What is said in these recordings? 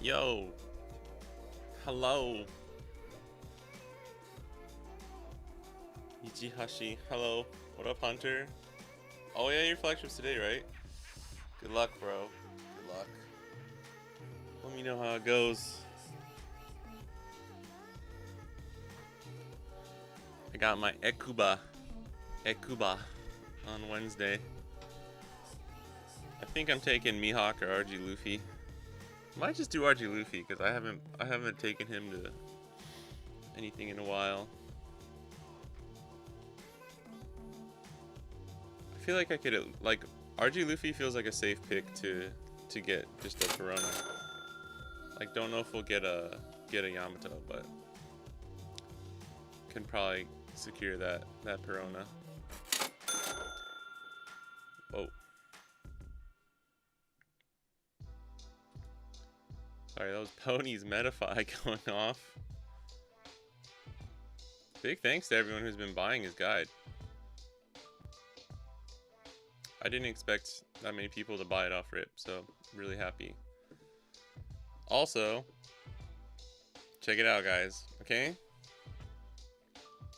Yo. Hello. Ichihashi. Hello. What up, Hunter? Oh yeah, your flagship's today, right? Good luck, bro. Good luck. Let me know how it goes. I got my Ekuba on Wednesday. I think I'm taking Mihawk or RG Luffy. Might just do RG Luffy because I haven't taken him to anything in a while. I feel like I could RG Luffy feels like a safe pick to get just a Corona. Like, don't know if we'll get a Yamato, but can probably secure that Perona. Whoa. Sorry, that was Pony's Metafy going off. Big thanks to everyone who's been buying his guide. I didn't expect that many people to buy it off rip, so really happy. Also, check it out, guys, okay?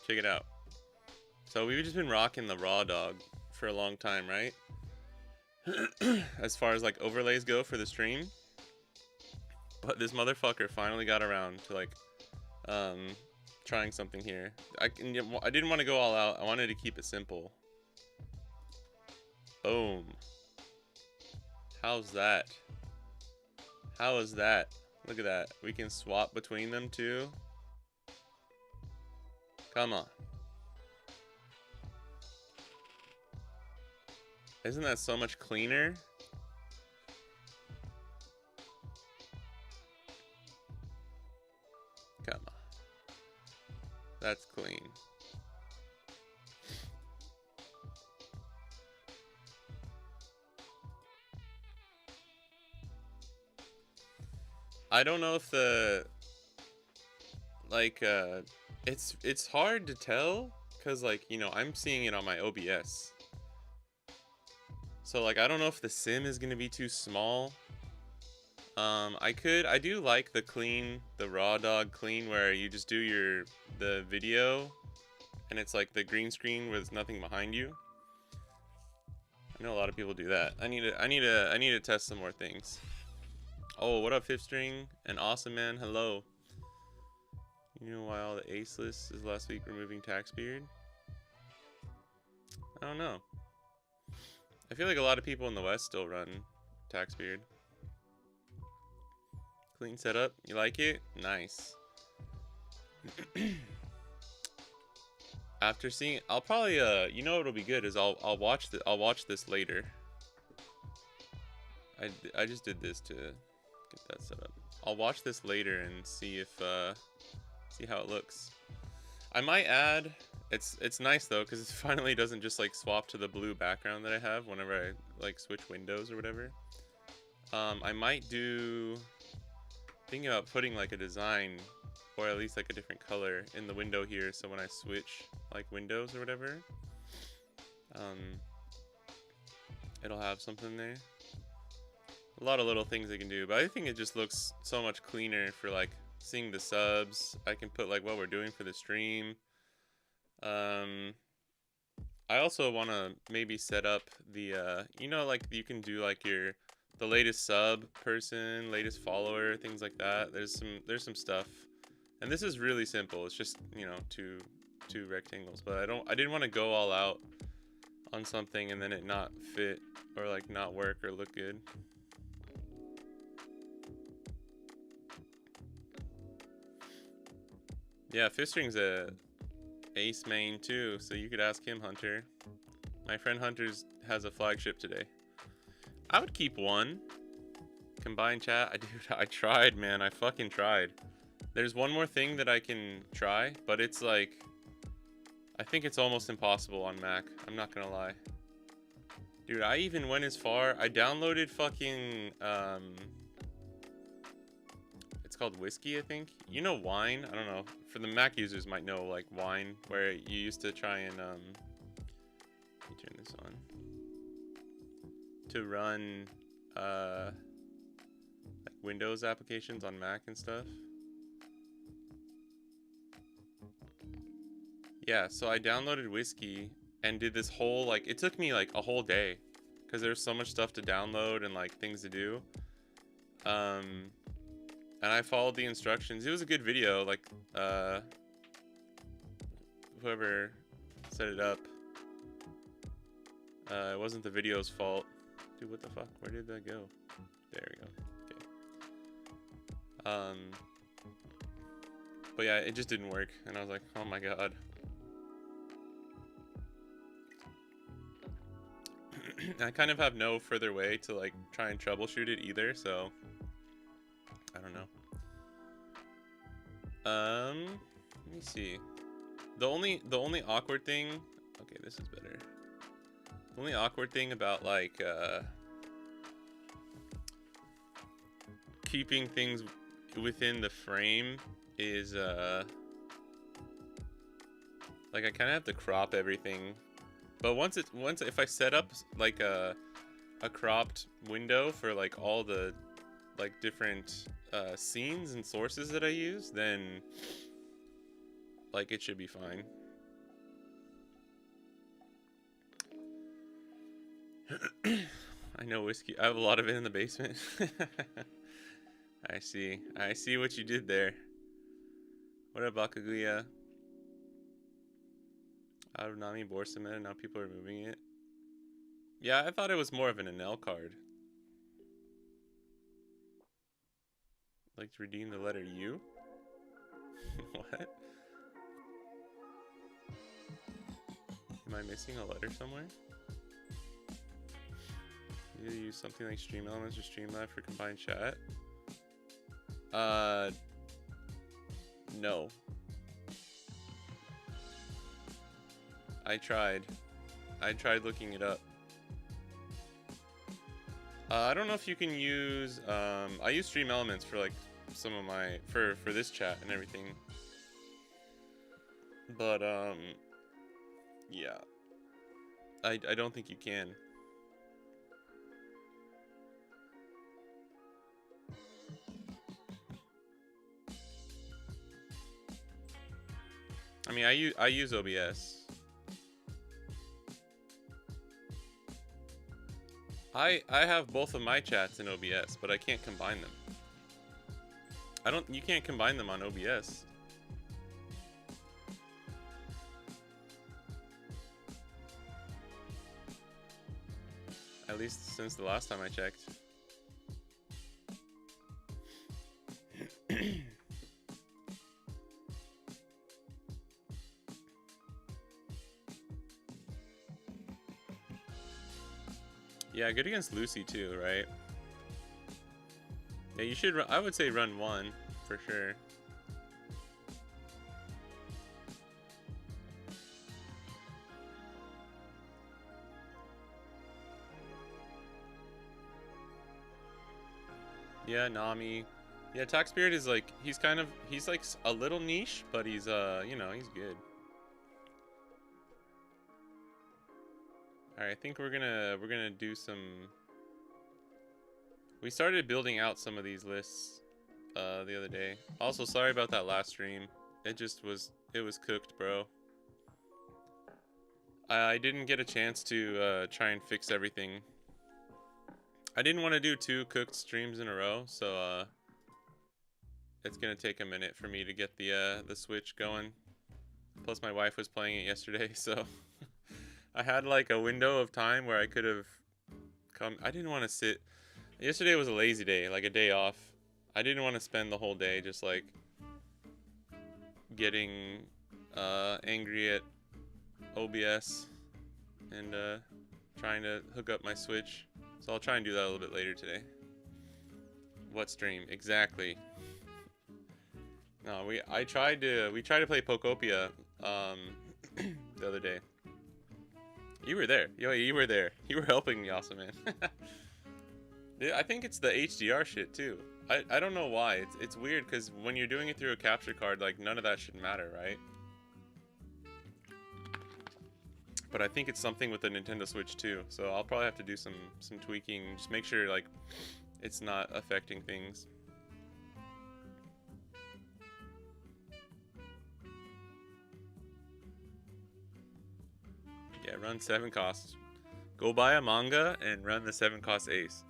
Check it out. So we've just been rocking the raw dog for a long time, right? As far as like overlays go for the stream. But this motherfucker finally got around to like trying something here. I didn't want to go all out. I wanted to keep it simple. Boom. How's that? How is that? Look at that. We can swap between them too. Come on. Isn't that so much cleaner? Come on. That's clean. I don't know if the it's hard to tell because like, you know, I'm seeing it on my OBS. So like I don't know if the sim is gonna be too small. I do like the raw dog clean where you just do the video and it's like the green screen with nothing behind you. I know a lot of people do that. I need to test some more things. Oh, what up, Fifth String and Awesome Man? Hello. You know why all the ace lists is last week removing tax beard? I don't know. I feel like a lot of people in the West still run tax beard. Clean setup. You like it? Nice. After seeing, I'll probably you know what'll be good is I'll watch this later. I just did this to get that set up. I'll watch this later and see if see how it looks. I might add. It's nice though because it finally doesn't just like swap to the blue background that I have whenever I like switch windows or whatever. I might do. Thinking about putting like a design or at least like a different color in the window here so when I switch like windows or whatever, it'll have something there. A lot of little things I can do, but I think it just looks so much cleaner for like seeing the subs. I can put like what we're doing for the stream. I also want to maybe set up the you know, like you can do like the latest sub person, latest follower, things like that. There's some stuff, and this is really simple. It's just, you know, two rectangles. But I didn't want to go all out on something and then it not fit or like not work or look good. Yeah, Fistring's a ace main too, so you could ask him, Hunter. My friend Hunter's has a flagship today. I would keep one. Combine chat. Dude, I tried, man. I fucking tried. There's one more thing that I can try, but it's like, I think it's almost impossible on Mac. I'm not gonna lie. Dude, I even went as far. I downloaded fucking, it's called Whiskey, I think. You know Wine? I don't know. For the Mac users might know like Wine, where you used to try and, let me turn this on. To run, like Windows applications on Mac and stuff. Yeah, so I downloaded Whiskey and did this whole, like, it took me like a whole day because there's so much stuff to download and like things to do. And I followed the instructions. It was a good video, like, whoever set it up, it wasn't the video's fault. Dude, what the fuck? Where did that go? There we go. Okay. But yeah, it just didn't work, and I was like, oh my god. I kind of have no further way to like try and troubleshoot it either, so I don't know. Let me see. The only awkward thing, okay, this is better. The only awkward thing about like keeping things within the frame is like I kind of have to crop everything. But once if I set up like a cropped window for like all the like different scenes and sources that I use, then like it should be fine. I know Whiskey. I have a lot of it in the basement. I see what you did there. What up, Bakaguya? Out of Nami Borsama, now people are moving it. Yeah, I thought it was more of an Enel card. Like to redeem the letter U? What? Am I missing a letter somewhere? You use something like Stream Elements or Streamlab for combined chat? No. I tried looking it up. I don't know if you can use, I use Stream Elements for like some of my, for this chat and everything. But, yeah. I don't think you can. I mean, I use OBS. I have both of my chats in OBS, but I can't combine them. You can't combine them on OBS. At least since the last time I checked. Yeah, good against Lucy too, right? Yeah, you should. I would say run 1 for sure. Yeah, Nami. Yeah, Attack Spirit is like he's like a little niche, but he's you know, he's good. Alright, I think we're gonna do some. We started building out some of these lists the other day. Also, sorry about that last stream. It was cooked, bro. I didn't get a chance to try and fix everything. I didn't want to do 2 cooked streams in a row, so it's gonna take a minute for me to get the Switch going. Plus, my wife was playing it yesterday, so. I had like a window of time where I could have come. I didn't want to sit. Yesterday was a lazy day, like a day off. I didn't want to spend the whole day just like getting angry at OBS and trying to hook up my Switch. So I'll try and do that a little bit later today. What stream? Exactly. No, we tried to play Pokopia the other day. You were there. Yo, you were there. You were helping me also, man. I think it's the HDR shit, too. I don't know why. It's weird, because when you're doing it through a capture card, like, none of that should matter, right? But I think it's something with the Nintendo Switch, too. So I'll probably have to do some tweaking. Just make sure, like, it's not affecting things. Yeah, run 7 costs. Go buy a manga and run the 7 cost ace.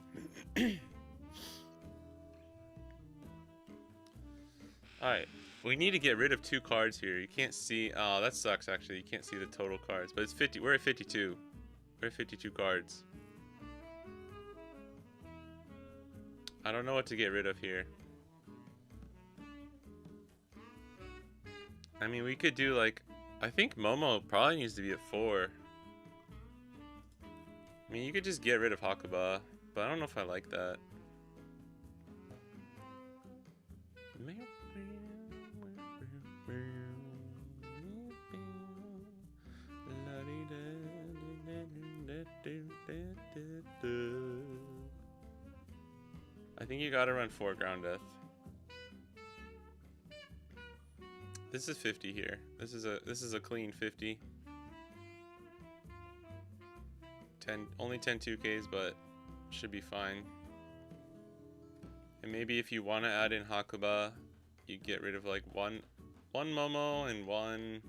Alright. We need to get rid of 2 cards here. You can't see. Oh, that sucks actually. You can't see the total cards. But it's 50. We're at 52. We're at 52 cards. I don't know what to get rid of here. I mean, we could do like... I think Momo probably needs to be at 4. I mean, you could just get rid of Hakuba, but I don't know if I like that. I think you gotta run 4 Ground Death. This is 50 here. This is a clean 50. Only 10 2Ks, but should be fine. And maybe if you want to add in Hakuba, you get rid of like one Momo and one.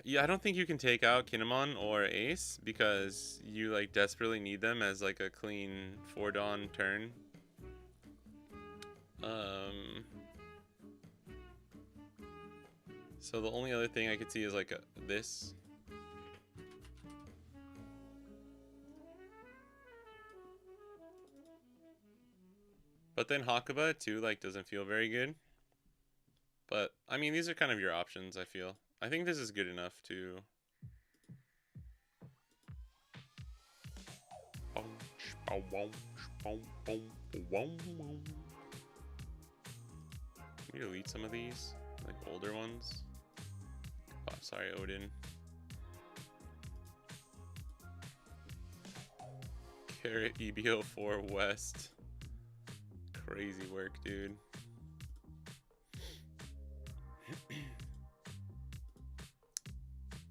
Yeah, I don't think you can take out Kinemon or Ace because you like desperately need them as like a clean 4 Dawn turn. So the only other thing I could see is like this. But then Hakuba too like doesn't feel very good. But I mean, these are kind of your options, I feel. I think this is good enough to Can we delete some of these? Like older ones? Oh, sorry, Odin. Carrot EBO4 West. Crazy work, dude.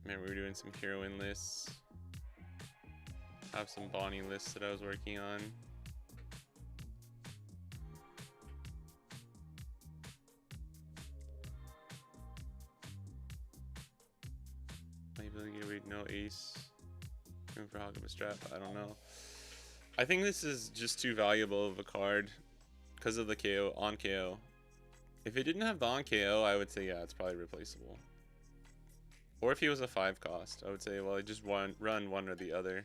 Man, we were doing some heroine lists. I have some Bonnie lists that I was working on. Maybe no Ace. Room for Hakuba Strap. I don't know. I think this is just too valuable of a card because of the KO on KO. If it didn't have the on KO, I would say yeah, it's probably replaceable. Or if he was a 5 cost, I would say well, I just run one or the other.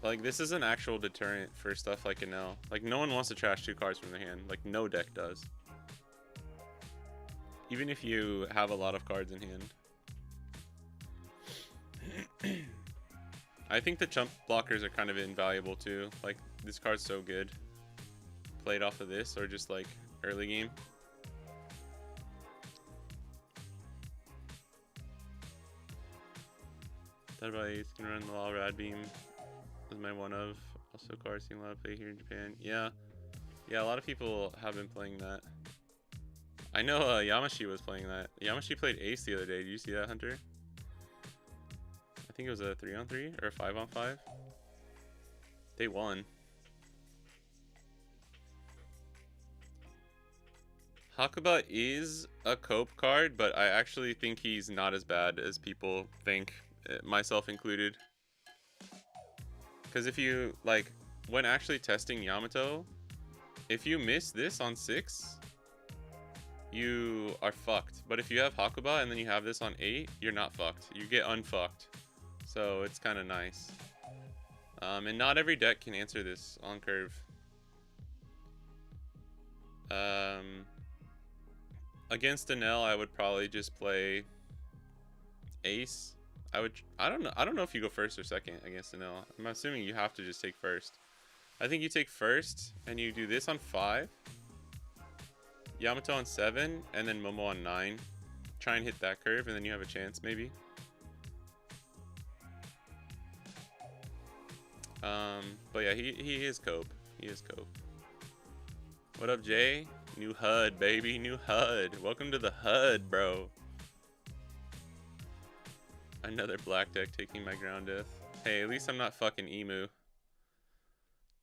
Like this is an actual deterrent for stuff like Enel. Like no one wants to trash 2 cards from their hand. Like no deck does. Even if you have a lot of cards in hand. I think the chump blockers are kind of invaluable too. Like this card's so good. Played off of this or just like early game. Thought about Ace can run the Law Rad Beam. Was my one of. Also cards seeing a lot of play here in Japan. Yeah. Yeah, a lot of people have been playing that. I know Yamashi was playing that. Yamashi played Ace the other day. Did you see that, Hunter? I think it was a 3-on-3 or a 5-on-5. They won. Hakuba is a cope card, but I actually think he's not as bad as people think, myself included. Because if you, like, when actually testing Yamato, if you miss this on 6, you are fucked. But if you have Hakuba and then you have this on 8, you're not fucked. You get unfucked. So it's kind of nice. And not every deck can answer this on curve. Against Enel, I would probably just play Ace. I don't know if you go first or second against Enel. I'm assuming you have to just take first. I think you take first and you do this on 5, Yamato on 7, and then Momo on 9. Try and hit that curve and then you have a chance maybe. But yeah, he is cope. He is cope. What up, Jay? New HUD, baby. New HUD. Welcome to the HUD, bro. Another black deck taking my ground death. Hey, at least I'm not fucking Emu.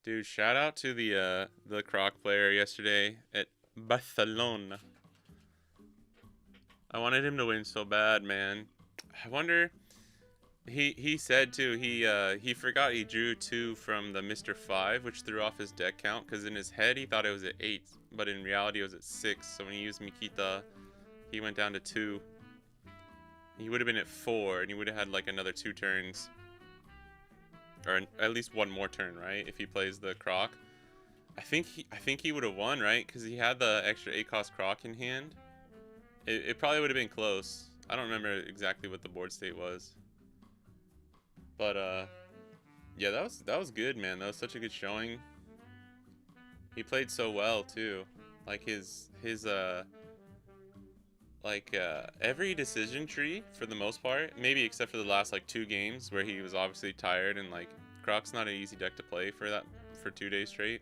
Dude, shout out to the Croc player yesterday at Barcelona. I wanted him to win so bad, man. I wonder. He said too. He forgot he drew 2 from the Mr. 5, which threw off his deck count. Because in his head he thought it was at 8, but in reality it was at 6. So when he used Mikita, he went down to 2. He would have been at 4, and he would have had like another 2 turns, or at least 1 more turn, right? If he plays the Croc, I think he would have won, right? Because he had the extra 8-cost Croc in hand. It probably would have been close. I don't remember exactly what the board state was, but yeah, that was good, man. That was such a good showing. He played so well too. Like his every decision tree for the most part, maybe except for the last like 2 games where he was obviously tired, and like Croc's not an easy deck to play for 2 days straight.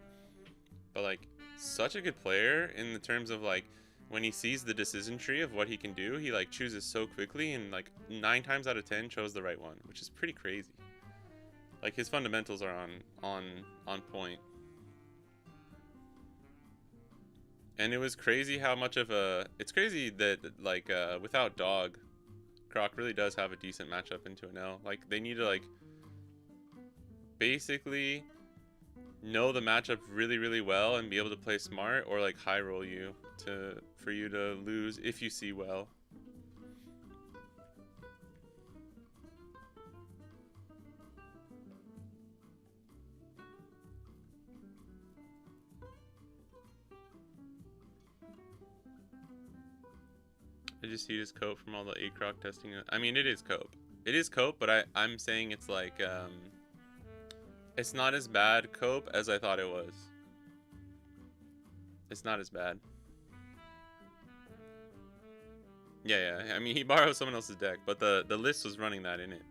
But like such a good player in the terms of like when he sees the decision tree of what he can do, he like chooses so quickly, and like 9 times out of 10 chose the right one, which is pretty crazy. Like his fundamentals are on point. And it was crazy how much of a... It's crazy that, like, without Dog, Croc really does have a decent matchup into an L. Like, they need to, like, basically know the matchup really, really well and be able to play smart, or, like, high roll you for you to lose if you see well. I just see his cope from all the 8-croc testing. I mean, it is cope. It is cope, but I'm saying it's like, it's not as bad cope as I thought it was. It's not as bad. Yeah, I mean, he borrowed someone else's deck, but the list was running that in it.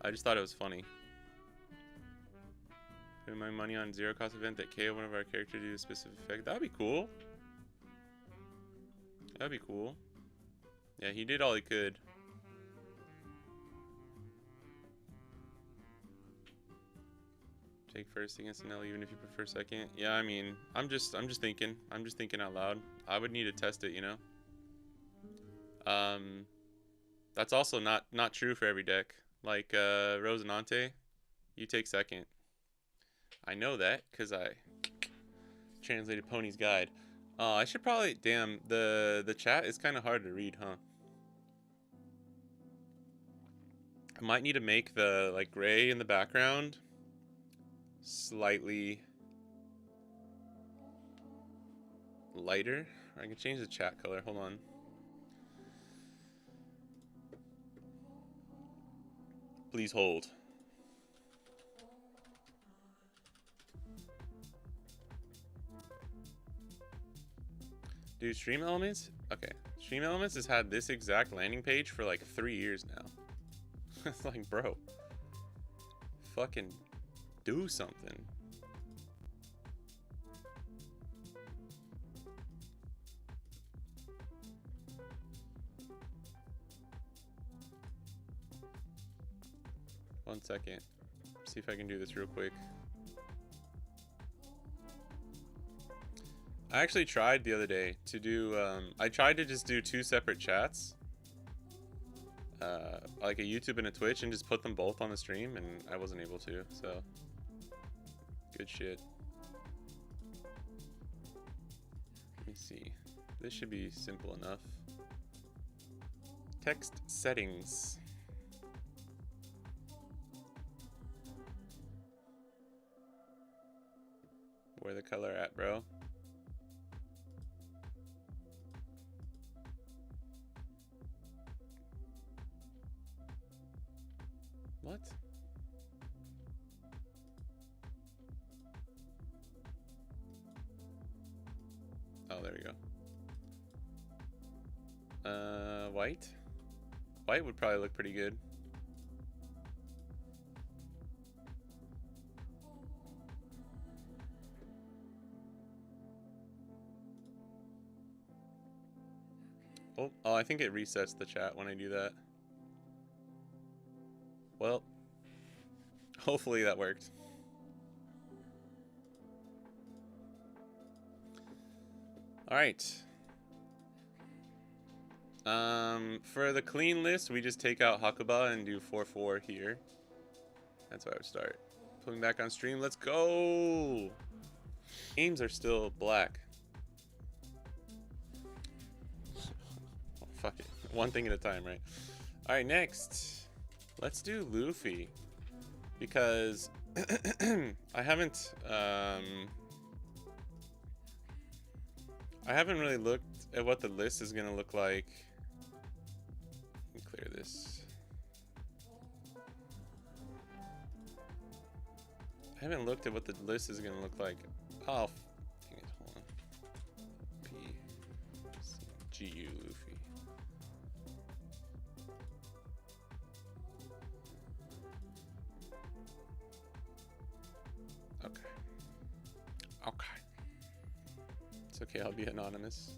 I just thought it was funny. Putting my money on 0-cost event that KO one of our characters do a specific effect. That would be cool. That'd be cool. Yeah, he did all he could. Take first against an L even if you prefer second. Yeah, I mean, I'm just thinking. I'm just thinking out loud. I would need to test it, you know. That's also not true for every deck. Like Rosinante, you take second. I know that because I translated Pony's Guide. I should probably... Damn, the chat is kind of hard to read, huh? I might need to make the like gray in the background slightly lighter. I can change the chat color. Hold on. Please hold. Dude, Stream Elements? Okay. Stream Elements has had this exact landing page for like 3 years now. It's like, bro. Fucking do something. One second. See if I can do this real quick. I actually tried the other day to do, I tried to just do 2 separate chats. Like a YouTube and a Twitch, and just put them both on the stream, and I wasn't able to, so. Good shit. Let me see. This should be simple enough. Text settings. Where the color at, bro? What? Oh, there we go. White? White would probably look pretty good. Oh, I think it resets the chat when I do that. Well, hopefully that worked. All right. For the clean list, we just take out Hakuba and do 4-4 here. That's where I would start. Pulling back on stream. Let's go! Games are still black. Oh, fuck it. One thing at a time, right? Alright, next. Let's do Luffy. Because I haven't really looked at what the list is gonna look like. Let me clear this. I haven't looked at what the list is gonna look like. Oh, dang it, hold on. P-G-U Luffy. Okay. Okay. It's okay, I'll be anonymous.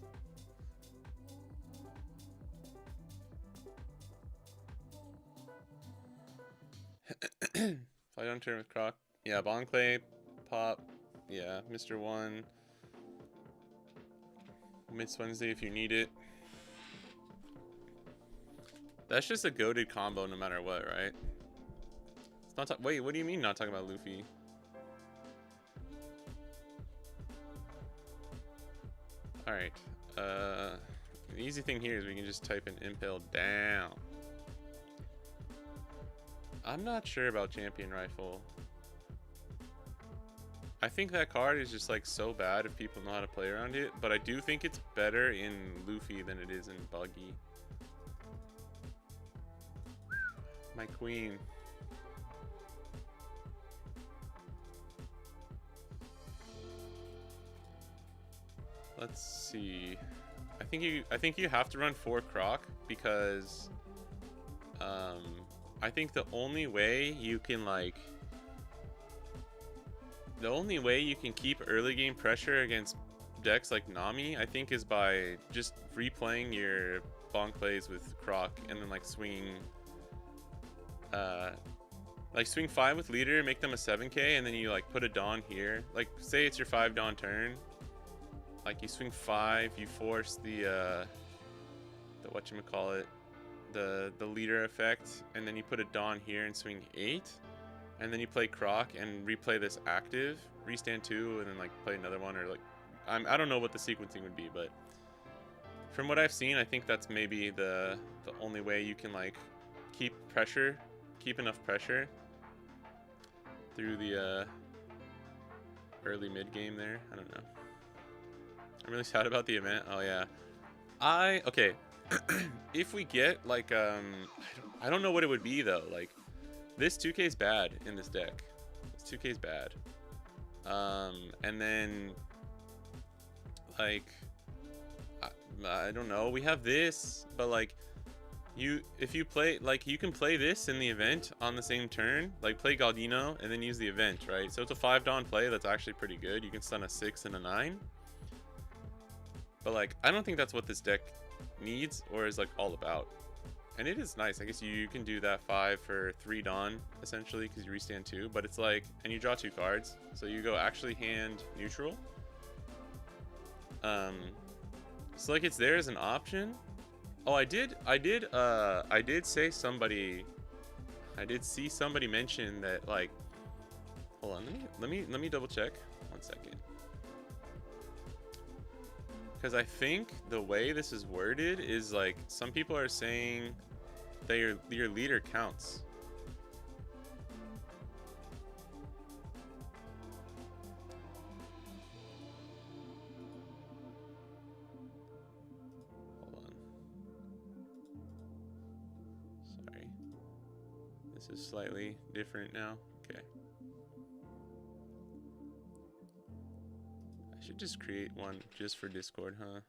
Fight on turn with Croc. Yeah, Bon Clay, Pop. Yeah, Mr. One. Miss Wednesday if you need it. That's just a goated combo no matter what, right? It's not wait, what do you mean not talking about Luffy? Alright. The easy thing here is we can just type in Impale down. I'm not sure about Champion Rifle. I think that card is just like so bad if people know how to play around it, but I do think it's better in Luffy than it is in Buggy. My queen. Let's see. I think you have to run 4 Croc because I think the only way you can keep early game pressure against decks like Nami, I think, is by just replaying your bonk plays with Croc and then swinging swing 5 with leader, make them a 7k, and then you put a Dawn here. Say it's your 5 Dawn turn. You swing 5, you force the whatchamacallit, the leader effect, and then you put a Dawn here and swing 8, and then you play Croc and replay this active, restand 2, and then play another one, or I don't know what the sequencing would be, but from what I've seen, I think that's maybe the only way you can keep enough pressure through the early mid game there. I don't know. I'm really sad about the event. Oh yeah. Okay. If we get I don't know what it would be though. This 2k is bad in this deck. This 2k is bad. And then I don't know. We have this, but if you play you can play this in the event on the same turn. Play Galdino and then use the event, right? So it's a 5 Dawn play that's actually pretty good. You can stun a 6 and a 9. But I don't think that's what this deck needs or is all about. And it is nice. I guess you can do that 5 for 3 Dawn essentially because you restand 2. But it's and you draw 2 cards, so you go actually hand neutral. So it's there as an option. Oh, I did see somebody mention that hold on, let me double check 1 second. Because I think the way this is worded is some people are saying that your leader counts. Hold on. Sorry. This is slightly different now. Okay. I should just create one just for Discord, huh?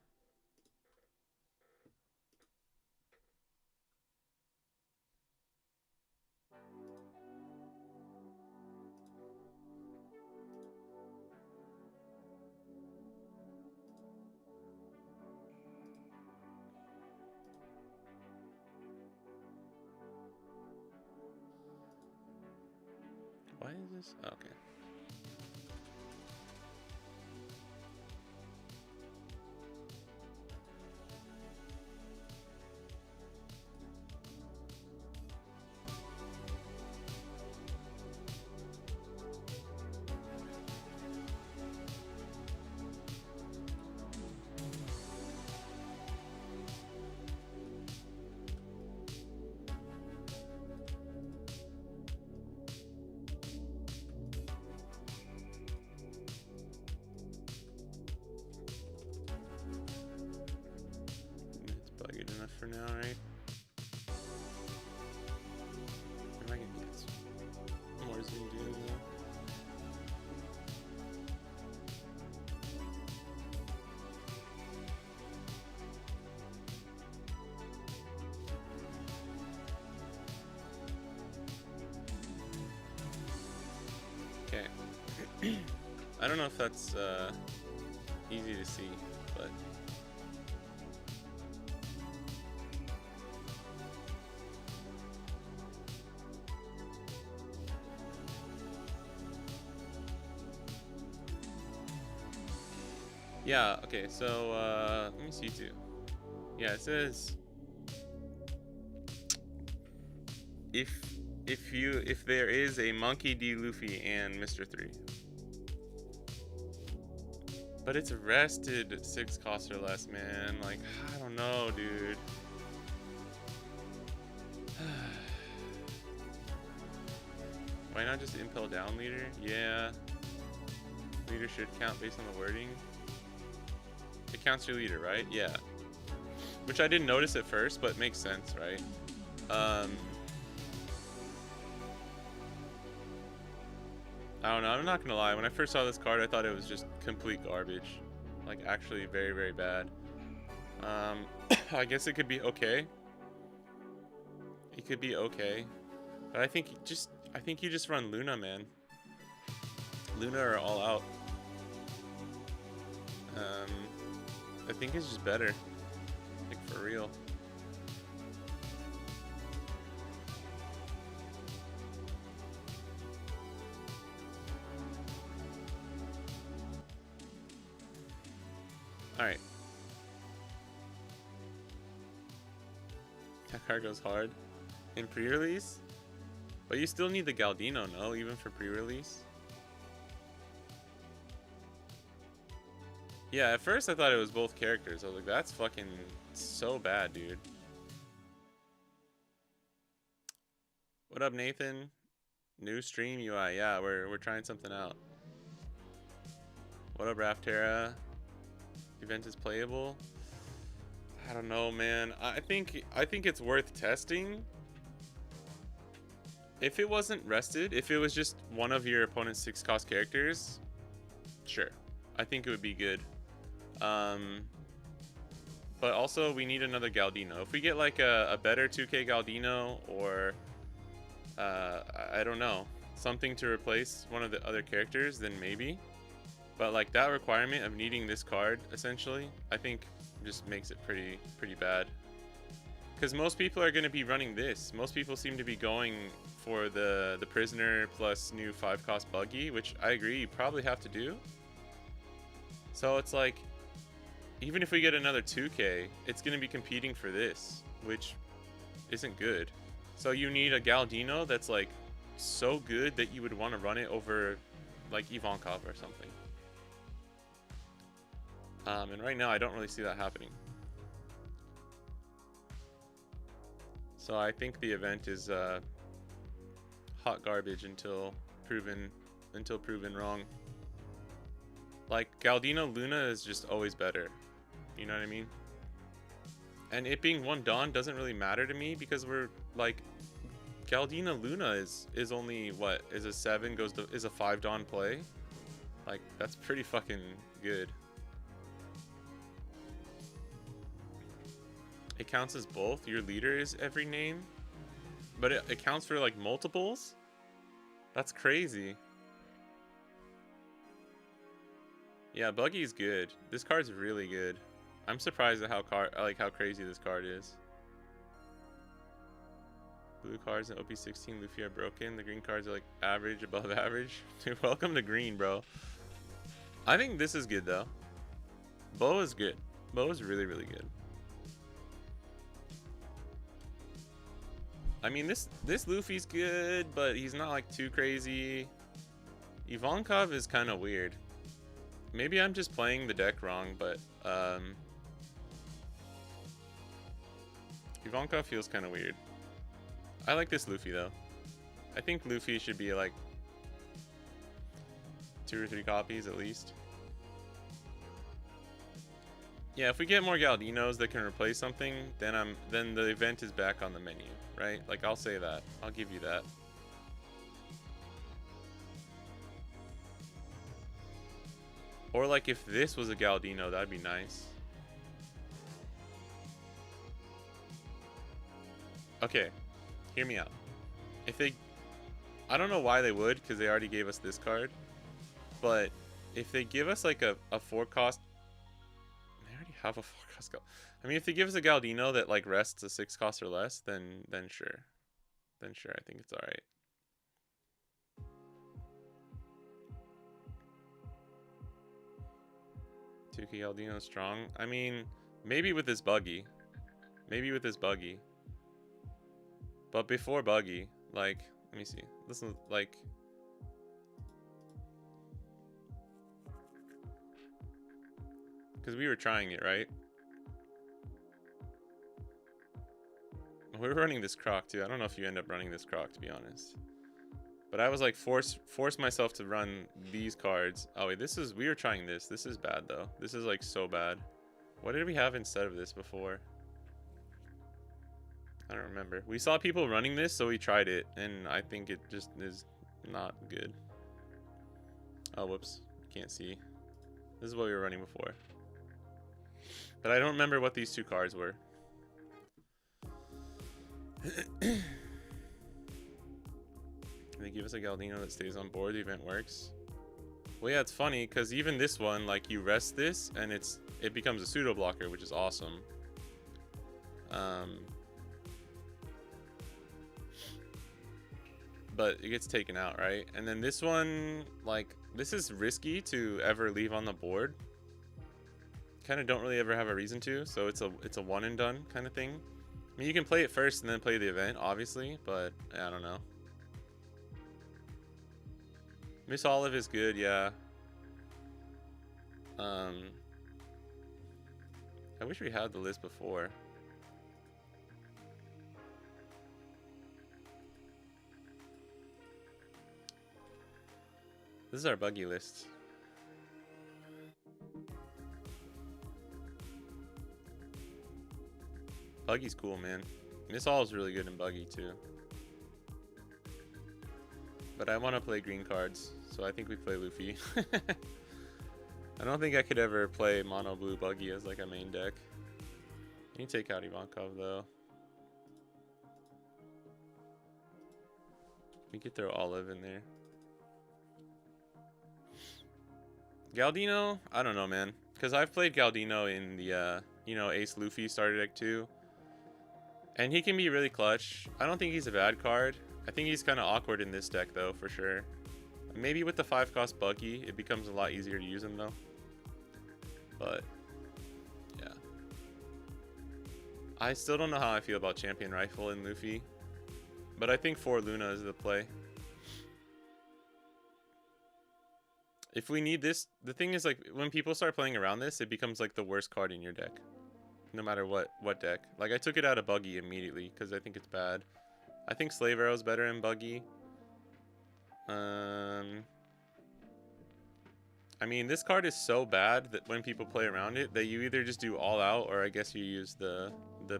Why is this? Okay. for now, right? Am I gonna get more zoomed in though? Okay. I don't know if that's easy to see, but yeah, okay, so let me see too. Yeah, it says if there is a Monkey D. Luffy and Mr. 3. But it's rested 6 cost or less, man. Like, I don't know, dude. Why not just impel down leader? Yeah. Leader should count based on the wording. It counts your leader, right? Yeah. Which I didn't notice at first, but makes sense, right? I don't know, I'm not gonna lie. When I first saw this card, I thought it was just complete garbage. Like, actually very, very bad. I guess it could be okay. It could be okay. But I think you just run Luna, man. Luna are all out. I think it's just better. Like, for real. Alright. That card goes hard in pre-release? But you still need the Galdino, no? Even for pre-release? Yeah, at first I thought it was both characters. I was like, that's fucking so bad, dude. What up, Nathan? New stream UI. Yeah, we're trying something out. What up, Raftera? Event is playable. I don't know, man. I think it's worth testing. If it wasn't rested, if it was just one of your opponent's 6 cost characters, sure. I think it would be good. But also we need another Galdino. If we get like a better 2K Galdino, or I don't know, something to replace one of the other characters, then maybe. But like that requirement of needing this card, essentially, I think just makes it pretty bad. Because most people are going to be running this. Most people seem to be going for the prisoner plus new 5 cost buggy, which I agree you probably have to do. So it's like, even if we get another 2K, it's going to be competing for this, which isn't good. So you need a Galdino that's like so good that you would want to run it over like Ivankov or something. And right now I don't really see that happening. So I think the event is hot garbage until proven wrong. Like Galdino Luna is just always better. You know what I mean? And it being 1 Dawn doesn't really matter to me, because we're like, Galdino Luna is only what, is a 7 is a 5 Dawn play. Like, that's pretty fucking good. It counts as both. Your leader is every name, but it counts for like multiples. That's crazy. Yeah, Buggy's good. This card's really good. I'm surprised at how crazy this card is. Blue cards in OP16 Luffy are broken. The green cards are like average, above average. Dude, welcome to green, bro. I think this is good though. Bo is good. Bo is really good. I mean, this Luffy's good, but he's not like too crazy. Ivankov is kind of weird. Maybe I'm just playing the deck wrong, but Ivankov feels kind of weird. I like this Luffy though. I think Luffy should be like 2 or 3 copies at least. Yeah, if we get more Galdinos that can replace something, then the event is back on the menu, right? Like, I'll say that. I'll give you that. Or like if this was a Galdino, that'd be nice. Okay, hear me out. If they, I don't know why they would, because they already gave us this card. But if they give us like a 4-cost, they already have a 4-cost Gal. I mean, if they give us a Galdino that like rests a 6-cost or less, then sure. Then sure, I think it's alright. Tuki Galdino strong. I mean, maybe with this Buggy. Maybe with this Buggy. But before Buggy, like, let me see. Listen, like, because we were trying it, right? We were running this Croc too. I don't know if you end up running this Croc, to be honest. But I was like, force myself to run these cards. Oh wait, we were trying this. This is bad though. This is like so bad. What did we have instead of this before? I don't remember. We saw people running this, so we tried it, and I think it just is not good. Oh, whoops. Can't see. This is what we were running before. But I don't remember what these two cards were. They give us a Galdino that stays on board, the event works. Well, yeah, it's funny, because even this one, like, you rest this, and it becomes a pseudo blocker, which is awesome. But it gets taken out, right? And then this one, like, this is risky to ever leave on the board. Kind of don't really ever have a reason to, so it's a one and done kind of thing. I mean, you can play it first and then play the event, obviously, but I don't know. Miss Olive is good, yeah. I wish we had the list before. This is our Buggy list. Buggy's cool, man. Miss All is really good in Buggy too. But I want to play green cards, so I think we play Luffy. I don't think I could ever play mono blue Buggy as like a main deck. You can take out Ivankov though. We could throw Olive in there. Galdino, I don't know, man, because I've played Galdino in the you know, Ace Luffy starter deck too, and he can be really clutch. I don't think he's a bad card. I think he's kind of awkward in this deck though, for sure. Maybe with the 5-cost Buggy, it becomes a lot easier to use him though. But yeah, I still don't know how I feel about Champion Rifle in Luffy, but I think 4 Luna is the play. If we need this, the thing is, like, when people start playing around this, it becomes like the worst card in your deck, no matter what deck. Like, I took it out of Buggy immediately because I think it's bad. I think Slave Arrow's better in Buggy. I mean, this card is so bad that when people play around it, that you either just do all out, or I guess you use the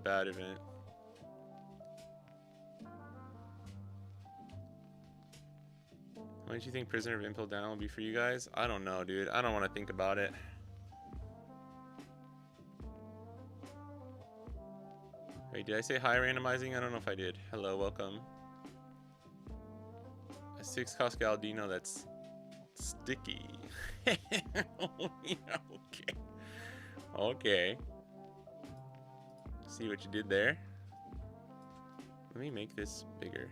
bad event. What do you think Prisoner of Impel Down will be for you guys? I don't know, dude. I don't want to think about it. Wait, did I say high randomizing? I don't know if I did. Hello, welcome. A 6-cost Galdino that's sticky. Okay. Okay. See what you did there? Let me make this bigger.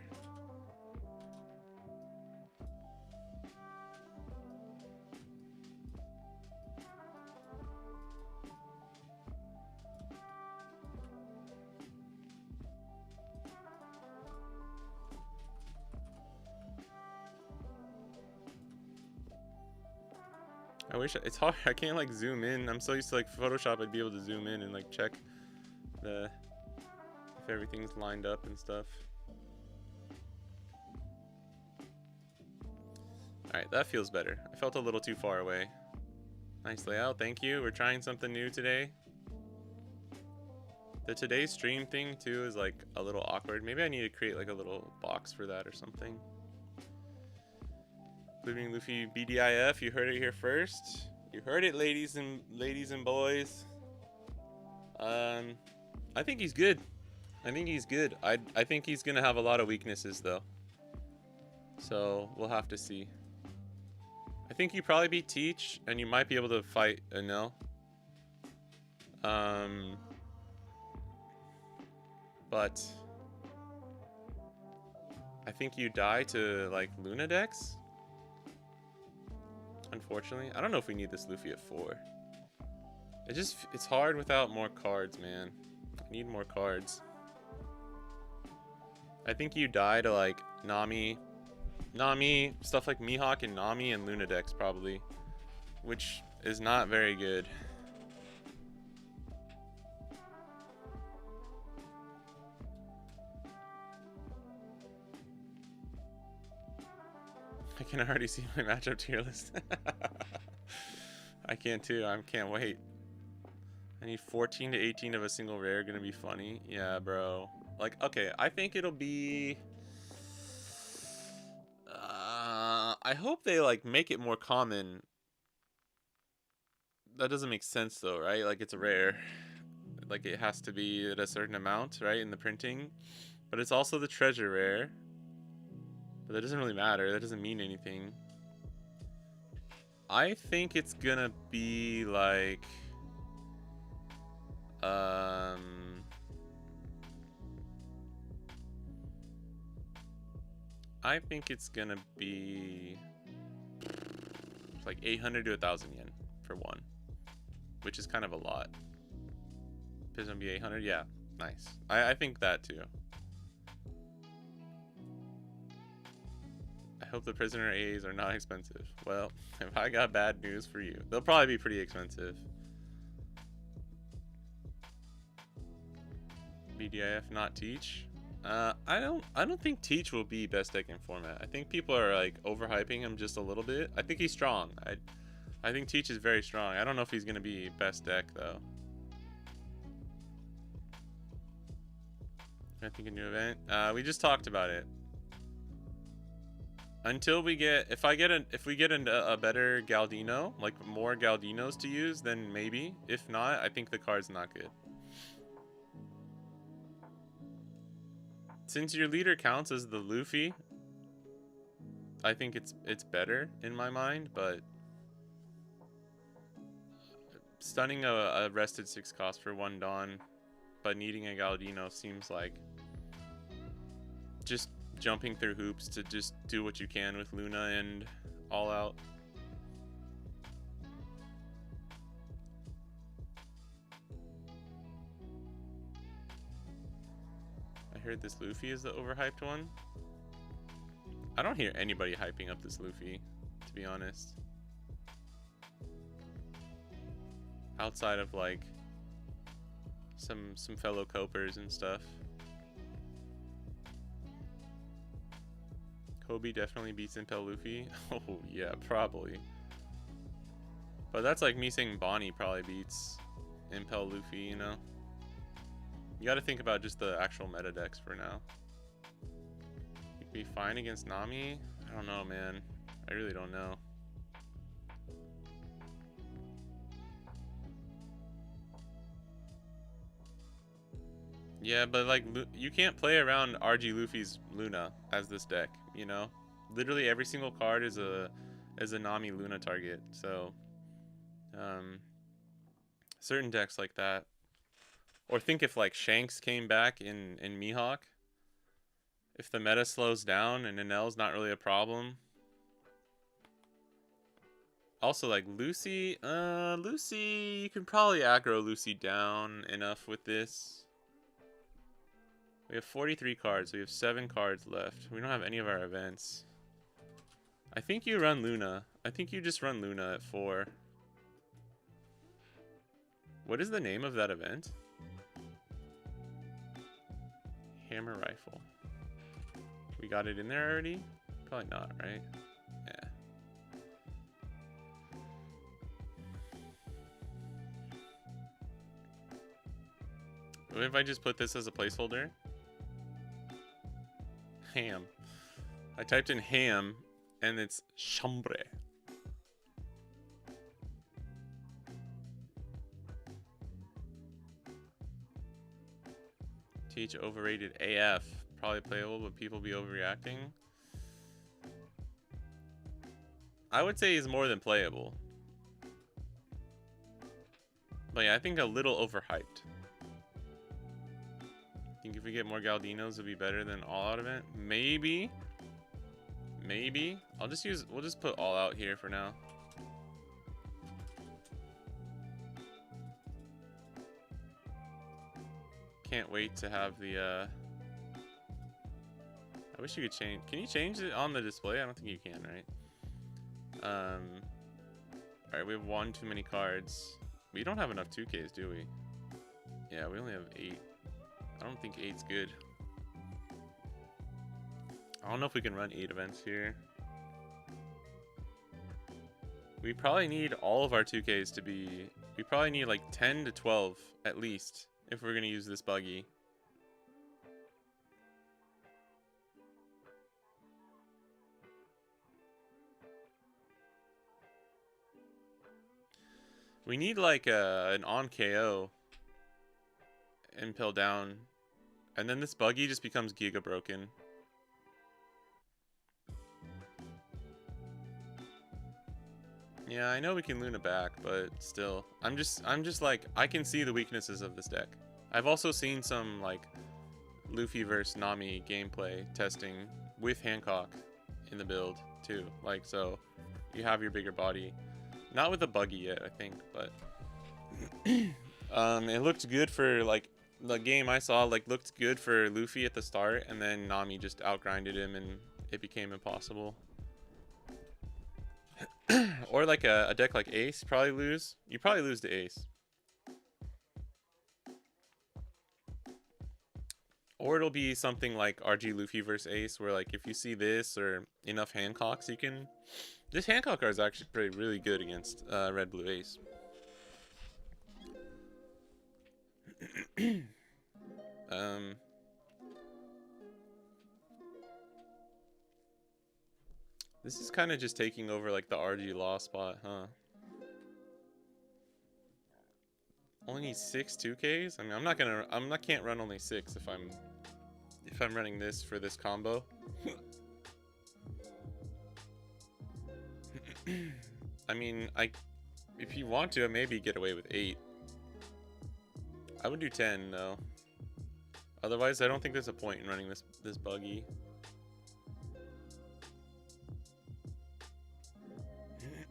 I wish it's hard. I can't like zoom in. I'm so used to like Photoshop. I'd be able to zoom in and like check if everything's lined up and stuff. All right, that feels better. I felt a little too far away. Nice layout. Thank you. We're trying something new today. The today's stream thing too is like a little awkward. Maybe I need to create like a little box for that or something. Including Luffy BDIF, you heard it here first. You heard it, ladies and boys. I think he's good. I think he's good. I think he's gonna have a lot of weaknesses though. So we'll have to see. I think you probably beat Teach, and you might be able to fight Enel. But I think you die to like Luna decks. Unfortunately, I don't know if we need this Luffy at 4. It's hard without more cards, man. I need more cards. I think you die to like Nami, stuff like Mihawk and Nami and Luna decks probably, which is not very good. I can already see my matchup tier list. I can too. I can't wait. I need 14 to 18 of a single rare. Gonna be funny. Yeah, bro. Like, okay, I think it'll be... I hope they, like, make it more common. That doesn't make sense, though, right? Like, it's a rare. Like, it has to be at a certain amount, right, in the printing. But it's also the treasure rare. But that doesn't really matter. That doesn't mean anything. I think it's gonna be like I think it's gonna be like 800 to 1,000 yen for one, which is kind of a lot. It's gonna be 800, yeah, nice. I think that too. I hope the prisoner A's are not expensive. Well, if I got bad news for you, they'll probably be pretty expensive. BDIF not Teach. I don't think Teach will be best deck in format. I think people are like overhyping him just a little bit. I think he's strong. I think Teach is very strong. I don't know if he's gonna be best deck though. I think a new event. We just talked about it. Until we get, if we get a better Galdino, like more Galdinos to use, then maybe. If not, I think the card's not good. Since your leader counts as the Luffy, I think it's better in my mind, but stunning a rested 6 cost for 1 Dawn, but needing a Galdino seems like just jumping through hoops to just do what you can with Luna and All Out. I heard this Luffy is the overhyped one. I don't hear anybody hyping up this Luffy, to be honest. Outside of like some fellow copers and stuff. Kobe definitely beats Impel Luffy. Oh yeah, probably. But that's like me saying Bonnie probably beats Impel Luffy, you know? You gotta think about just the actual meta decks for now. You'd be fine against Nami? I don't know, man. I really don't know. Yeah, but like you can't play around RG Luffy's Luna as this deck, you know? Literally every single card is a Nami Luna target. So certain decks like that. Or think if like Shanks came back in Mihawk. If the meta slows down and Enel's not really a problem. Also like Lucy, you can probably aggro Lucy down enough with this. We have 43 cards. We have 7 cards left. We don't have any of our events. I think you run Luna. I think you just run Luna at 4. What is the name of that event? Hammer Rifle. We got it in there already? Probably not, right? Yeah. What if I just put this as a placeholder? Ham. I typed in ham, and it's chambre. Teach overrated AF. Probably playable, but people be overreacting. I would say he's more than playable. But yeah, I think a little overhyped. Think if we get more Galdinos, it'll be better than All Out event? Maybe. Maybe. We'll just put All Out here for now. Can't wait to have the, I wish you could change. Can you change it on the display? I don't think you can, right? Alright, we have one too many cards. We don't have enough 2Ks, do we? Yeah, we only have 8. I don't think 8's good. I don't know if we can run 8 events here. We probably need all of our 2Ks to be... We probably need like 10 to 12 at least if we're going to use this buggy. We need like an on KO. Impel down. And then this buggy just becomes giga broken. Yeah, I know we can Luna back, but still. I'm just like, I can see the weaknesses of this deck. I've also seen some like Luffy vs Nami gameplay testing with Hancock in the build too. Like, so you have your bigger body. Not with a buggy yet, I think, but it looked good for like the game I saw. Like looked good for Luffy at the start, and then Nami just outgrinded him, and it became impossible. Or like a deck like Ace, probably lose. You probably lose to Ace. Or it'll be something like RG Luffy versus Ace, where like if you see this or enough Hancocks, you can. This Hancock card is actually pretty really good against Red Blue Ace. This is kind of just taking over like the RG Law spot, huh? Only need 6 2Ks? I mean, can't run only 6 if I'm running this for this combo. I mean, if you want to, maybe get away with 8. I would do 10 though. Otherwise, I don't think there's a point in running this buggy.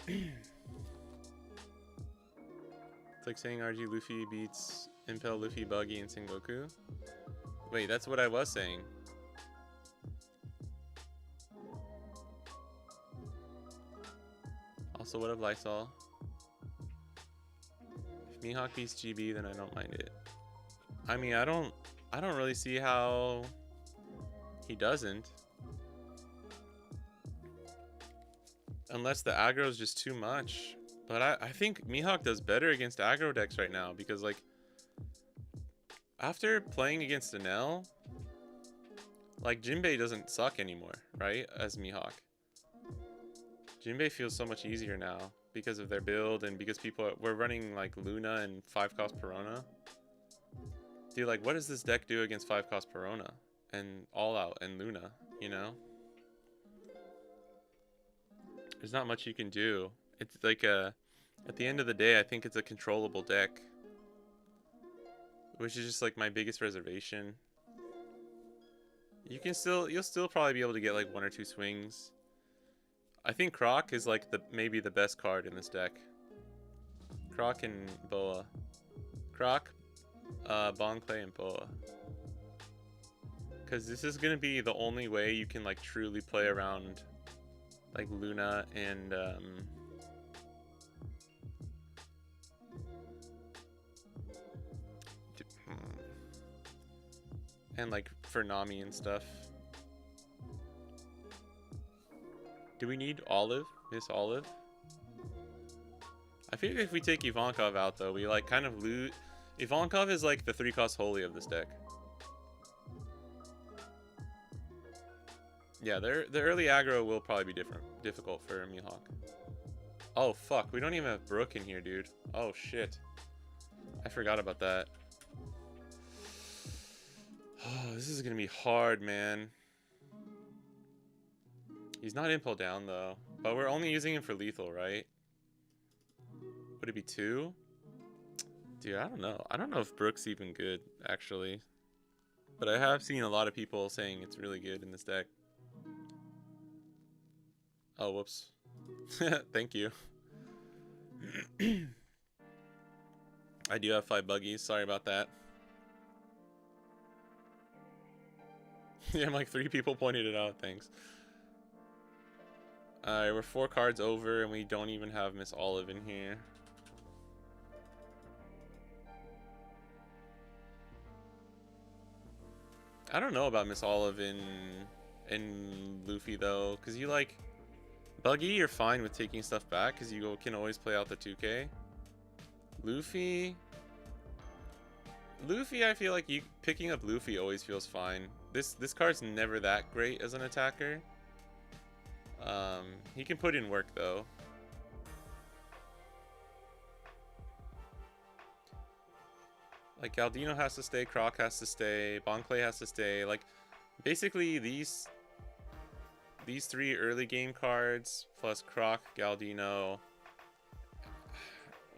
It's like saying RG Luffy beats Impel Luffy Buggy and Sengoku. Wait, that's what I was saying. Also, what of Lysol? If Mihawk beats GB, then I don't mind it. I mean, I don't really see how he doesn't. Unless the aggro is just too much. But I think Mihawk does better against aggro decks right now, because like after playing against Enel, like Jinbei doesn't suck anymore, right? As Mihawk. Jinbei feels so much easier now because of their build and because we're running like Luna and 5-cost Perona. Dude, like what does this deck do against 5-cost Perona and All Out and Luna, you know? There's not much you can do. It's like at the end of the day, I think it's a controllable deck, which is just like my biggest reservation. You'll still probably be able to get like 1 or 2 swings. I think Croc is like maybe the best card in this deck. Croc and Boa. Croc, Bon Clay and Boa. Because this is gonna be the only way you can like truly play around like Luna and like for Nami and stuff. Do we need Olive? Miss Olive? I feel like if we take Ivankov out though, we like kind of lose. Ivankov is like the 3-cost holy of this deck. Yeah, the early aggro will probably be difficult for Mihawk. Oh fuck, we don't even have Brook in here, dude. Oh shit. I forgot about that. Oh, this is gonna be hard, man. He's not impel down though. But we're only using him for lethal, right? Would it be 2? Dude, I don't know. I don't know if Brook's even good, actually. But I have seen a lot of people saying it's really good in this deck. Oh, whoops. Thank you. I do have 5 buggies. Sorry about that. Yeah, I'm like 3 people pointed it out. Thanks. Alright, we're 4 cards over and we don't even have Miss Olive in here. I don't know about Miss Olive in Luffy though, because you like Buggy, you're fine with taking stuff back because you can always play out the 2K. Luffy, I feel like you picking up Luffy always feels fine. This card's never that great as an attacker. He can put in work though. Like Galdino has to stay, Croc has to stay, Bonclay has to stay. Like basically these 3 early game cards plus Croc, Galdino.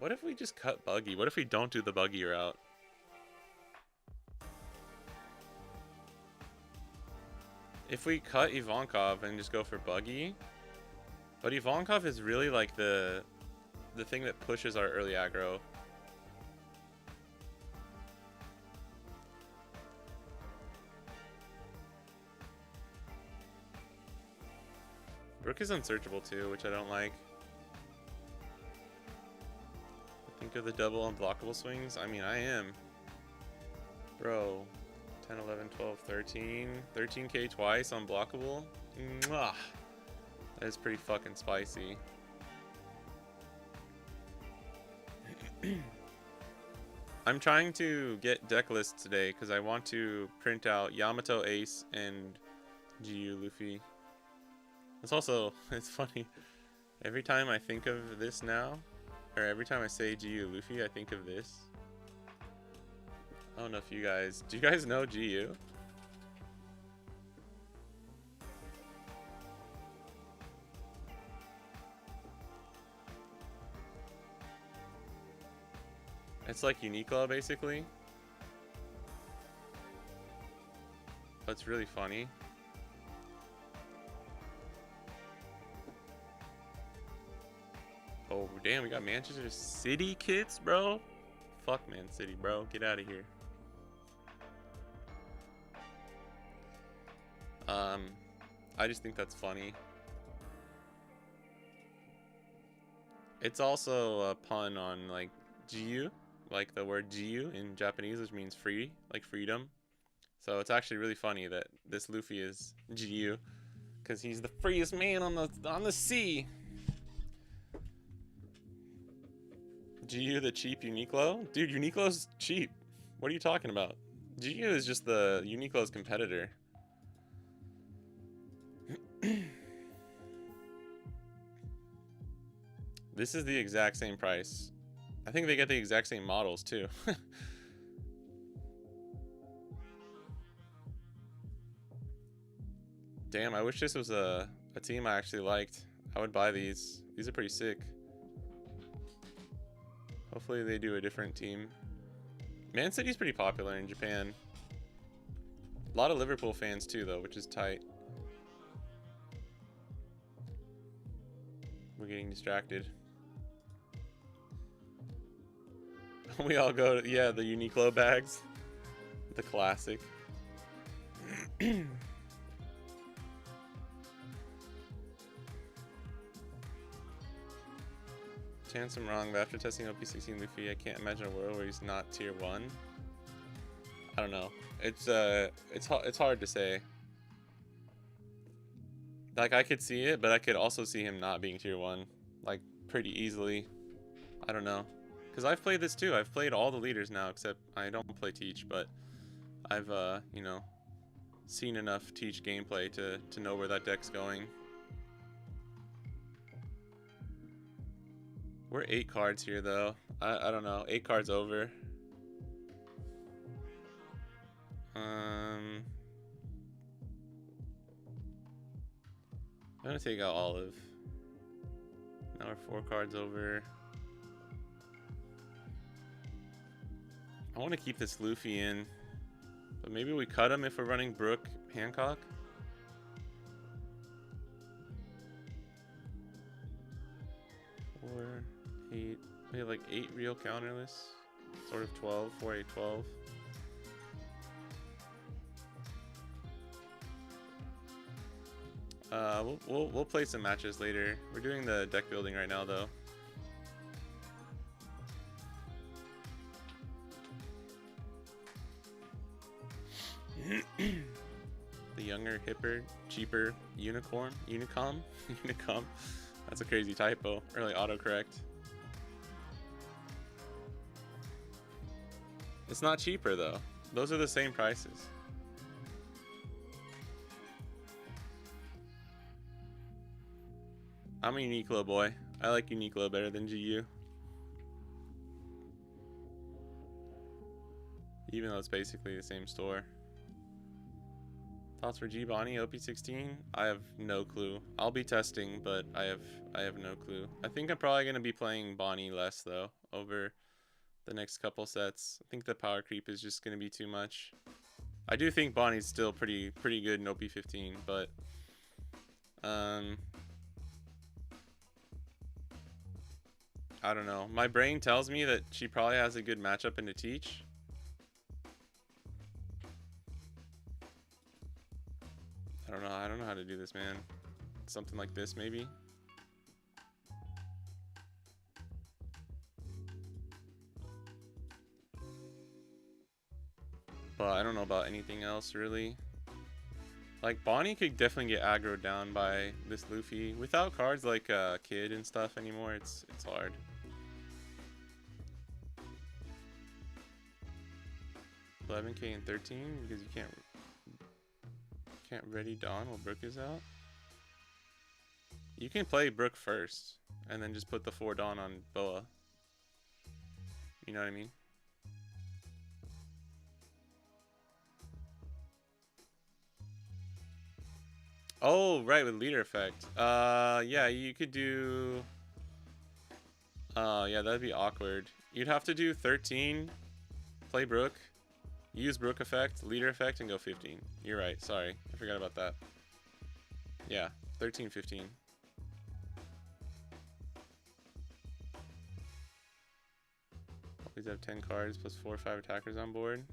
What if we just cut Buggy? What if we don't do the Buggy route? If we cut Ivankov and just go for Buggy, but Ivankov is really like the thing that pushes our early aggro. Brook is unsearchable too, which I don't like. Think of the double unblockable swings. I mean, I am. Bro, 10, 11, 12, 13. 13k twice unblockable. Mwah. That is pretty fucking spicy. I'm trying to get deck lists today because I want to print out Yamato Ace and GU Luffy. It's funny. Every time I think of this now, or every time I say GU Luffy, I think of this. I don't know if do you guys know GU? It's like Uniqlo basically. But it's really funny. Oh damn, we got Manchester City kits, bro. Fuck Man City, bro. Get out of here. I just think that's funny. It's also a pun on like GU, like the word GU in Japanese, which means free, like freedom. So it's actually really funny that this Luffy is GU, because he's the freest man on the sea. GU the cheap Uniqlo? Dude, Uniqlo's cheap. What are you talking about? GU is just the Uniqlo's competitor. This is the exact same price. I think they get the exact same models too. Damn, I wish this was a team I actually liked. I would buy these. These are pretty sick. Hopefully they do a different team. Man City's pretty popular in Japan. A lot of Liverpool fans too though, which is tight. We're getting distracted. We all go to, yeah, the Uniqlo bags. The classic. Chance I'm wrong, but after testing OP16 Luffy, I can't imagine a world where he's not tier 1. I don't know. It's hard to say. Like, I could see it, but I could also see him not being tier 1. Like, pretty easily. I don't know. Because I've played this too. I've played all the leaders now, except I don't play Teach, but I've, you know, seen enough Teach gameplay to know where that deck's going. We're 8 cards here, though. I don't know. 8 cards over. I'm gonna take out Olive. Now we're 4 cards over. I want to keep this Luffy in, but maybe we cut him if we're running Brook Hancock. Four, 8. We have like 8 real counterless. Sort of 12. 4, 8, 12. We'll play some matches later. We're doing the deck building right now, though. The younger, hipper, cheaper unicorn, unicom, unicom. That's a crazy typo. Early autocorrect. It's not cheaper though. Those are the same prices. I'm a Uniqlo boy. I like Uniqlo better than GU. Even though it's basically the same store. Thoughts for G Bonnie OP16? I have no clue. I'll be testing, but I have no clue. I think I'm probably gonna be playing Bonnie less though over the next couple sets. I think the power creep is just gonna be too much. I do think Bonnie's still pretty good in OP15, but I don't know. My brain tells me that she probably has a good matchup into Teach. I don't know how to do this, man. Something like this, maybe. But I don't know about anything else, really. Like, Bonnie could definitely get aggroed down by this Luffy. Without cards like Kid and stuff anymore, it's hard. $11K and 13 because you can't ready Dawn while Brook is out. You can play Brook first and then just put the 4 Dawn on Boa. You know what I mean? Oh, right, with leader effect. Yeah, you could do... yeah, that'd be awkward. You'd have to do 13, play Brook, use Brook effect, leader effect, and go 15. You're right, sorry. I forgot about that. Yeah, 13, 15. Always have 10 cards plus 4 or 5 attackers on board.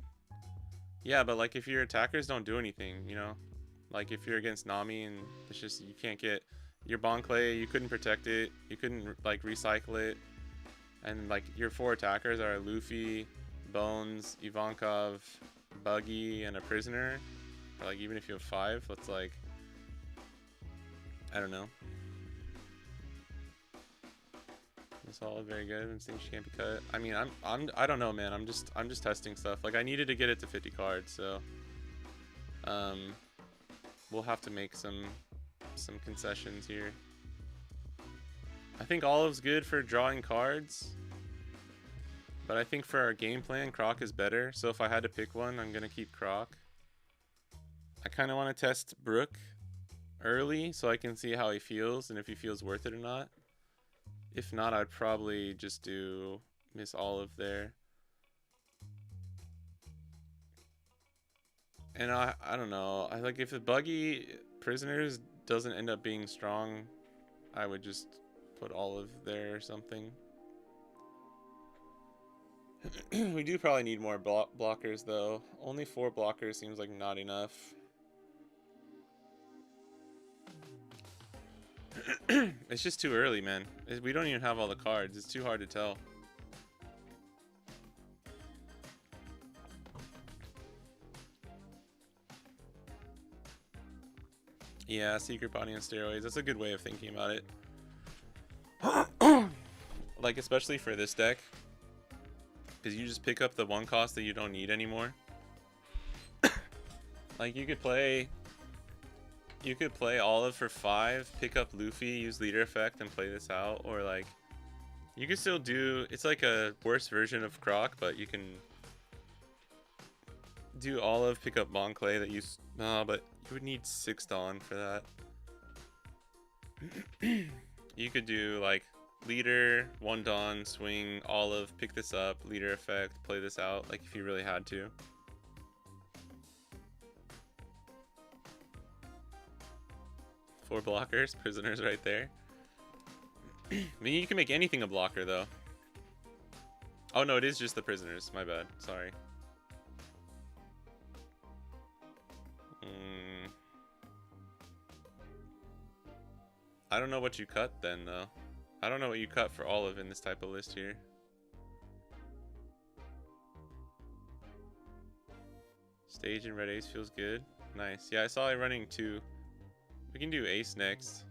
Yeah, but like if your attackers don't do anything, you know? Like if you're against Nami and it's just, you can't get your Bon Clay, you couldn't protect it, you couldn't like recycle it. And like your 4 attackers are Luffy, Bones, Ivankov, Buggy, and a prisoner. Or like even if you have 5, that's like, I don't know. It's all very good. I'm saying she can't be cut. I mean, I don't know, man. I'm just testing stuff. Like I needed to get it to 50 cards, so we'll have to make some concessions here. I think Olive's good for drawing cards, but I think for our game plan, Croc is better. So if I had to pick one, I'm gonna keep Croc. I kind of want to test Brook early so I can see how he feels and if he feels worth it or not. If not, I'd probably just do Miss Olive there. And I don't know. I like if the Buggy Prisoners doesn't end up being strong, I would just put Olive there or something. We do probably need more blockers though. Only 4 blockers seems like not enough. It's just too early, man. We don't even have all the cards. It's too hard to tell. Yeah, Secret Body on steroids. That's a good way of thinking about it. Like, especially for this deck. because you just pick up the one cost that you don't need anymore. Like you could play Olive for 5, pick up Luffy, use leader effect, and play this out, or like you could still do, it's like a worse version of Croc, but you can do Olive, pick up Bon Clay that you, but you would need 6 Dawn for that. You could do like leader, 1 Dawn, swing, Olive, pick this up, leader effect, play this out, like if you really had to. Four blockers, prisoners right there. I mean, you can make anything a blocker though. Oh no, it is just the prisoners, my bad, sorry. I don't know what you cut then though. I don't know what you cut for Olive in this type of list here. Stage and red ace feels good. Nice. Yeah, I saw it running 2. We can do ace next.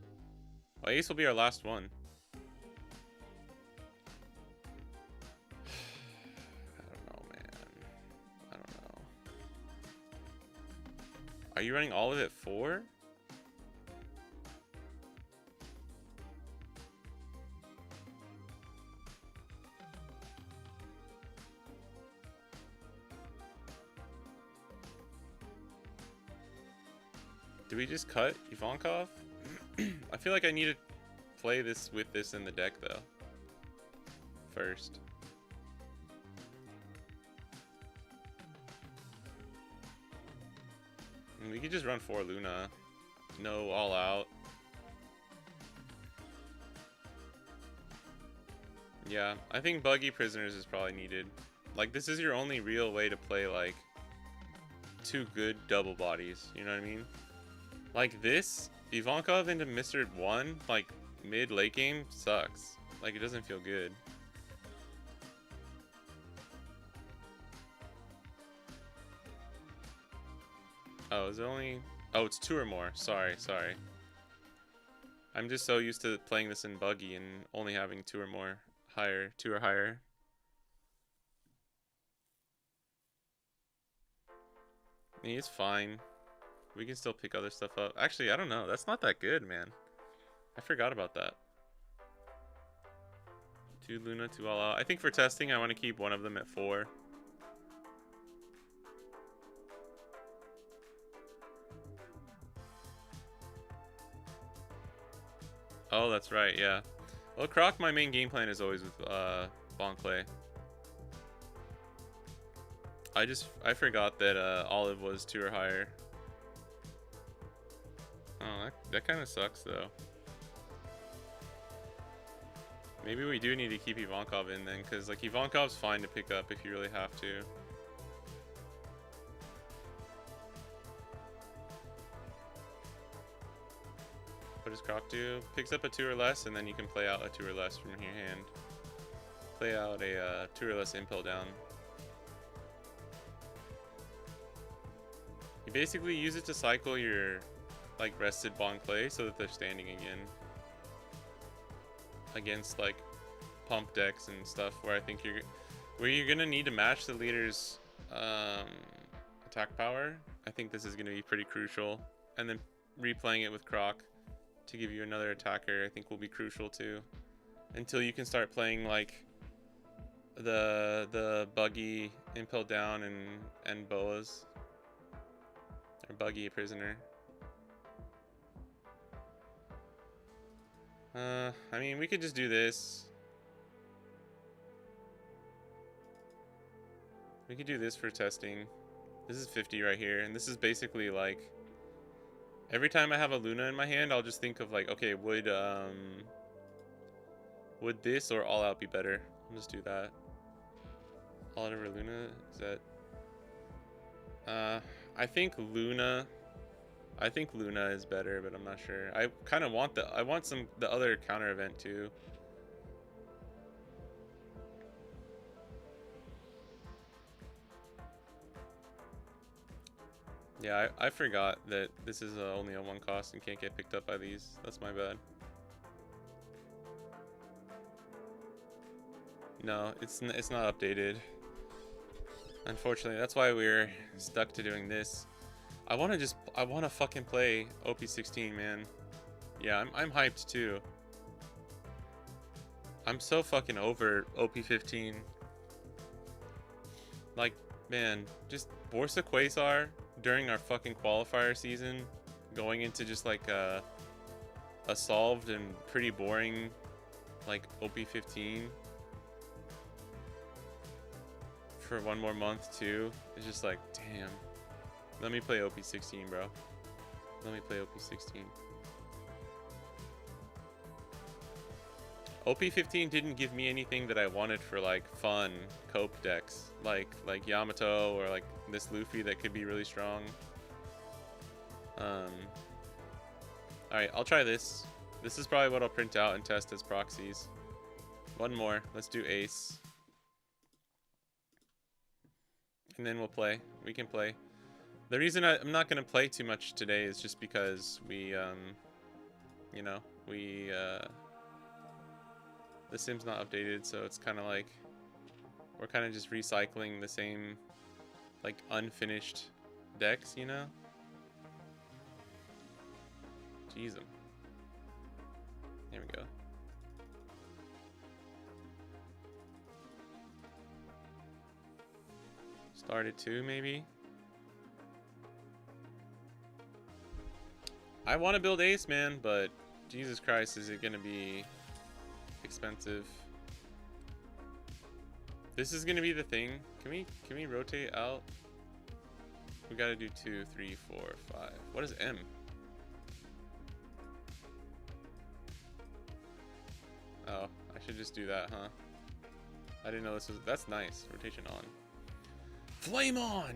Oh, ace will be our last one. I don't know, man. I don't know. Are you running Olive at 4? Do we just cut Ivankov? I feel like I need to play this with this in the deck though. First. And we could just run 4 Luna. No all out. Yeah, I think Buggy Prisoners is probably needed. Like this is your only real way to play like 2 good double bodies, you know what I mean? Like this, Ivankov into Mr. 1, like mid late game, sucks. Like it doesn't feel good. Oh, is it only... Oh, it's 2 or more. Sorry. I'm just so used to playing this in Buggy and only having 2 or more. Higher, 2 or higher. I mean, it's fine. We can still pick other stuff up. Actually, I don't know. That's not that good, man. I forgot about that. 2 Luna, 2 all out. I think for testing, I want to keep one of them at 4. Oh, that's right, yeah. Well, Croc, my main game plan is always with Bon Clay. I forgot that Olive was 2 or higher. Oh, that kind of sucks, though. Maybe we do need to keep Ivankov in then, because like Ivankov's fine to pick up if you really have to. What does Croc do? Picks up a 2 or less, and then you can play out a 2 or less from your hand. Play out a 2 or less impel down. You basically use it to cycle your like rested Bon Clay so that they're standing again against like pump decks and stuff where I think you're gonna need to match the leader's attack power. I think this is gonna be pretty crucial, and then replaying it with Croc to give you another attacker I think will be crucial too, until you can start playing like the Buggy impel down and boas, or Buggy a prisoner. I mean, we could just do this. We could do this for testing. This is 50 right here, and this is basically like every time I have a Luna in my hand, I'll just think of like, okay, would this or all out be better? I'll just do that. All out over Luna, is that I think Luna is better, but I'm not sure. I kind of want the other counter event too. Yeah, I forgot that this is only a 1 cost and can't get picked up by these. That's my bad. No, it's not updated. Unfortunately, that's why we're stuck to doing this. I want to fucking play OP16, man. Yeah, I'm hyped too. I'm so fucking over OP15. Like, man, just Borsa Quasar during our fucking qualifier season, going into just like a solved and pretty boring like OP15 for one more month too. It's just like, damn. Let me play OP16, bro. Let me play OP16. OP15 didn't give me anything that I wanted for like fun cope decks, like Yamato or like this Luffy that could be really strong. Alright, I'll try this. This is probably what I'll print out and test as proxies. One more. Let's do Ace. And then we'll play. We can play. The reason I'm not going to play too much today is just because we, you know, the sim's not updated, so it's kind of like we're kind of just recycling the same, like, unfinished decks, you know? Jeez. There we go. Started 2, maybe? I want to build Ace, man, but Jesus Christ, is it going to be expensive? This is going to be the thing. Can we rotate out? We got to do 2, 3, 4, 5. What is M? Oh, I should just do that, huh? I didn't know this was... That's nice. Rotation on. Flame on!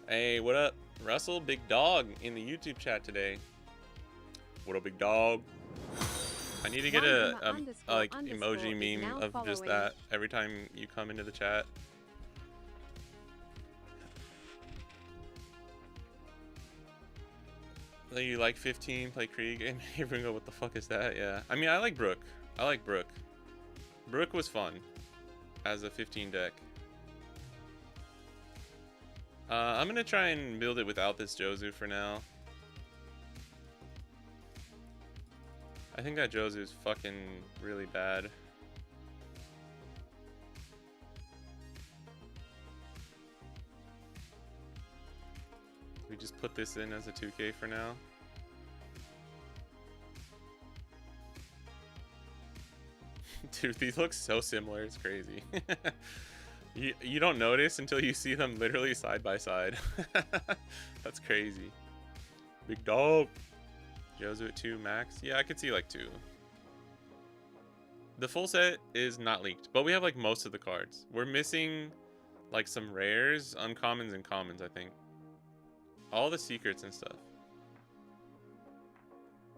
Hey, what up? Russell, big dog in the YouTube chat today. What up, big dog? I need to get a like emoji meme of just that every time you come into the chat. You like 15, play Krieg, and everyone go, what the fuck is that? Yeah. I mean, I like Brook. I like Brook. Brook was fun as a 15 deck. I'm gonna try and build it without this Jozu for now. I think that Jozu is fucking really bad. We just put this in as a 2K for now. Dude, these look so similar, it's crazy. You don't notice until you see them literally side by side. That's crazy. Big dog. Jozu at 2 max. Yeah, I could see like 2. The full set is not leaked, but we have like most of the cards. We're missing like some rares, uncommons, and commons, I think. All the secrets and stuff.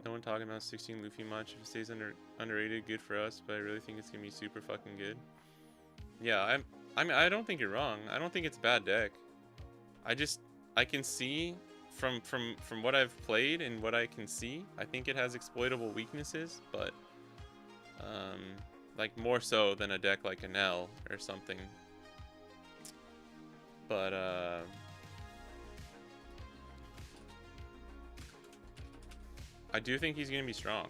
No one talking about 16 Luffy much. If it stays underrated, good for us, but I really think it's gonna be super fucking good. Yeah, I mean, I don't think you're wrong. I don't think it's a bad deck. I can see from what I've played and what I can see, I think it has exploitable weaknesses, but like more so than a deck like an L or something. But I do think he's gonna be strong.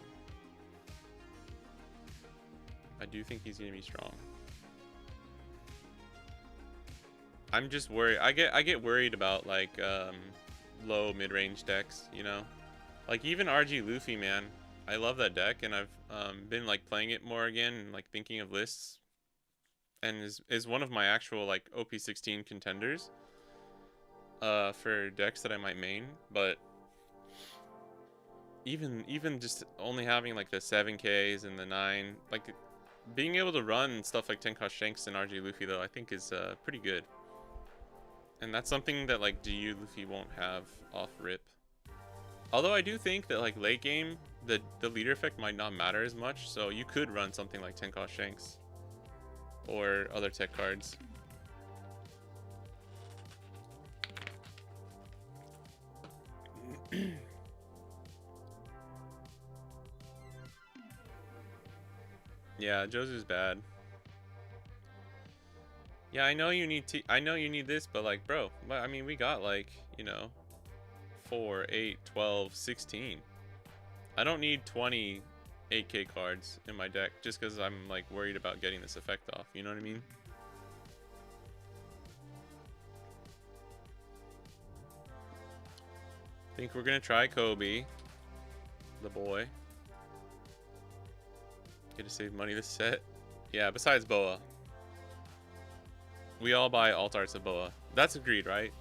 I do think he's gonna be strong. I'm just worried. I get worried about like low mid-range decks, you know, like even RG Luffy, man. I love that deck, and I've been like playing it more again and like thinking of lists, and is one of my actual like OP16 contenders for decks that I might main. But even just only having like the 7Ks and the 9, like being able to run stuff like Tenkosh Shanks and RG Luffy though, I think is pretty good. And that's something that like GU Luffy won't have off rip. Although I do think that like late game, the leader effect might not matter as much, so you could run something like Tenkosh Shanks or other tech cards. Yeah, Josu's bad. Yeah, I know you need I know you need this, but like, bro, I mean, we got like, you know, 4, 8, 12, 16. I don't need 20 8K cards in my deck just because I'm like worried about getting this effect off. You know what I mean? I think we're gonna try Kobe, the boy. Get to save money this set. Yeah, besides Boa. We all buy alt arts of Boa. That's agreed, right?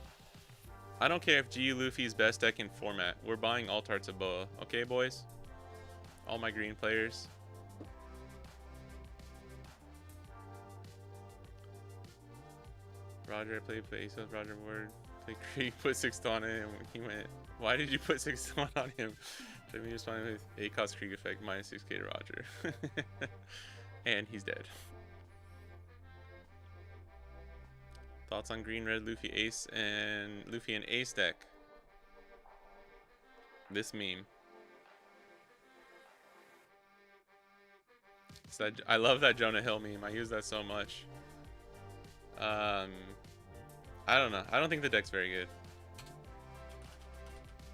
I don't care if GU Luffy's best deck in format. We're buying alt arts of Boa. Okay, boys? All my green players. Roger, I played Ace with Roger Ward. Played Creek, put 6 on it, and he went, why did you put 6 on him? Let me respond with a cost Krieg effect, minus 6k to Roger. And he's dead. Thoughts on green, red, Luffy, Ace, and Luffy and Ace deck? This meme. So I love that Jonah Hill meme. I use that so much. I don't know. I don't think the deck's very good.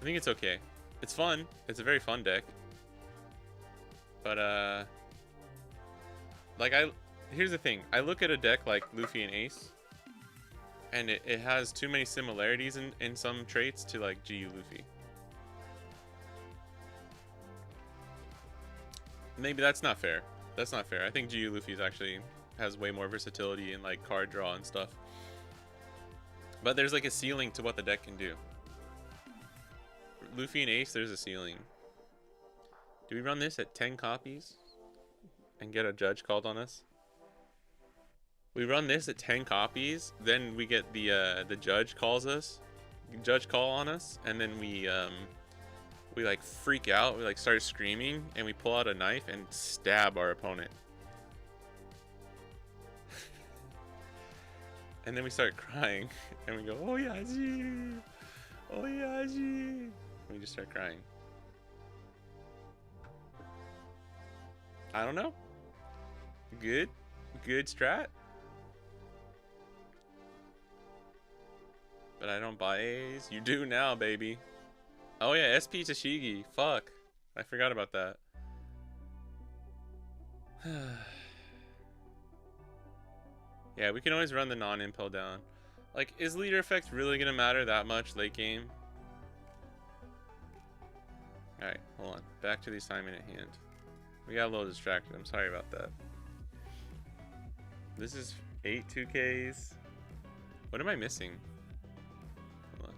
I think it's okay. It's fun. It's a very fun deck. But like here's the thing. I look at a deck like Luffy and Ace, and it has too many similarities in some traits to like GU Luffy. Maybe that's not fair. That's not fair. I think GU Luffy's actually has way more versatility in like card draw and stuff. But there's like a ceiling to what the deck can do. Luffy and Ace, there's a ceiling. Do we run this at 10 copies and get a judge called on us? We run this at 10 copies, then we get the judge calls us, judge call on us, and then we like freak out, we like start screaming, and we pull out a knife and stab our opponent. And then we start crying, and we go, oh yeah, G, oh yeah, G. We just start crying. I don't know. Good strat. But I don't buy A's. You do now, baby. Oh yeah, SP Tashigi. Fuck. I forgot about that. Yeah, we can always run the non-impel down. Like, is leader effect really gonna matter that much late game? Alright, hold on. Back to the assignment at hand. We got a little distracted. I'm sorry about that. This is 8 2Ks. What am I missing? Hold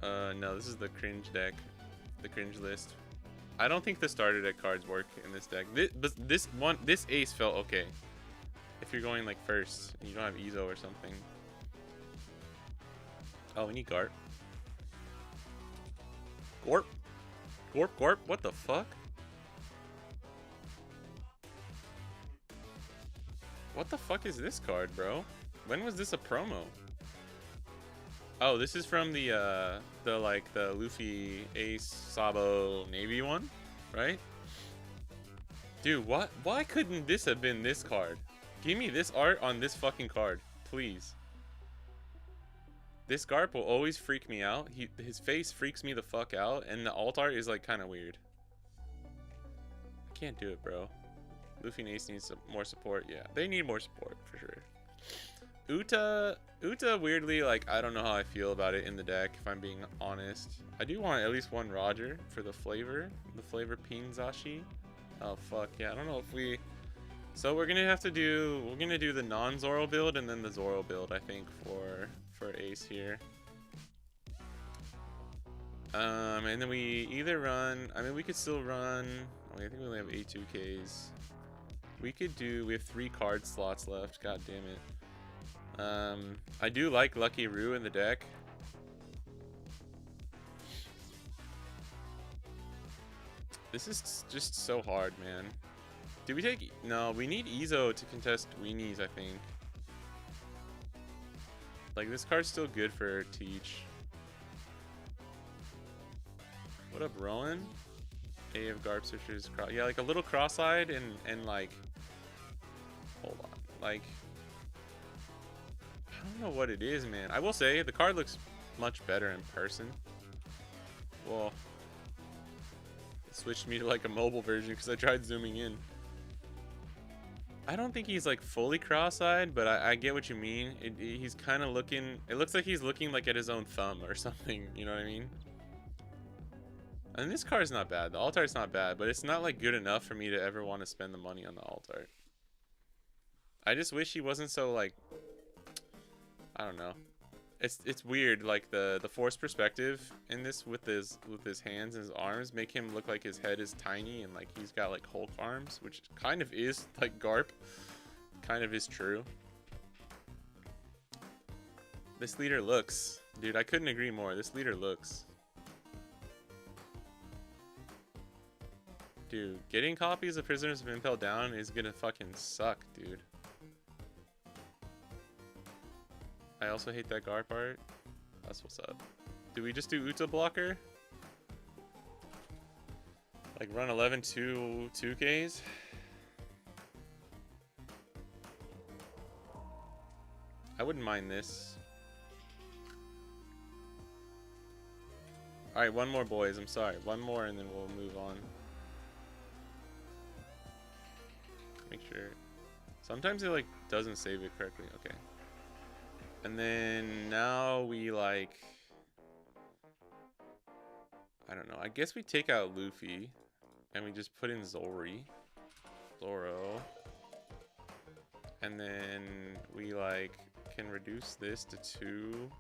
on. No, this is the cringe deck. The cringe list. I don't think the starter deck cards work in this deck. This ace felt okay. If you're going like first and you don't have Ezo or something. Oh, we need Garp. Gorp. Gorp. What the fuck? What the fuck is this card, bro? When was this a promo? Oh, this is from the Luffy Ace Sabo Navy one, right? Dude, what? Why couldn't this have been this card? Give me this art on this fucking card, please. This Garp will always freak me out. His face freaks me the fuck out, and the alt art is like kind of weird. I can't do it, bro. Luffy and Ace needs some more support. Yeah, they need more support for sure. Uta weirdly, like, I don't know how I feel about it in the deck, if I'm being honest. I do want at least one Roger for the flavor Pinzashi. Oh fuck, yeah, I don't know if we... So we're gonna do the non-Zoro build and then the Zoro build, I think, for Ace here. And then we either run, I mean, we could still run, I think we only have 8 2Ks. We have 3 card slots left, god damn it. I do like Lucky Roo in the deck. This is just so hard, man. Do we take... No, we need Ezo to contest Weenies, I think. Like, this card's still good for Teach. What up, Rowan? A of Garb Searchers. Yeah, like a little cross-eyed and like, hold on, like, I don't know what it is, man. I will say the card looks much better in person. Well, it switched me to like a mobile version because I tried zooming in. I don't think he's like fully cross-eyed, but I get what you mean. He's kind of looking, it looks like he's looking like at his own thumb or something, you know what I mean? And this card's not bad. The alt art's not bad, but it's not like good enough for me to ever want to spend the money on the alt art. I just wish he wasn't so like, I don't know. It's weird, like the forced perspective in this with his hands and his arms make him look like his head is tiny and like he's got like Hulk arms, which kind of is like Garp, kind of is true. This leader looks, dude, I couldn't agree more. This leader looks. Dude, getting copies of Prisoners of Impel down is gonna fucking suck, dude. I also hate that Garp art. That's what's up. Do we just do Uta blocker? Like run 11 2Ks? I wouldn't mind this. Alright, one more, boys. I'm sorry. One more and then we'll move on. Make sure. Sometimes it like doesn't save it correctly. Okay. And then now we like, I don't know. I guess we take out Luffy and we just put in Zoro. And then we like can reduce this to 2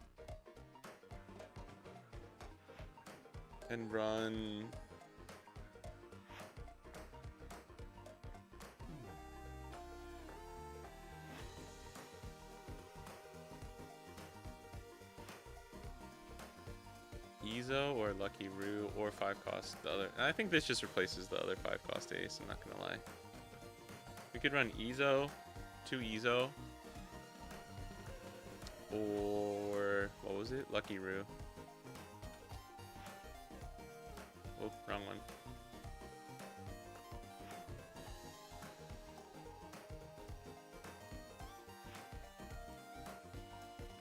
and run Izo or Lucky Roo or 5 cost the other. And I think this just replaces the other 5 cost ace, I'm not gonna lie. We could run Izo, 2 Izo, or what was it? Lucky Roo. Oh, wrong one.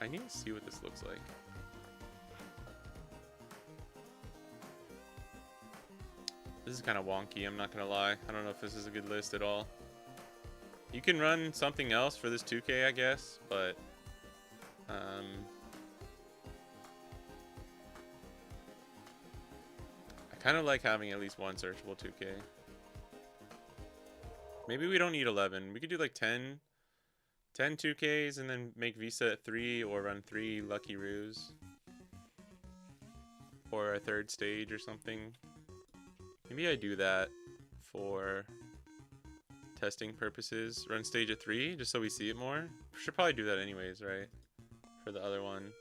I need to see what this looks like. This is kind of wonky, I'm not gonna lie. I don't know if this is a good list at all. You can run something else for this 2K, I guess, but I kind of like having at least one searchable 2K. Maybe we don't need 11. We could do like 10 2Ks and then make Visa at 3 or run 3 Lucky Roos. Or a 3rd stage or something. Maybe I do that for testing purposes. Run stage at 3 just so we see it more. Should probably do that anyways, right? For the other one.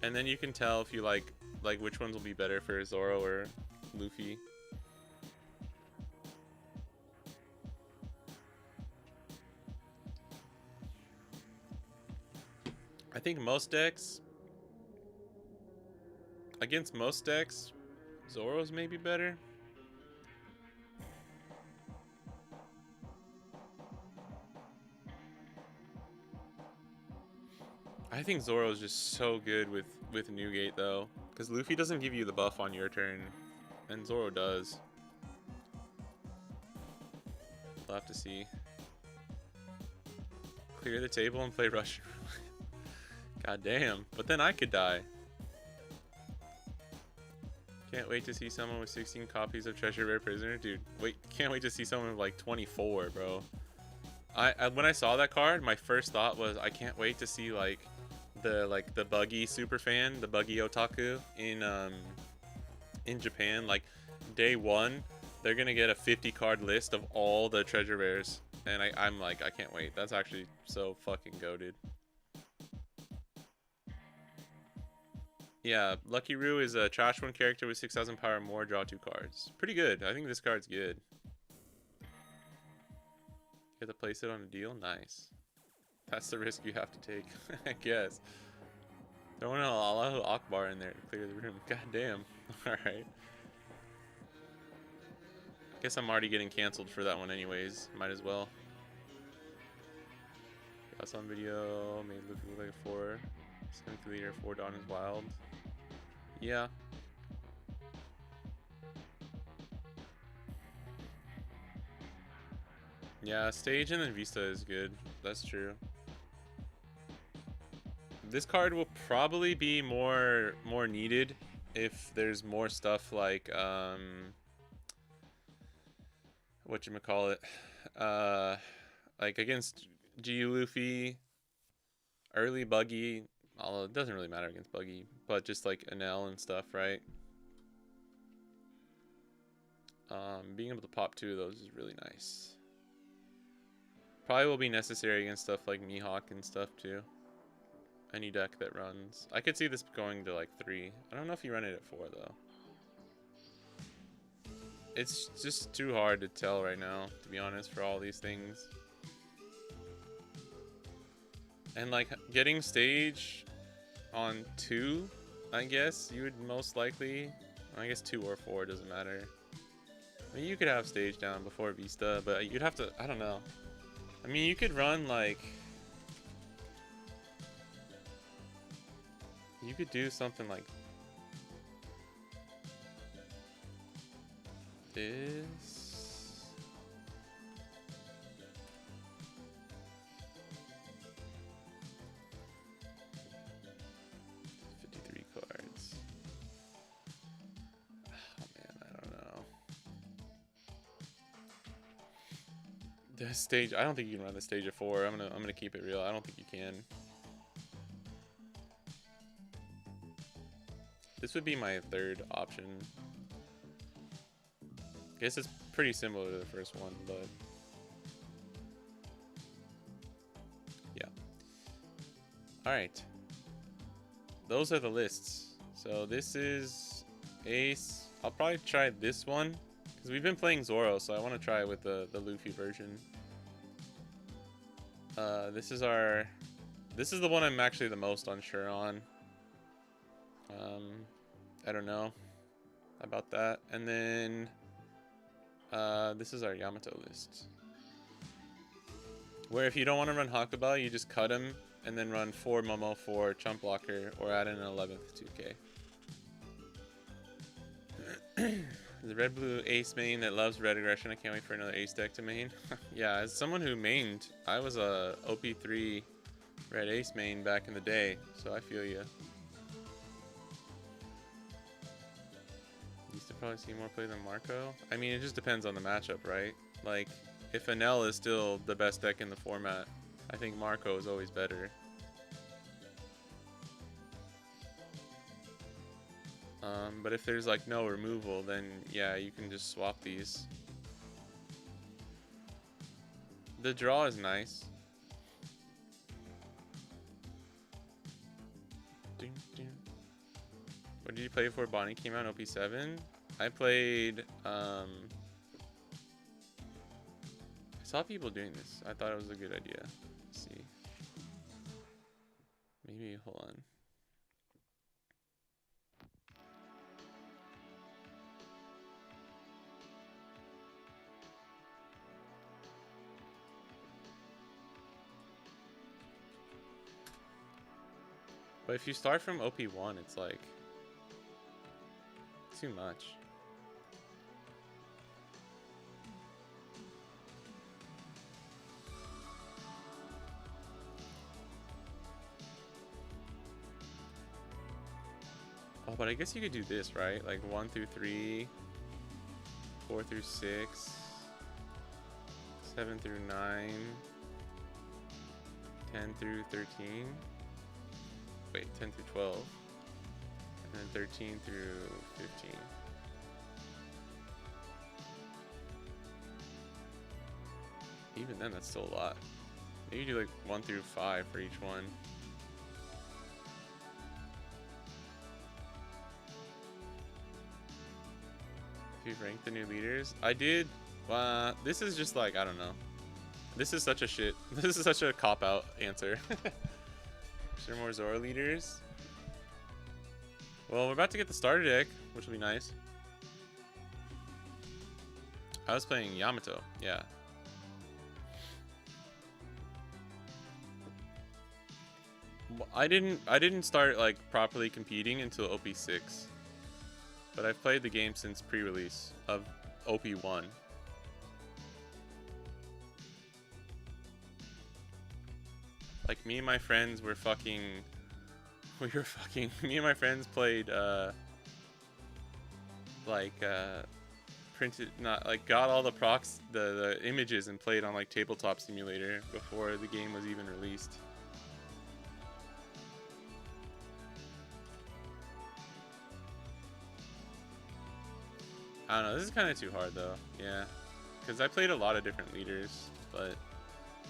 And then you can tell if you like which ones will be better for Zoro or Luffy. I think most decks, against most decks, Zoro's maybe better. I think Zoro's just so good with Newgate though, because Luffy doesn't give you the buff on your turn, and Zoro does. We'll have to see. Clear the table and play Russian. God damn, but then I could die. Can't wait to see someone with 16 copies of Treasure Rare Prisoner. Dude, wait, can't wait to see someone with like 24, bro. When I saw that card, my first thought was I can't wait to see like the Buggy super fan, the Buggy otaku in Japan. Like day 1, they're gonna get a 50 card list of all the treasure rares, and I'm like, I can't wait. That's actually so fucking goated. Yeah, Lucky Roo is a trash 1 character with 6,000 power or more, draw 2 cards. Pretty good. I think this card's good. You have to place it on a deal? Nice. That's the risk you have to take, I guess. Throwing an Allahu Akbar in there to clear the room. God damn. Alright. Guess I'm already getting canceled for that one anyways. Might as well. Got some video. Made Luffy look like a 4. Skunk leader 4 Dawn is wild. Yeah. Yeah, stage and then Vista is good. That's true. This card will probably be more needed if there's more stuff like whatchamacallit, like against G Luffy, early Buggy, although it doesn't really matter against Buggy, but just like Enel and stuff, right? Being able to pop 2 of those is really nice. Probably will be necessary against stuff like Mihawk and stuff too. Any deck that runs. I could see this going to like 3. I don't know if you run it at 4 though. It's just too hard to tell right now, to be honest, for all these things. And like getting stage on 2, I guess you would most likely, I guess 2 or 4 doesn't matter. I mean, you could have stage down before Vista, but you'd have to, I don't know. I mean, you could run like, you could do something like this. Cards. Oh man, I don't know. The stage, I don't think you can run the stage of 4. I'm gonna keep it real. I don't think you can. This would be my 3rd option. I guess it's pretty similar to the first one, but yeah. Alright. Those are the lists. So this is Ace. I'll probably try this one because we've been playing Zoro, so I want to try it with the Luffy version. This is the one I'm actually the most unsure on. I don't know about that. And then this is our Yamato list, where if you don't want to run Hakuba, you just cut him and then run 4 Momo, 4 Chump Blocker, or add in an 11th 2K. The red blue Ace main that loves red aggression. I can't wait for another Ace deck to main. Yeah, as someone who mained, I was a OP3 red Ace main back in the day, so I feel you. Used to probably see more play than Marco. I mean, it just depends on the matchup, right? Like, if Enel is still the best deck in the format, I think Marco is always better. But if there's like no removal, then yeah, you can just swap these. The draw is nice. What did you play before Bonnie came out? OP7? I played, I saw people doing this. I thought it was a good idea. Let's see. Maybe, hold on. But if you start from OP1, it's like too much. Oh, but I guess you could do this, right? Like 1 through 3, 4 through 6, 7 through 9, 10 through 13. Wait, 10 through 12. And then 13 through 15. Even then, that's still a lot. Maybe do like 1 through 5 for each one. If you've ranked the new leaders, I did. This is just like, I don't know. This is such a shit. This is such a cop-out answer. Sure, more Zora leaders. Well, we're about to get the starter deck, which will be nice. I was playing Yamato, yeah. I didn't start like properly competing until OP6. But I've played the game since pre-release of OP1. Like, me and my friends were fucking... Me and my friends played, printed... Not, like, got all the procs, the images and played on, like, Tabletop Simulator before the game was even released. I don't know, this is kind of too hard, though. Yeah. Because I played a lot of different leaders, but...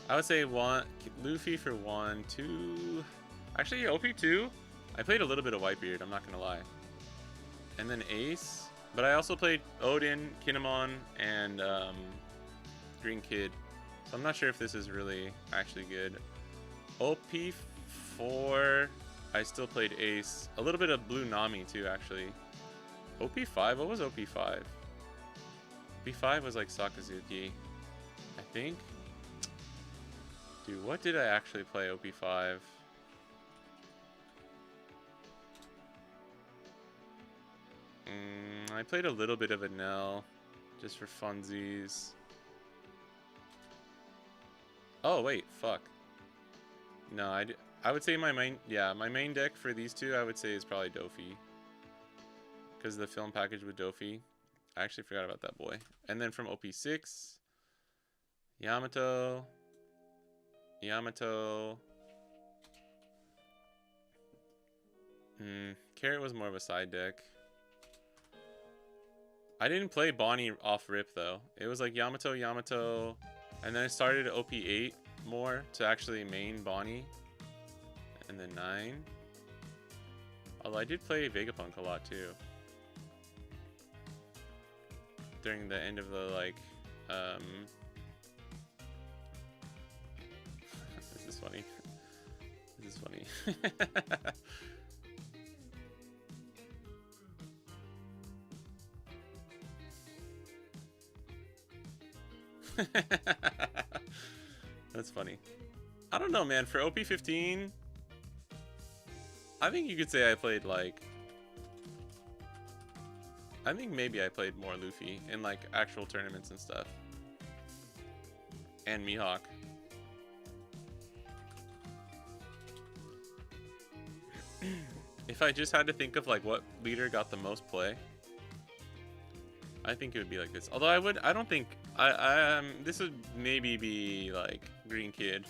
I would say Luffy for 1, 2... Actually, OP2, I played a little bit of Whitebeard, I'm not gonna lie. And then Ace, but I also played Odin, Kinemon, and Green Kid. So I'm not sure if this is really actually good. OP4, I still played Ace. A little bit of Blue Nami too, actually. OP5, what was OP5? OP5 was like Sakazuki, I think. Dude, what did I actually play OP5? I played a little bit of Enel, just for funsies. Oh wait, fuck. No, I would say my main deck for these two I would say is probably Dofi. Because the film package with Dofi. I actually forgot about that boy. And then from OP6, Yamato. Carrot was more of a side deck. I didn't play Bonnie off rip though. It was like Yamato, and then I started OP8 more to actually main Bonnie. And then 9. Although I did play Vegapunk a lot too. During the end of the like this is funny. This is funny. That's funny. I don't know, man. For OP15, I think you could say I played like... I think maybe I played more Luffy in like actual tournaments and stuff. And Mihawk. If I just had to think of like what leader got the most play, I think it would be like this. Although I don't think this would maybe be like Green Kid.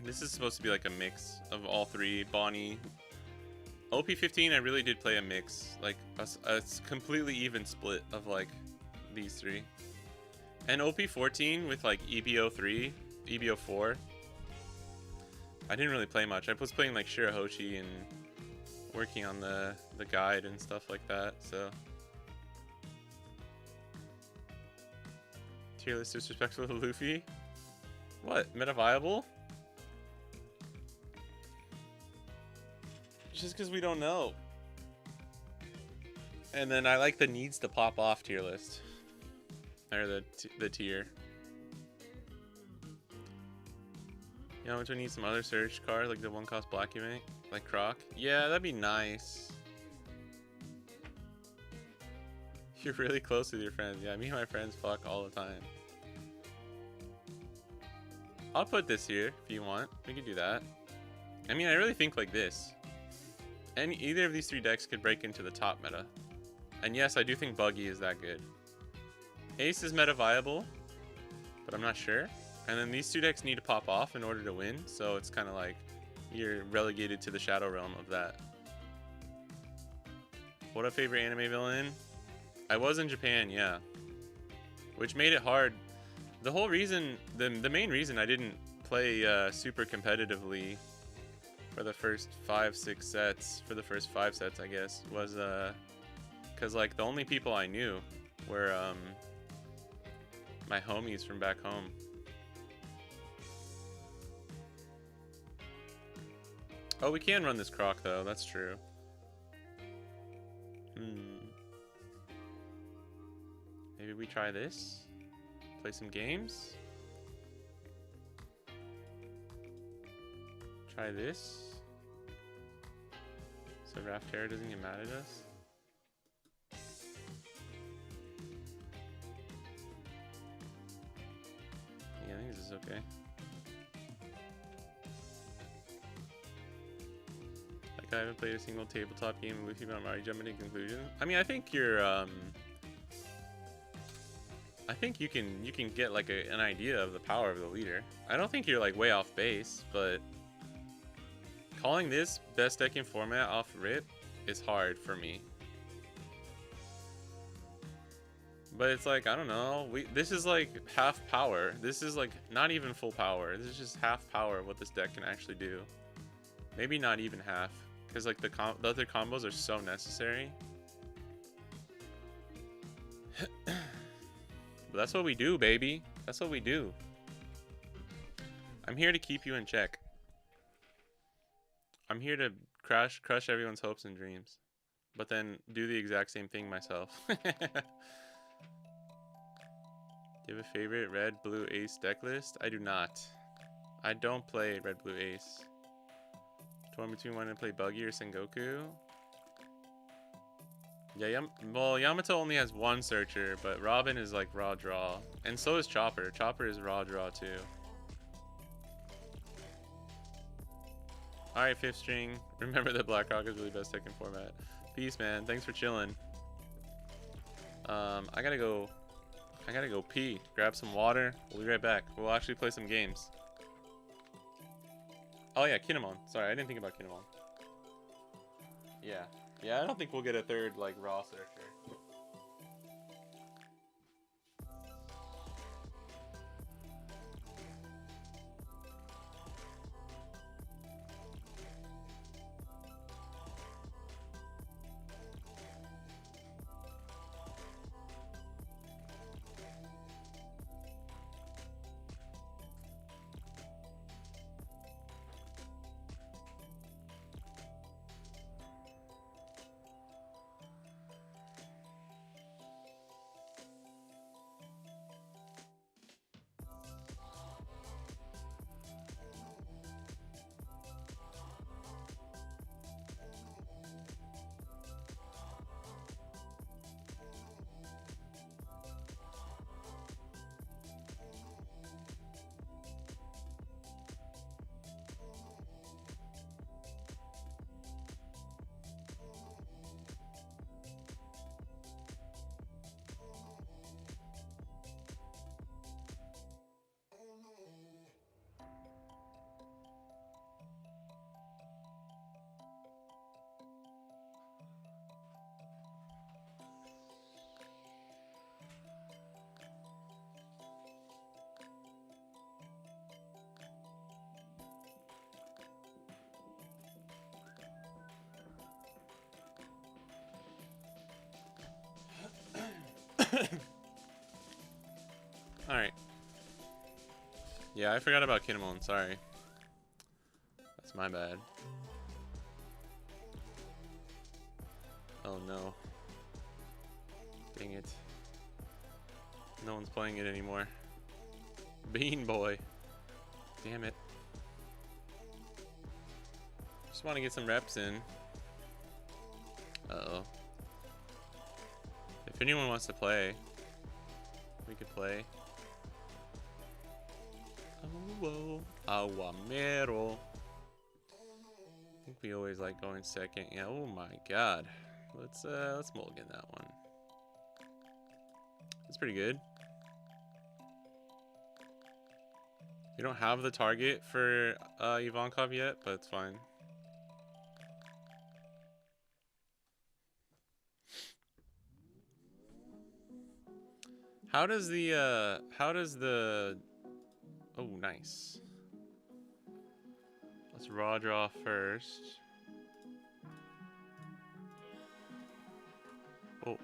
This is supposed to be like a mix of all three. Bonnie. OP15, I really did play a mix, like a completely even split of like these three. And OP14 with like EBO3, EBO4. I didn't really play much. I was playing like Shirahoshi and working on the guide and stuff like that, so. Tier list disrespectful to Luffy? What? Meta viable? Just because we don't know. And then I like the needs to pop off tier list. Or the tier. You know, which I need some other search card, like the one cost black you make, like Croc. Yeah, that'd be nice. You're really close with your friends. Yeah, me and my friends fuck all the time. I'll put this here if you want. We can do that. I mean, I really think like this. Either of these three decks could break into the top meta. And yes, I do think Buggy is that good. Ace is meta viable, but I'm not sure. And then these two decks need to pop off in order to win, so it's kind of like you're relegated to the shadow realm of that. What a favorite anime villain? I was in Japan, yeah. Which made it hard. The whole reason, the main reason I didn't play super competitively for the first 5-6 sets, for the first 5 sets, I guess, was because like the only people I knew were my homies from back home. Oh, we can run this croc though. That's true. Maybe we try this. Play some games. Try this. So Raft Terror doesn't get mad at us. Yeah, I think this is okay. Like I haven't played a single tabletop game with you, but I'm already jumping to conclusion. I mean, I think you're I think you can get like an idea of the power of the leader. I don't think you're like way off base, but calling this best decking format off rip is hard for me. But it's like, I don't know, this is like half power. This is like not even full power. This is just half power of what this deck can actually do. Maybe not even half, because like the other combos are so necessary. But that's what we do, baby. That's what we do. I'm here to keep you in check. I'm here to crush everyone's hopes and dreams, but then do the exact same thing myself. Do you have a favorite red, blue, ace deck list? I do not. I don't play red, blue, ace. Torn between wanting to play Buggy or Sengoku. Yeah, well, Yamato only has one searcher, but Robin is like raw draw. And so is Chopper. Chopper is raw draw too. Alright, 5th string. Remember that Blackhawk is really best second format. Peace, man. Thanks for chilling. I gotta go pee. Grab some water. We'll be right back. We'll actually play some games. Oh yeah, Kinemon. Sorry, I didn't think about Kinemon. Yeah. Yeah, I don't think we'll get a third, like, raw searcher. Alright. Yeah, I forgot about Kinemon, sorry. That's my bad. Oh no. Dang it. No one's playing it anymore. Bean Boy. Damn it. Just want to get some reps in. Uh-oh. If anyone wants to play, we could play. Oh, Aguamero. I think we always like going second. Yeah, oh my god. Let's mulligan that one. That's pretty good. We don't have the target for Ivankov yet, but it's fine. How does the oh, nice. Let's raw draw first. Oh.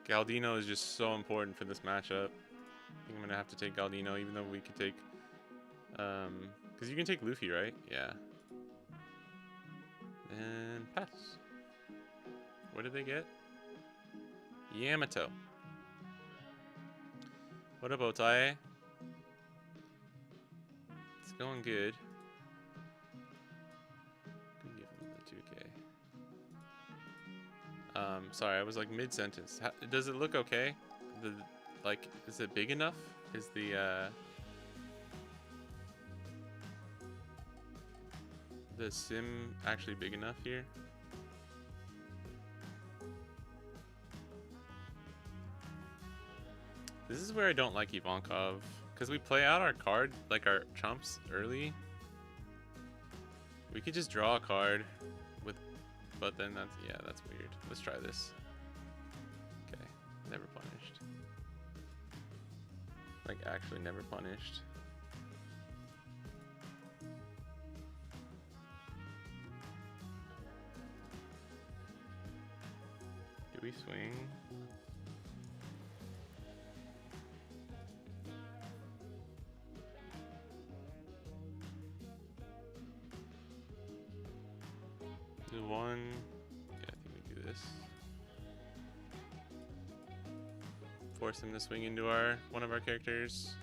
Galdino is just so important for this matchup. I think I'm gonna have to take Galdino, even though we could take, because you can take Luffy, right? Yeah. And pass. What did they get? Yamato. What about Otae? It's going good. Can give him the 2K. Sorry, I was like mid-sentence. Does it look okay? Like, is it big enough? Is the sim actually big enough here? This is where I don't like Ivankov, because we play out our card, like our chumps, early. We could just draw a card with, but then that's weird. Let's try this. Okay, never punished. Like, actually never punished. Do we swing? Do one. Yeah, I think we do this. Force him to swing into one of our characters.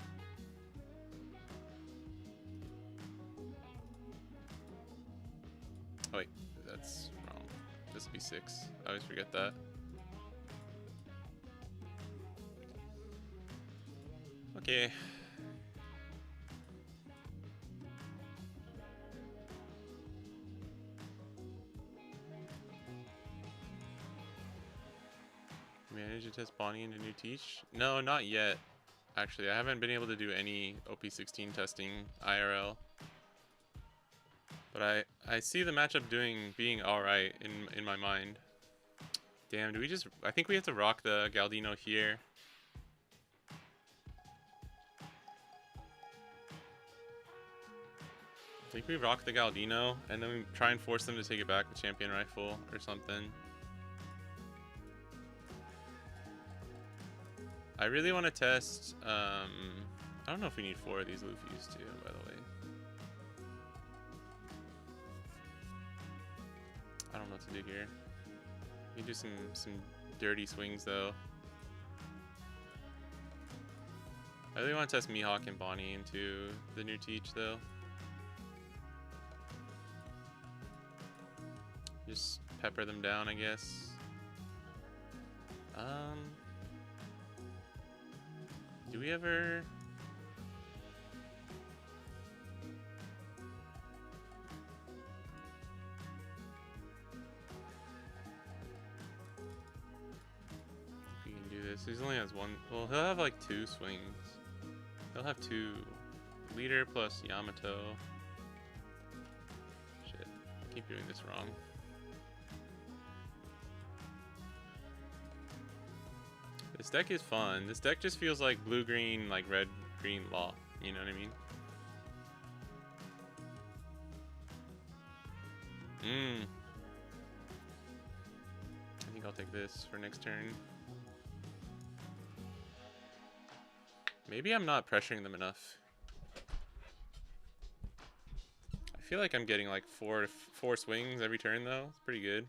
Oh wait, that's wrong. This will be 6. I always forget that. Okay. Manage to test Bonnie into new teach? No, not yet. Actually, I haven't been able to do any OP16 testing IRL. But I see the matchup being alright in my mind. Damn, do we just... I think we have to rock the Galdino here. I think we rock the Galdino, and then we try and force them to take it back with Champion Rifle or something. I really want to test, I don't know if we need 4 of these Luffys too, by the way. I don't know what to do here. We can do some dirty swings though. I really want to test Mihawk and Bonnie into the new teach though. Just pepper them down, I guess. Do we ever... We can do this. He only has 1. Well, he'll have like 2 swings. He'll have 2. Leader plus Yamato. Shit. I keep doing this wrong. This deck is fun. This deck just feels like blue-green, like red-green law. You know what I mean? I think I'll take this for next turn. Maybe I'm not pressuring them enough. I feel like I'm getting like four swings every turn though. It's pretty good.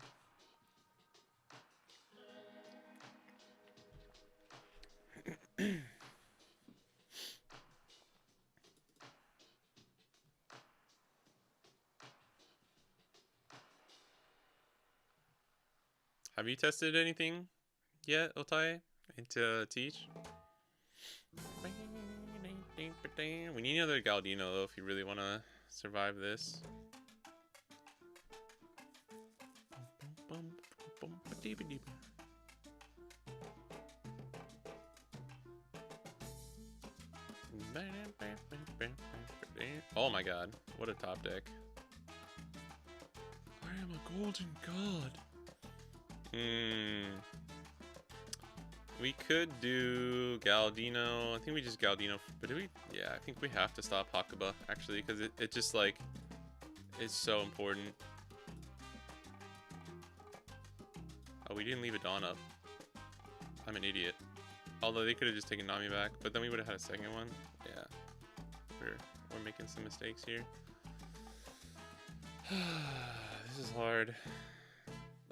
Have you tested anything yet, Otae? Into teach? We need another Galdino though if you really want to survive this. Oh my god, what a top deck. I am a golden god. We could do Galdino. I think we just Galdino. But do we? Yeah, I think we have to stop Hakuba, actually, because it just, like, is so important. Oh, we didn't leave a Dawn up. I'm an idiot. Although they could have just taken Nami back, but then we would have had a second one. Yeah. We're making some mistakes here. This is hard.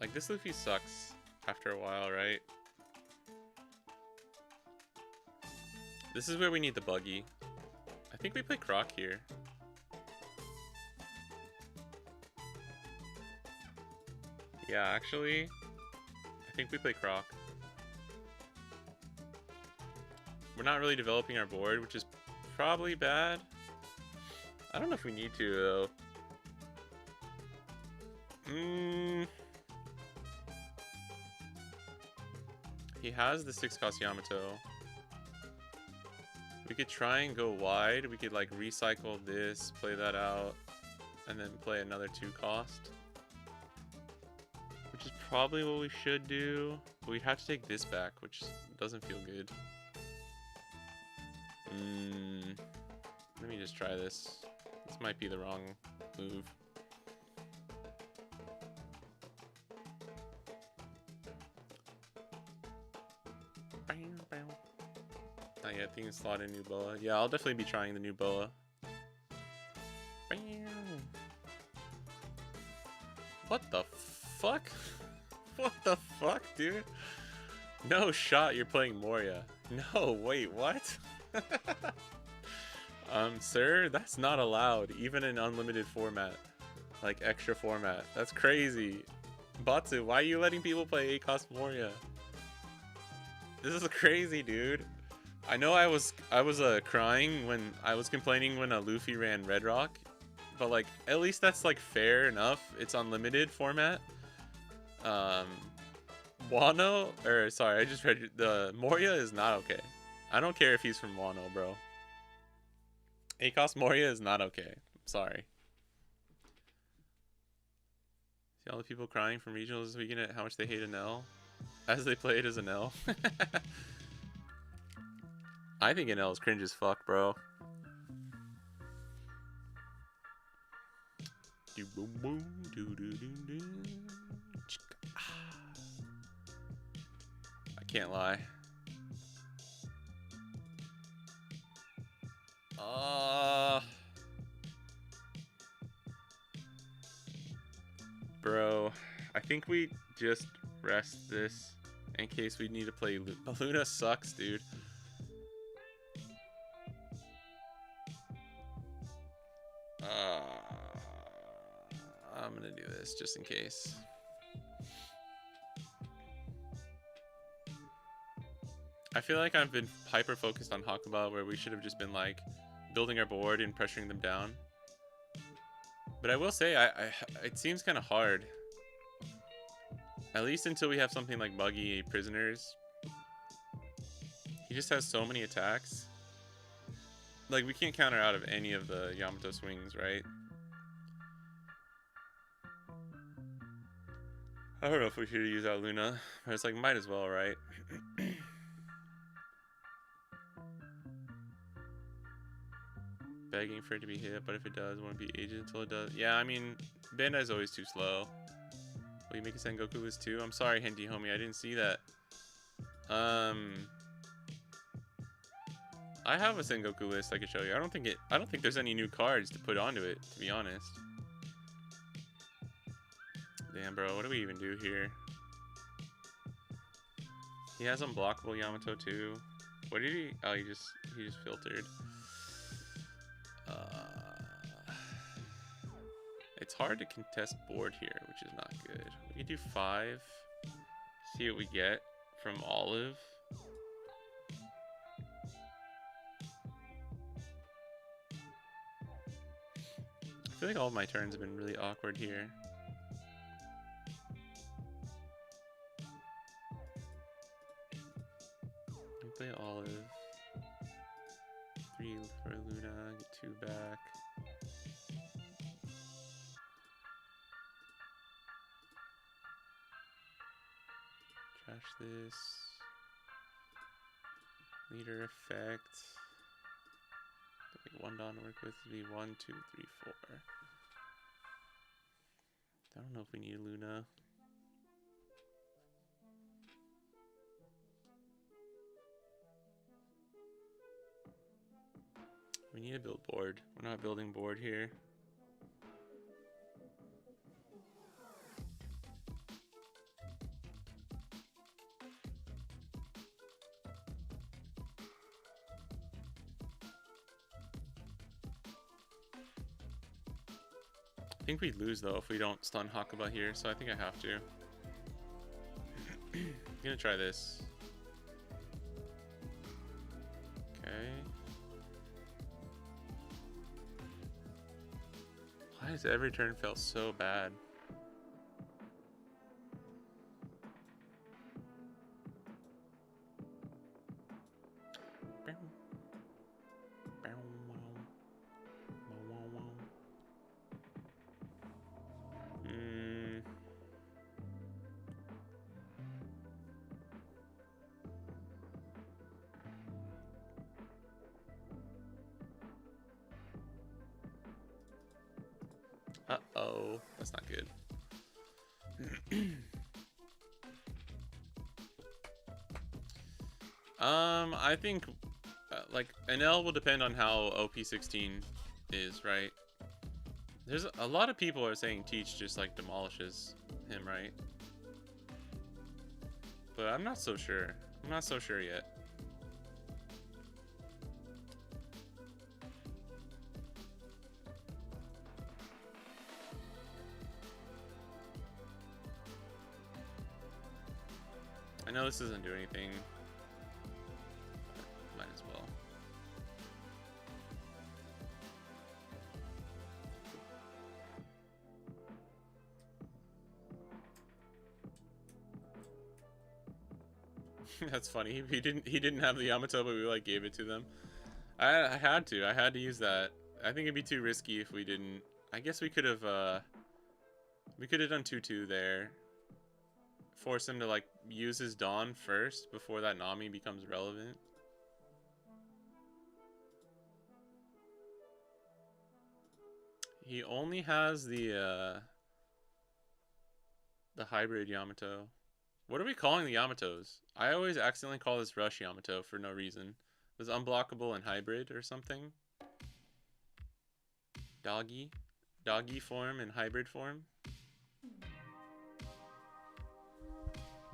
Like, this Luffy sucks after a while, right? This is where we need the Buggy. I think we play Croc here. Yeah, actually, I think we play Croc. We're not really developing our board, which is probably bad. I don't know if we need to, though. He has the 6-cost Yamato. We could try and go wide. We could, like, recycle this, play that out, and then play another 2-cost. Which is probably what we should do. But we have to take this back, which doesn't feel good. Let me just try this. This might be the wrong move. Oh yeah, I think it's slot in new boa. Yeah, I'll definitely be trying the new boa. What the fuck? What the fuck, dude? No shot, you're playing Moria. No, wait, what? Sir, that's not allowed, even in unlimited format. Like, extra format. That's crazy. Batsu, why are you letting people play 8-cost Moria? This is crazy, dude. I know I was crying when I was complaining when Luffy ran Red Rock, but like at least that's like fair enough. It's unlimited format. Wano, or sorry, I just read the Moria is not okay. I don't care if he's from Wano, bro. 8-cost Moria is not okay. I'm sorry. See all the people crying from regionals this weekend at how much they hate an L as they play it as an L. I think an L is cringe as fuck, bro. I can't lie. Bro, I think we just rest this in case we need to play Luna sucks, dude. I'm gonna do this just in case. I feel like I've been hyper focused on Hakuba, where we should have just been like building our board and pressuring them down. But I will say, it seems kind of hard. At least until we have something like Buggy Prisoners. He just has so many attacks. Like, we can't counter out of any of the Yamato swings, right? I don't know if we should use out Luna, but it's like, might as well, right? Begging for it to be hit, but if it does, it won't be aged until it does. Yeah, I mean, Bandai's always too slow. Will you make a Sengoku list too? I'm sorry, Henty homie, I didn't see that. I have a Sengoku list I could show you. I don't think there's any new cards to put onto it, to be honest. Damn, bro, what do we even do here? He has unblockable Yamato too. What did he? Oh, he just filtered. It's hard to contest board here, which is not good. We can do 5. See what we get from Olive. I feel like all of my turns have been really awkward here. We play Olive. 3 for Luna, get 2 back. Trash this. Leader effect. Like one Dawn to work with would be 1, 2, 3, 4. I don't know if we need Luna. We need to build board. We're not building board here. I think we'd lose though if we don't stun Hakuba here, so I think I have to. I'm gonna try this. Okay. Why does every turn feel so bad? Uh-oh, that's not good. I think like an L will depend on how OP16 is, right? There's a lot of people are saying Teach just like demolishes him, right? But I'm not so sure. I'm not so sure yet. I know this doesn't do anything. Might as well. That's funny. He didn't have the Yamato, but we like gave it to them. I had to use that. I think it'd be too risky if we didn't. I guess we could have done 2-2 there. Force him to like use his Dawn first before that Nami becomes relevant. He only has the hybrid Yamato. What are we calling the Yamatos? I always accidentally call this Rush Yamato for no reason. It was unblockable and hybrid or something. Doggy form and hybrid form.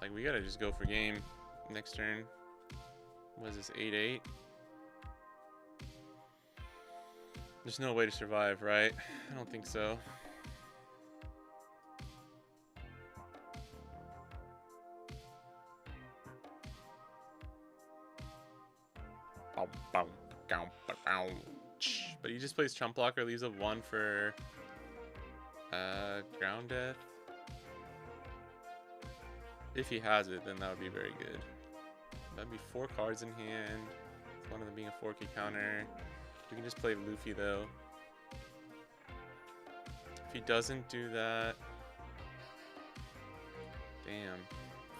Like, we gotta just go for game next turn. What is this, 8-8? There's no way to survive, right? I don't think so. But he just plays Chump Blocker, leaves a 1 for Ground Death. If he has it, then that would be very good. That'd be 4 cards in hand. One of them being a 4K counter. We can just play Luffy though. If he doesn't do that, damn,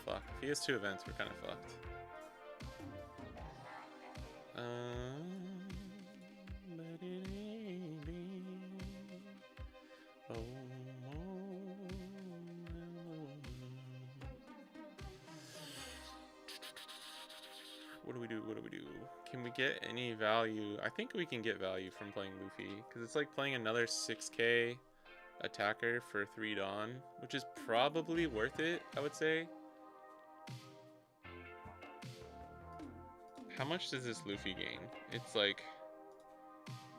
fuck. If he has 2 events, we're kind of fucked. But it ain't me. Oh, what do we do? What do we do? Can we get any value? I think we can get value from playing Luffy, because it's like playing another 6K attacker for 3 Dawn, which is probably worth it, I would say. How much does this Luffy gain? It's like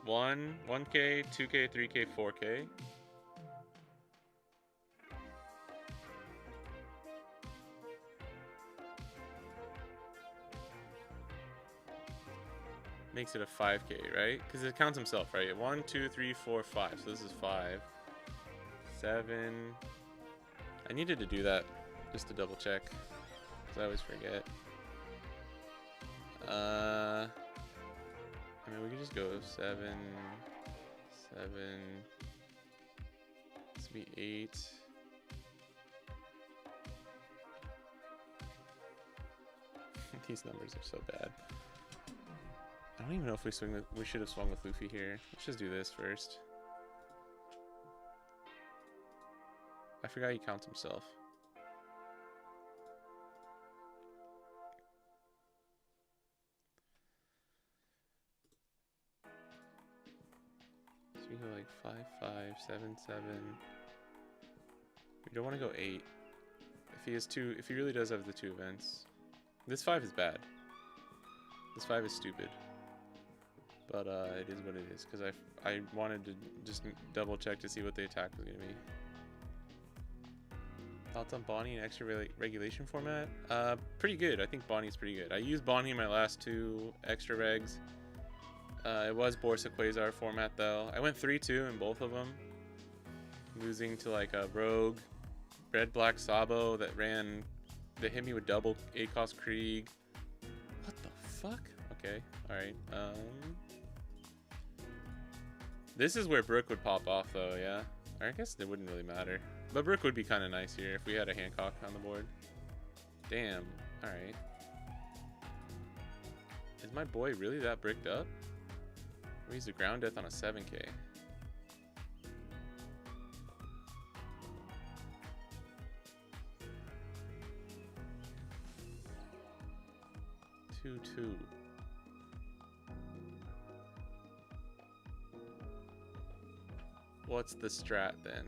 1K, 2K, 3K, 4K. Makes it a 5K, right? Because it counts himself, right? 1, 2, 3, 4, 5. So this is 5. 7. I needed to do that just to double check, because I always forget. I mean, we could just go 7, 7. This would be 8. These numbers are so bad. I don't even know if we should have swung with Luffy here. Let's just do this first. I forgot he counts himself. So we go like 5, 5, 7, 7. We don't want to go 8. If he really does have the 2 events. This 5 is bad. This 5 is stupid. But it is what it is, because I wanted to just double check to see what the attack was going to be. Thoughts on Bonnie and extra regulation format? Pretty good. I think Bonnie's pretty good. I used Bonnie in my last 2 extra regs. It was Borsa Quasar format though. I went 3-2 in both of them, losing to like a rogue red black Sabo that hit me with double ACOS Krieg. What the fuck? Okay, all right. This is where Brook would pop off though, yeah. I guess it wouldn't really matter. But Brook would be kind of nice here if we had a Hancock on the board. Damn. Alright. Is my boy really that bricked up? Or he's a ground death on a 7k. Two. What's the strat then?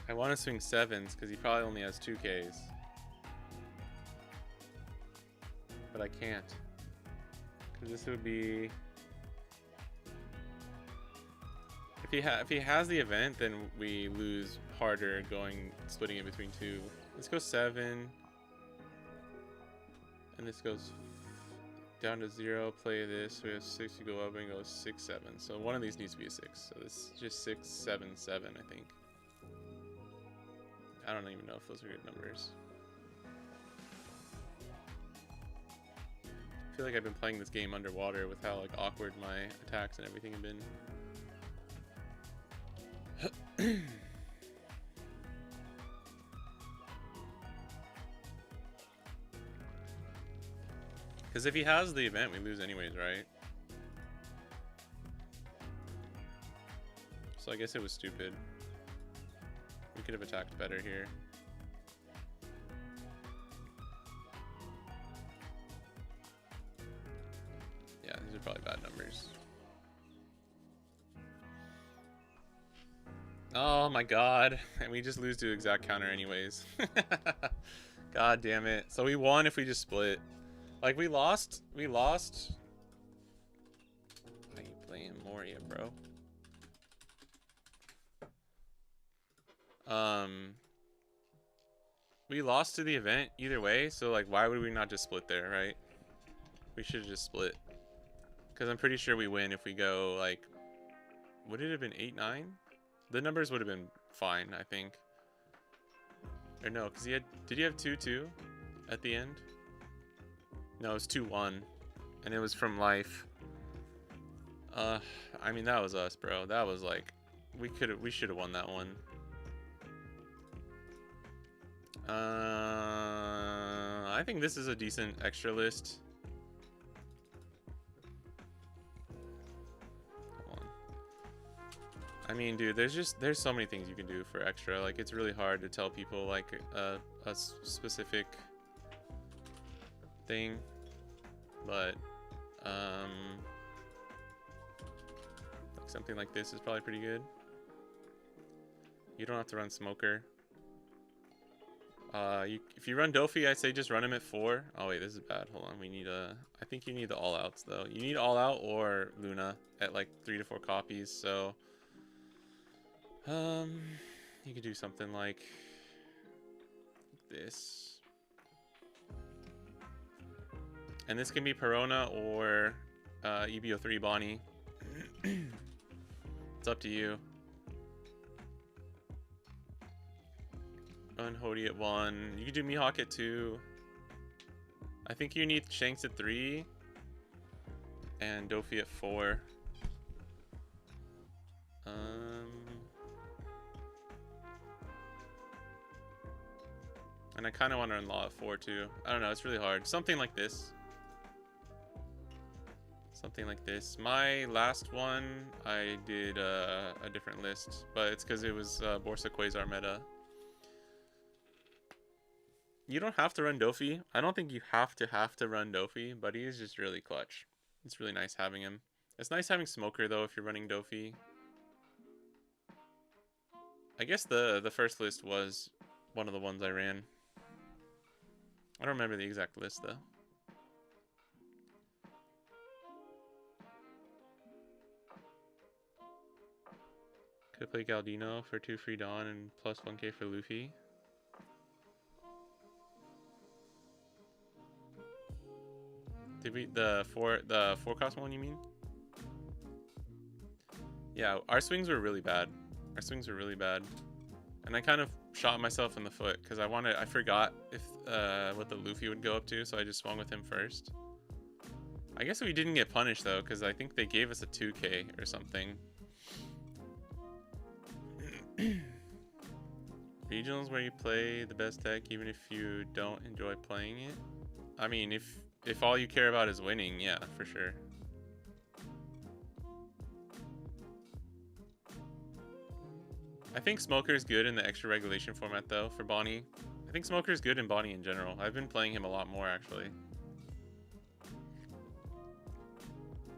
I want to swing 7s because he probably only has 2Ks. But I can't. Because this would be... If he has the event, then we lose harder splitting it between 2. Let's go 7. And this goes down to 0, play this, we have 6, you go up and go 6, 7. So one of these needs to be a 6. So this is just 6, 7, 7, I think. I don't even know if those are good numbers. I feel like I've been playing this game underwater with how like awkward my attacks and everything have been. Because if he has the event, we lose anyways, right? So I guess it was stupid. We could have attacked better here. Yeah, these are probably bad numbers. Oh my god. And we just lose to exact counter anyways. God damn it. So we won if we just split. Like we lost. Why are you playing Moria, bro? We lost to the event either way, so like why would we not just split there, right? We should have just split. Because I'm pretty sure we win if we go like, would it have been 8-9? The numbers would have been fine, I think. Or no, because did he have 2-2 at the end? No, it was 2-1, and it was from life. I mean that was us, bro. That was like, we should have won that one. I think this is a decent extra list. Hold on. I mean, dude, there's so many things you can do for extra. Like, it's really hard to tell people like a specific thing, but like something like this is probably pretty good. You don't have to run Smoker. If you run Dofi, I'd say just run him at 4. Oh wait, this is bad. Hold on, we need I think you need the all outs though. You need all out or Luna at like 3 to 4 copies. So, you could do something like this, and this can be Perona or EBO3 Bonnie. It's up to you. Unhody at 1. You could do Mihawk at 2. I think you need Shanks at 3. And Dofi at 4. And I kind of want to run law at 4 too. I don't know, it's really hard. Something like this. Something like this. My last one, I did a different list, but it's because it was Borsa Quasar meta. You don't have to run Dofi. I don't think you have to run Dofi, but he is just really clutch. It's really nice having him. It's nice having Smoker though if you're running Dofi. I guess the first list was one of the ones I ran. I don't remember the exact list though. Could play Galdino for 2 free Dawn and plus 1k for Luffy. Did we the four cost one you mean? Yeah, our swings were really bad. Our swings were really bad. And I kind of shot myself in the foot because I forgot if what the Luffy would go up to, so I just swung with him first. I guess we didn't get punished though, because I think they gave us a 2k or something. Regionals where you play the best deck even if you don't enjoy playing it. I mean, if all you care about is winning, yeah, for sure. I think Smoker is good in the extra regulation format though for Bonnie. I think Smoker is good in Bonnie in general. I've been playing him a lot more actually.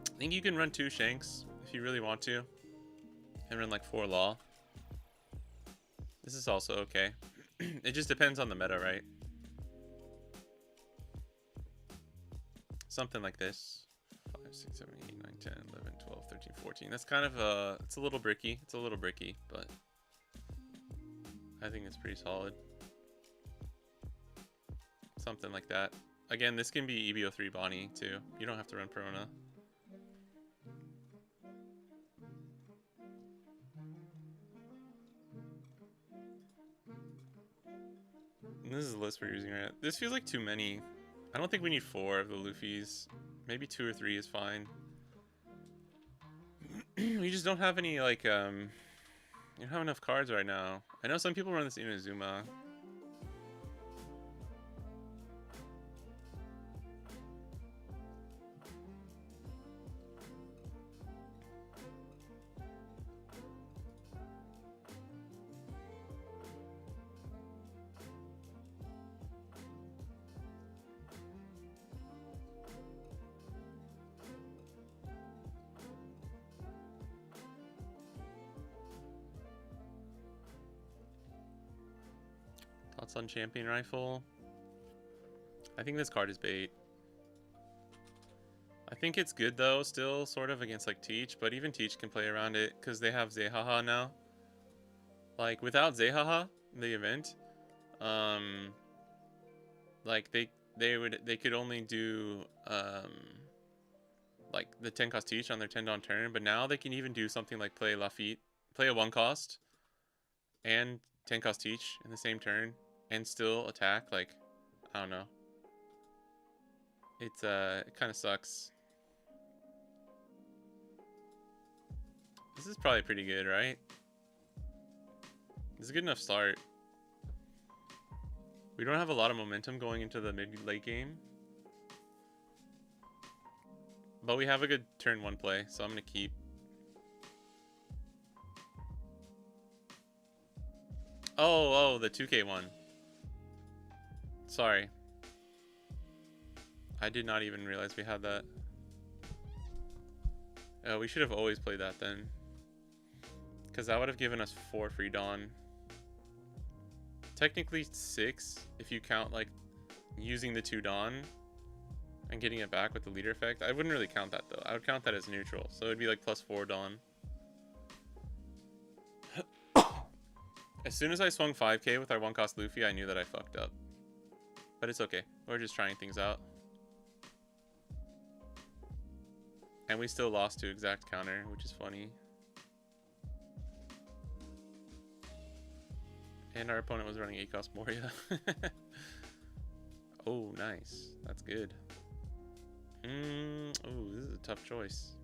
I think you can run 2 Shanks if you really want to, and run like 4 Law. This is also okay. It just depends on the meta, right? Something like this. 5, 6, 7, 8, 9, 10, 11, 12, 13, 14. That's kind of it's a little bricky. It's a little bricky, but I think it's pretty solid. Something like that. Again, this can be EBO3 Bonnie too. You don't have to run Perona. And this is the list we're using right now. This feels like too many. I don't think we need 4 of the Luffys. Maybe 2 or 3 is fine. We just don't have any, like, you don't have enough cards right now. I know some people run this Inazuma. Thoughts on Champion Rifle? I think this card is bait. I think it's good though, still, sort of, against like Teach, but even Teach can play around it because they have Zehaha now. Like, without Zehaha, the event, like they could only do like the 10 cost Teach on their 10 Dawn turn, but now they can even do something like play Lafitte, play a 1 cost and 10 cost Teach in the same turn and still attack. Like, I don't know. It's it kind of sucks. This is probably pretty good, right? This is a good enough start. We don't have a lot of momentum going into the mid-late game, but we have a good turn 1 play, so I'm gonna keep. Oh, the 2K one. Sorry. I did not even realize we had that. We should have always played that then, because that would have given us 4 free Dawn. Technically 6 if you count like using the 2 Dawn and getting it back with the leader effect. I wouldn't really count that though. I would count that as neutral, so it'd be like plus 4 Dawn. As soon as I swung 5k with our 1 cost Luffy, I knew that I fucked up. But it's okay. We're just trying things out. And we still lost to exact counter, which is funny. And our opponent was running 8 cost Moria. Oh, nice. That's good. Oh, this is a tough choice.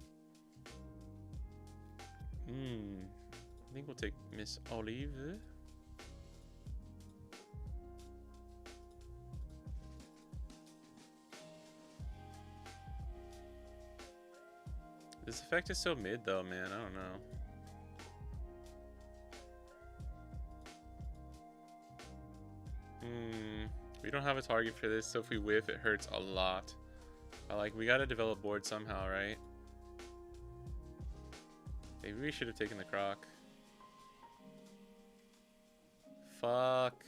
I think we'll take Miss Olive. This effect is so mid though, man. I don't know. We don't have a target for this, so if we whiff, it hurts a lot. We gotta develop board somehow, right? Maybe we should have taken the croc. Fuck.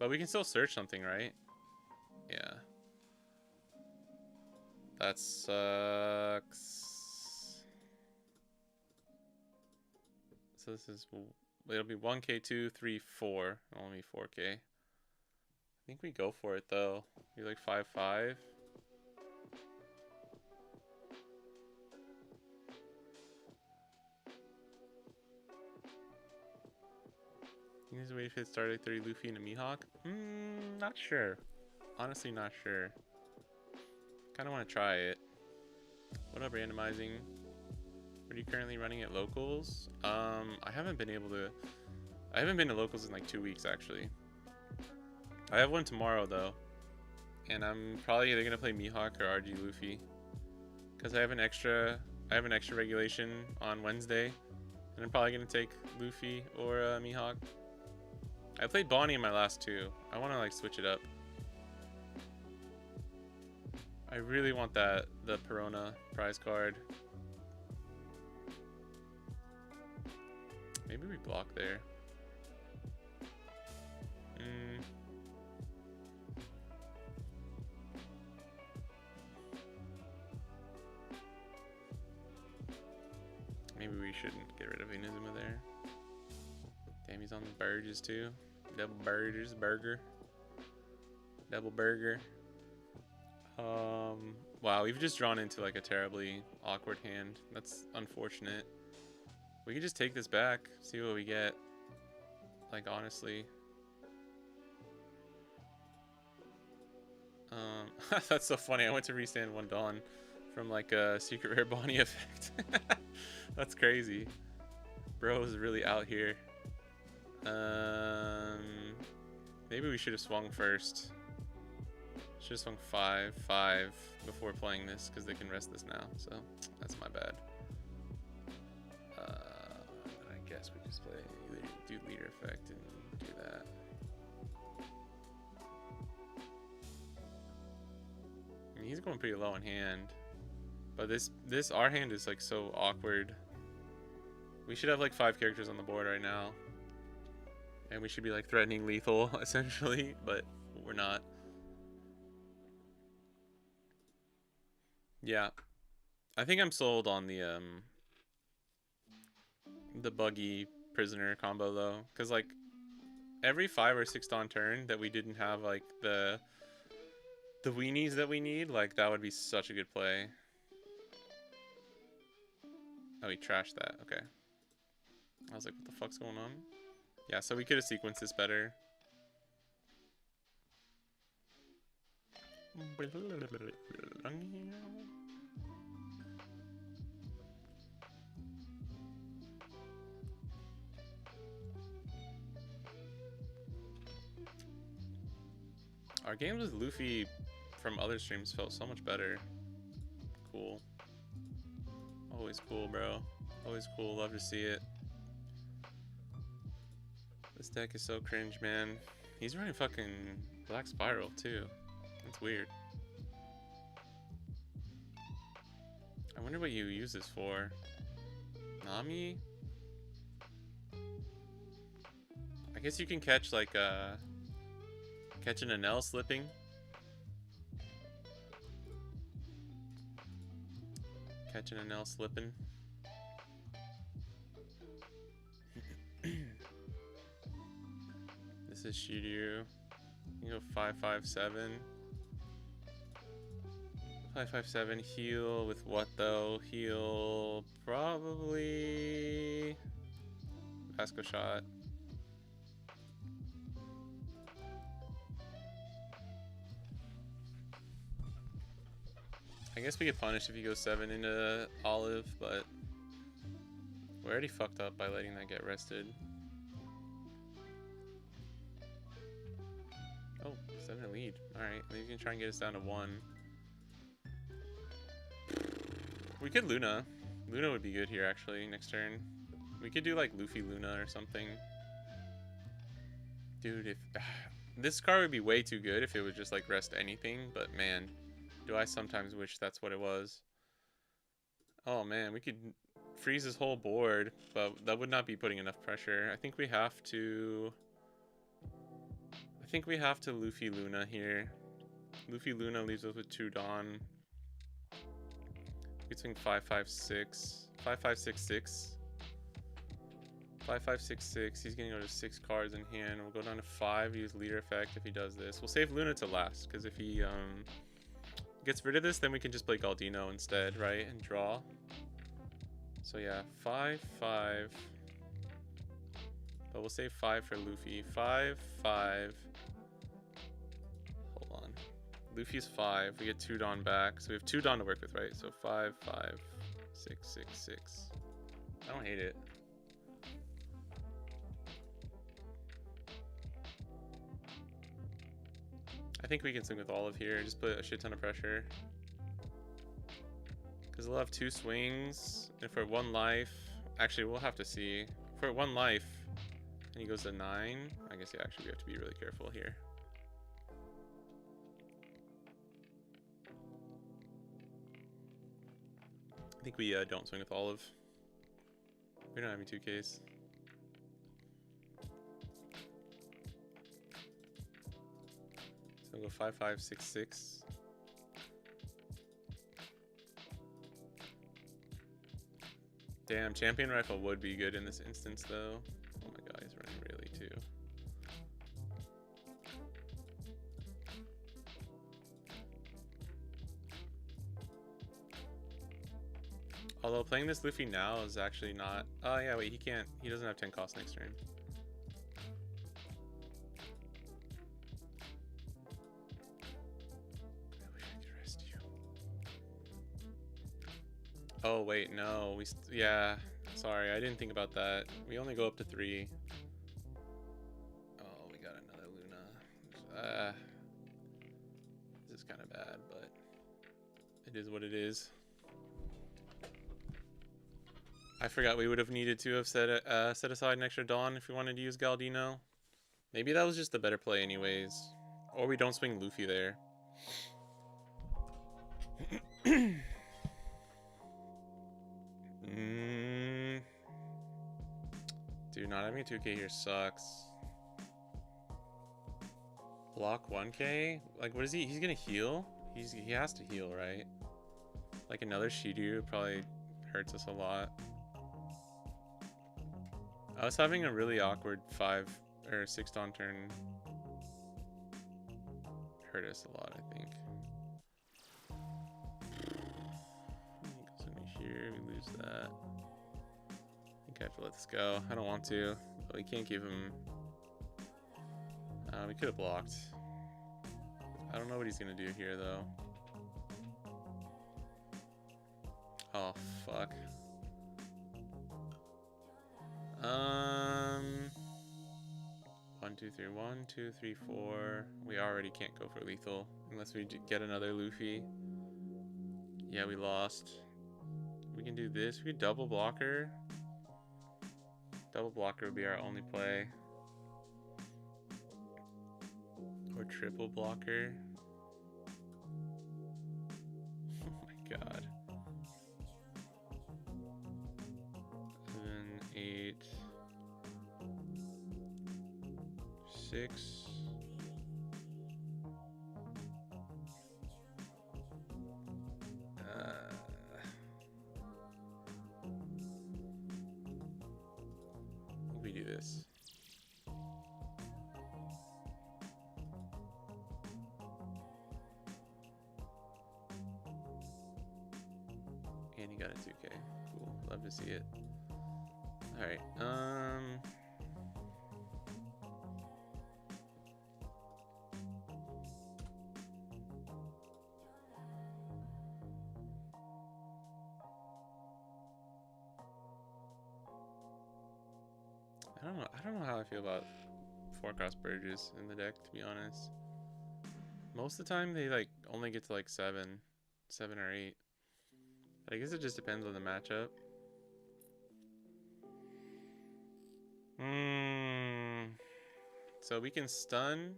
But we can still search something, right? Yeah. That sucks. So this is... It'll be 1k, 2, 3, 4. Only 4k. I think we go for it, though. Be like 5-5. You need to wait if it started 30 Luffy and a Mihawk? Not sure. Honestly, not sure. Kind of want to try it. What up, randomizing? What are you currently running at locals? I haven't been able to... I haven't been to locals in like 2 weeks, actually. I have one tomorrow, though. And I'm probably either going to play Mihawk or RG Luffy. Because I have an extra regulation on Wednesday. And I'm probably going to take Luffy or Mihawk. I played Bonnie in my last two. I want to like switch it up. I really want the Perona prize card. Maybe we block there. Maybe we shouldn't get rid of Inazuma there. Damn, he's on the Burgess too. Double Burgess burger. Double burger. Wow, we've just drawn into like a terribly awkward hand. That's unfortunate. We can just take this back, see what we get. Like, honestly. That's so funny. I went to restand one Dawn from like a secret rare Bonnie effect. That's crazy. Bro is really out here. Maybe we should have swung first. Should have swung 5-5 before playing this because they can rest this now. So that's my bad. I guess we just play do leader effect and do that. I mean, he's going pretty low in hand, but this our hand is like so awkward. We should have like 5 characters on the board right now, and we should be like threatening lethal essentially, but we're not. Yeah, I think I'm sold on the Buggy prisoner combo though, because like every 5 or 6 Dawn turn that we didn't have like the weenies that we need, like that would be such a good play. Oh, he trashed that. Okay. I was like, what the fuck's going on? Yeah, so we could have sequenced this better. Our games with Luffy from other streams felt so much better. Cool. Always cool, bro. Always cool. Love to see it. This deck is so cringe, man. He's running fucking Black Spiral, too. That's weird. I wonder what you use this for. Nami? I guess you can catch, like, catch an Anel slipping. Catch an Anel slipping. This is Shiryu. You go 5-5-7. 5-5-7. Heal with what though? Heal probably Vasco shot. I guess we get punished if you go 7 into Olive, but we already fucked up by letting that get rested. Oh, 7 lead. Alright, maybe you can try and get us down to 1. We could Luna. Luna would be good here, actually, next turn. We could do, like, Luffy Luna or something. Dude, if... this card would be way too good if it would just, like, rest anything. But, man, do I sometimes wish that's what it was. Oh, man, we could freeze his whole board. But that would not be putting enough pressure. I think we have to... Luffy Luna here. Luffy Luna leaves us with 2 Dawn. We swing 5-5-6. 5-5-6-6. 5-5-6-6. He's gonna go to 6 cards in hand. We'll go down to 5. Use leader effect if he does this. We'll save Luna to last, because if he gets rid of this, then we can just play Galdino instead, right? And draw. So yeah, 5-5. But we'll save 5 for Luffy. 5-5. Hold on. Luffy's 5. We get 2 Dawn back. So we have 2 Dawn to work with, right? So 5-5-6-6-6. I don't hate it. I think we can swing with Olive here. Just put a shit ton of pressure. Because we'll have 2 swings. And for 1 life... Actually, we'll have to see. For 1 life... And he goes to 9. I guess, yeah, actually, we have to be really careful here. I think we don't swing with Olive. We don't have any 2Ks. So we'll go 5-5-6-6. Damn, Champion Rifle would be good in this instance, though. Oh my god, he's running really, too. Although playing this Luffy now is actually not... Oh yeah, wait, he can't... He doesn't have 10 cost next turn. I wish I could rest you. Oh wait, no. Yeah, sorry, I didn't think about that. We only go up to 3. Oh, we got another Luna. This is kind of bad, but it is what it is. I forgot we would have needed to have set aside an extra Dawn if we wanted to use Galdino. Maybe that was just the better play anyways. Or we don't swing Luffy there. Dude, not having a 2K here sucks. Block 1K? Like, what is he? He's gonna heal? He has to heal, right? Like another Shiryu probably hurts us a lot. I was having a really awkward 5 or 6 Dawn turn. Hurt us a lot, I think. Goes in here, we lose that. I think I have to let this go. I don't want to, but we can't give him. We could have blocked. I don't know what he's gonna do here though. Oh fuck. 1, 2, 3, 1, 2, 3, 4. We already can't go for lethal unless we get another Luffy. Yeah, we lost. We can do this. We could double blocker. Double blocker would be our only play. Or triple blocker. Oh my god. 7, 8, 6. We do this. And he got a 2K. Cool. Love to see it. Alright, I don't know how I feel about 4-cross Burgess in the deck, to be honest. Most of the time they like only get to like 7 or 8. I guess it just depends on the matchup. So we can stun.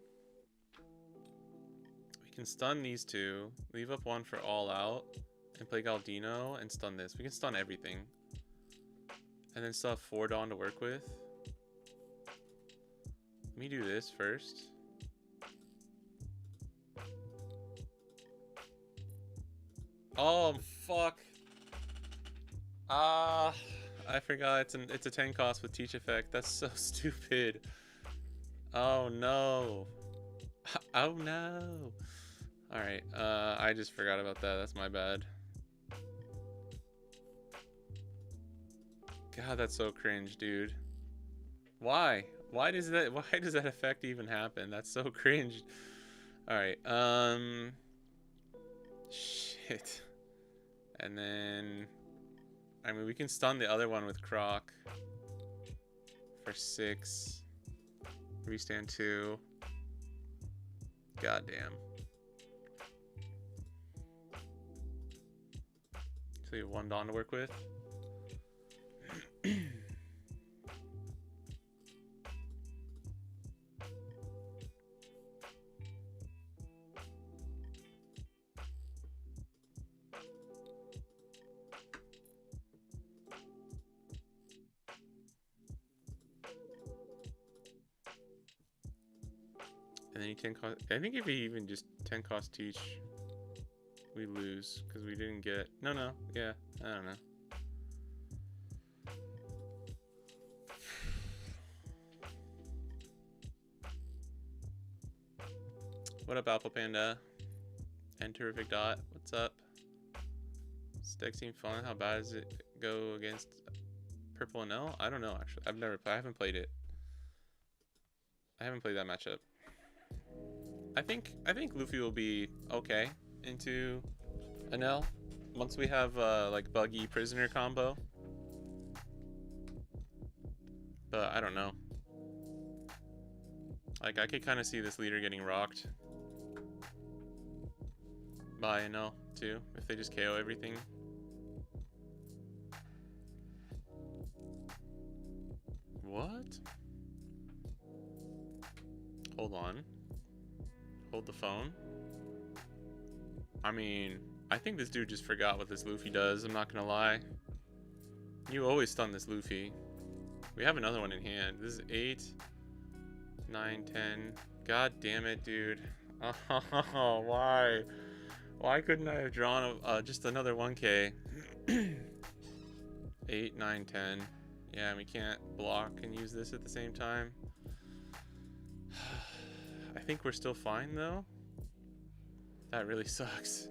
We can stun these two. Leave up one for all out. And play Galdino and stun this. We can stun everything. And then still have 4 Dawn to work with. Let me do this first. Oh, fuck. Ah, I forgot it's a 10 cost with Teach Effect. That's so stupid. Oh, no. Oh, no. Alright, I just forgot about that. That's my bad. God, that's so cringe, dude. Why? Why does that effect even happen? That's so cringe. Alright, shit. And then I mean we can stun the other one with Croc for 6. Restand 2. God damn. So you have 1 Dawn to work with. And then you 10 cost. I think if we even just 10 cost Teach, we lose because we didn't get. No, yeah, I don't know. What up, Apple Panda? And Terrific Dot. What's up? This deck seems fun. How bad does it go against Purple and L? I don't know actually. I haven't played it. I haven't played that matchup. I think Luffy will be okay into an L once we have like Buggy Prisoner combo. But I don't know. Like I could kind of see this leader getting rocked by an L too if they just KO everything. What? Hold on. Hold the phone. I mean, I think this dude just forgot what this Luffy does. I'm not gonna lie. You always stun this Luffy. We have another one in hand. This is 8, 9, 10. God damn it, dude. Oh, why? Why couldn't I have drawn just another 1K? 8, 9, 10. Yeah, we can't block and use this at the same time. I think we're still fine though. That really sucks.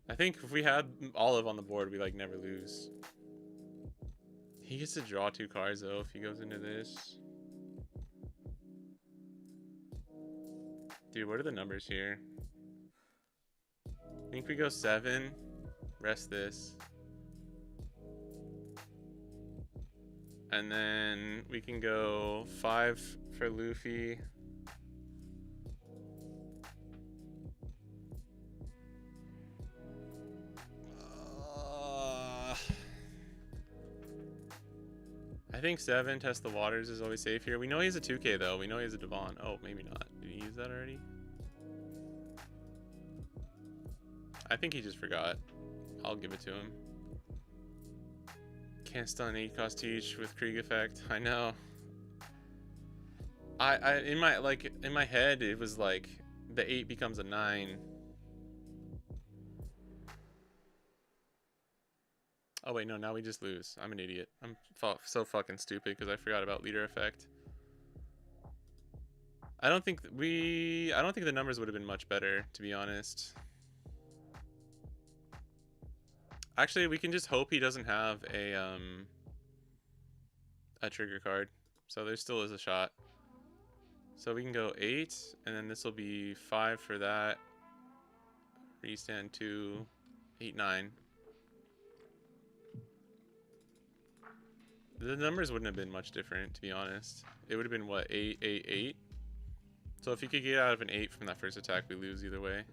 I think if we had Olive on the board, we like never lose. He gets to draw 2 cards though if he goes into this. Dude, what are the numbers here? I think we go 7. Rest this. And then we can go 5 for Luffy. I think 7, test the waters is always safe here. We know he has a 2K though. We know he has a Devon. Oh, maybe not. Did he use that already? I think he just forgot. I'll give it to him. Can't stun 8 cost Teach with Krieg effect. I know. In my head it was like the 8 becomes a 9. Oh wait, no, now we just lose. I'm an idiot. I'm so fucking stupid because I forgot about leader effect. I don't think the numbers would have been much better, to be honest. Actually, we can just hope he doesn't have a trigger card. So there still is a shot. So we can go 8, and then this will be 5 for that. Restand 2, 8, 9. The numbers wouldn't have been much different, to be honest. It would have been, what, 8, 8, 8? So if you could get out of an 8 from that first attack, we lose either way.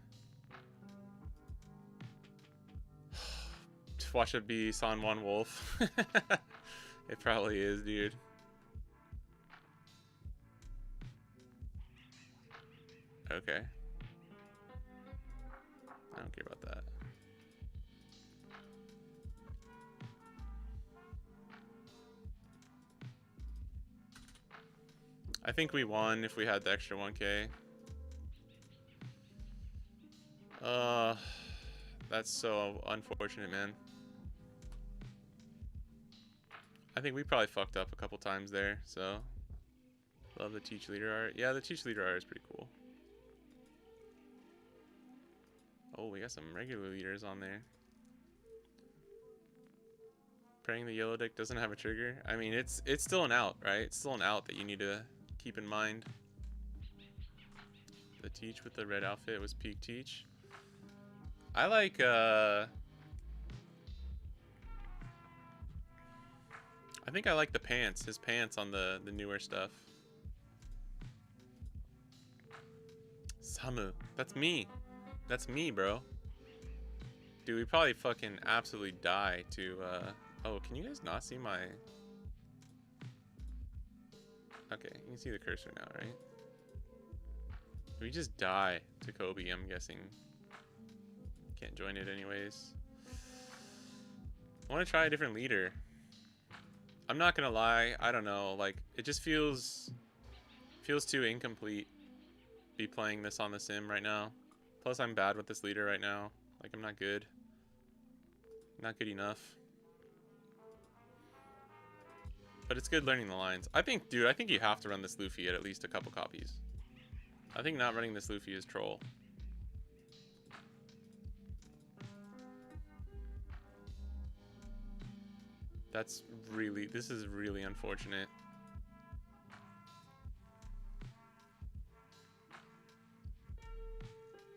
watch it be San Juan Wolf. It probably is, dude. Okay. I don't care about that. I think we won if we had the extra 1K. That's so unfortunate, man. I think we probably fucked up a couple times there, so. Love the teach leader art. Yeah, the teach leader art is pretty cool. Oh, we got some regular leaders on there. Praying the yellow deck doesn't have a trigger. I mean, it's still an out, right? It's still an out that you need to keep in mind. The teach with the red outfit was peak teach. I like I think I like the pants, his pants on the newer stuff. Samu, that's me. That's me, bro. Dude, we probably fucking absolutely die to oh, can you guys not see my... Okay, you can see the cursor now, right? We just die to Kobe, I'm guessing. Can't join it anyways. I want to try a different leader. I'm not gonna lie, I don't know, like, it just feels too incomplete be playing this on the sim right now. Plus I'm bad with this leader right now. Like, I'm not good. Not good enough. But it's good learning the lines. I think, dude, I think you have to run this Luffy at least a couple copies. I think not running this Luffy is troll. That's really, this is really unfortunate.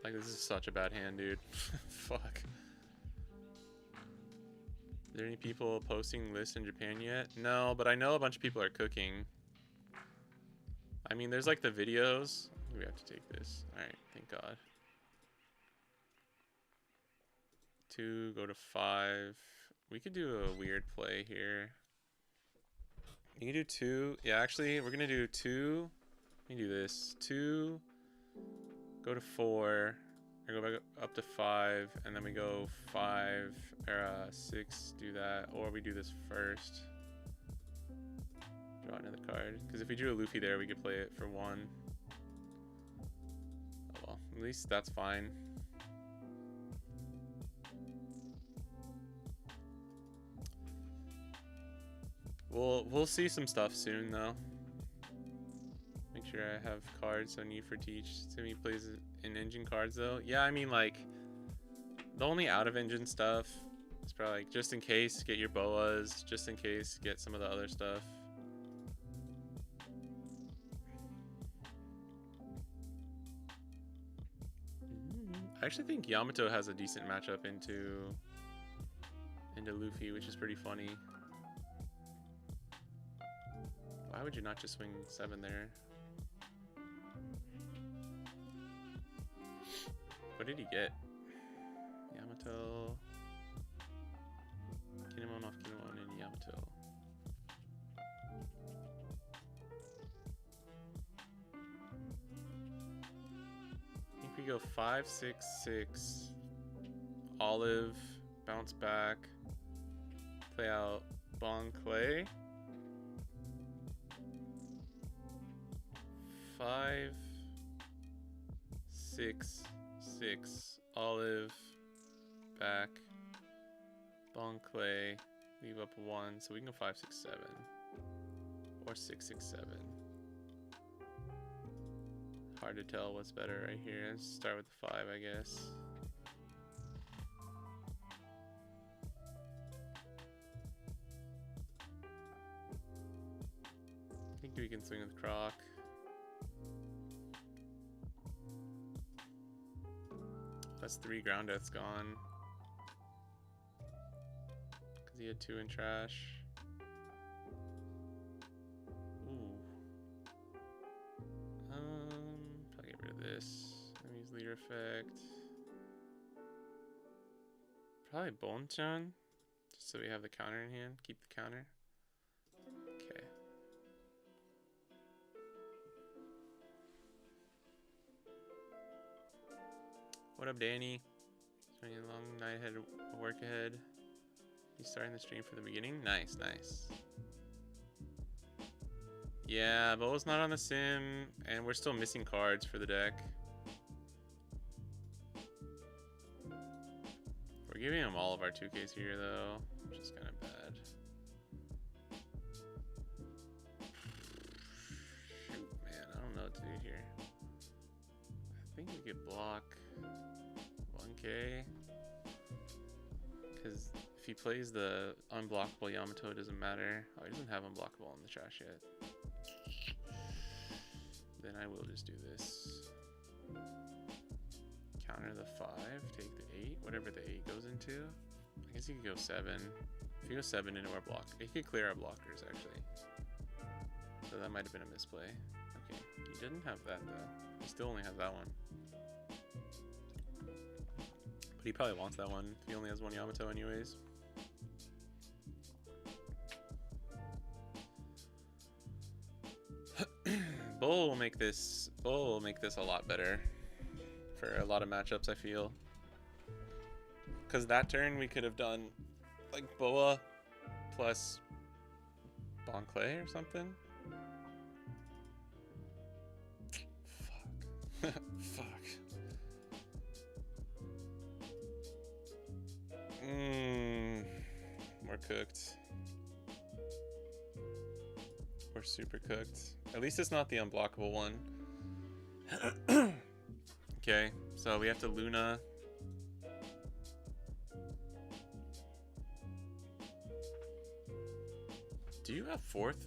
Like, this is such a bad hand, dude. Fuck. Are there any people posting lists in Japan yet? No, but I know a bunch of people are cooking. I mean, there's like the videos. We have to take this. Alright, thank God. 2, go to 5. We could do a weird play here. You can do 2. Yeah, actually, we're gonna do 2. We can do this. 2, go to 4. I go back up to 5, and then we go 5, or 6, do that. Or we do this first. Draw another card. Because if we drew a Luffy there, we could play it for 1. Oh well, at least that's fine. We'll see some stuff soon though. Make sure I have cards so need for teach. Timmy plays in engine cards though. Yeah, I mean like the only out of engine stuff is probably like just in case get your boas, just in case get some of the other stuff. I actually think Yamato has a decent matchup into Luffy, which is pretty funny. Why would you not just swing 7 there? What did he get? Yamato. Kinemon off Kinemon and Yamato. I think we go 5, 6, 6. Olive. Bounce back. Play out Bon Clay. 5, 6, 6, olive, back, bon clay, leave up 1, so we can go 5, 6, 7, or 6, 6, 7. Hard to tell what's better right here. Let's start with the 5, I guess. I think we can swing with Croc. That's 3 ground deaths gone. Because he had 2 in trash. Ooh. Probably get rid of this. Let me use leader effect. Probably Bonchan. Just so we have the counter in hand. Keep the counter. Okay. What up, Danny? Spending a long night ahead, work ahead. You starting the stream from the beginning? Nice, nice. Yeah, Bo's not on the sim, and we're still missing cards for the deck. We're giving him all of our 2Ks here, though, which is kind of bad. Shoot, man, I don't know what to do here. I think we could block 1K. Because if he plays the unblockable Yamato, it doesn't matter. Oh, he doesn't have unblockable in the trash yet. Then I will just do this. Counter the 5, take the 8, whatever the 8 goes into. I guess he could go 7. If he goes 7 into our block, he could clear our blockers actually. So that might have been a misplay. Okay, he didn't have that though. He still only has that one. But he probably wants that one. He only has one Yamato anyways. Bull will make this a lot better for a lot of matchups, I feel. Because that turn we could have done like Boa plus Bonclay or something. Fuck. Fuck. We're cooked. We're super cooked. At least it's not the unblockable one. Okay, so we have to Luna. Do you have 4th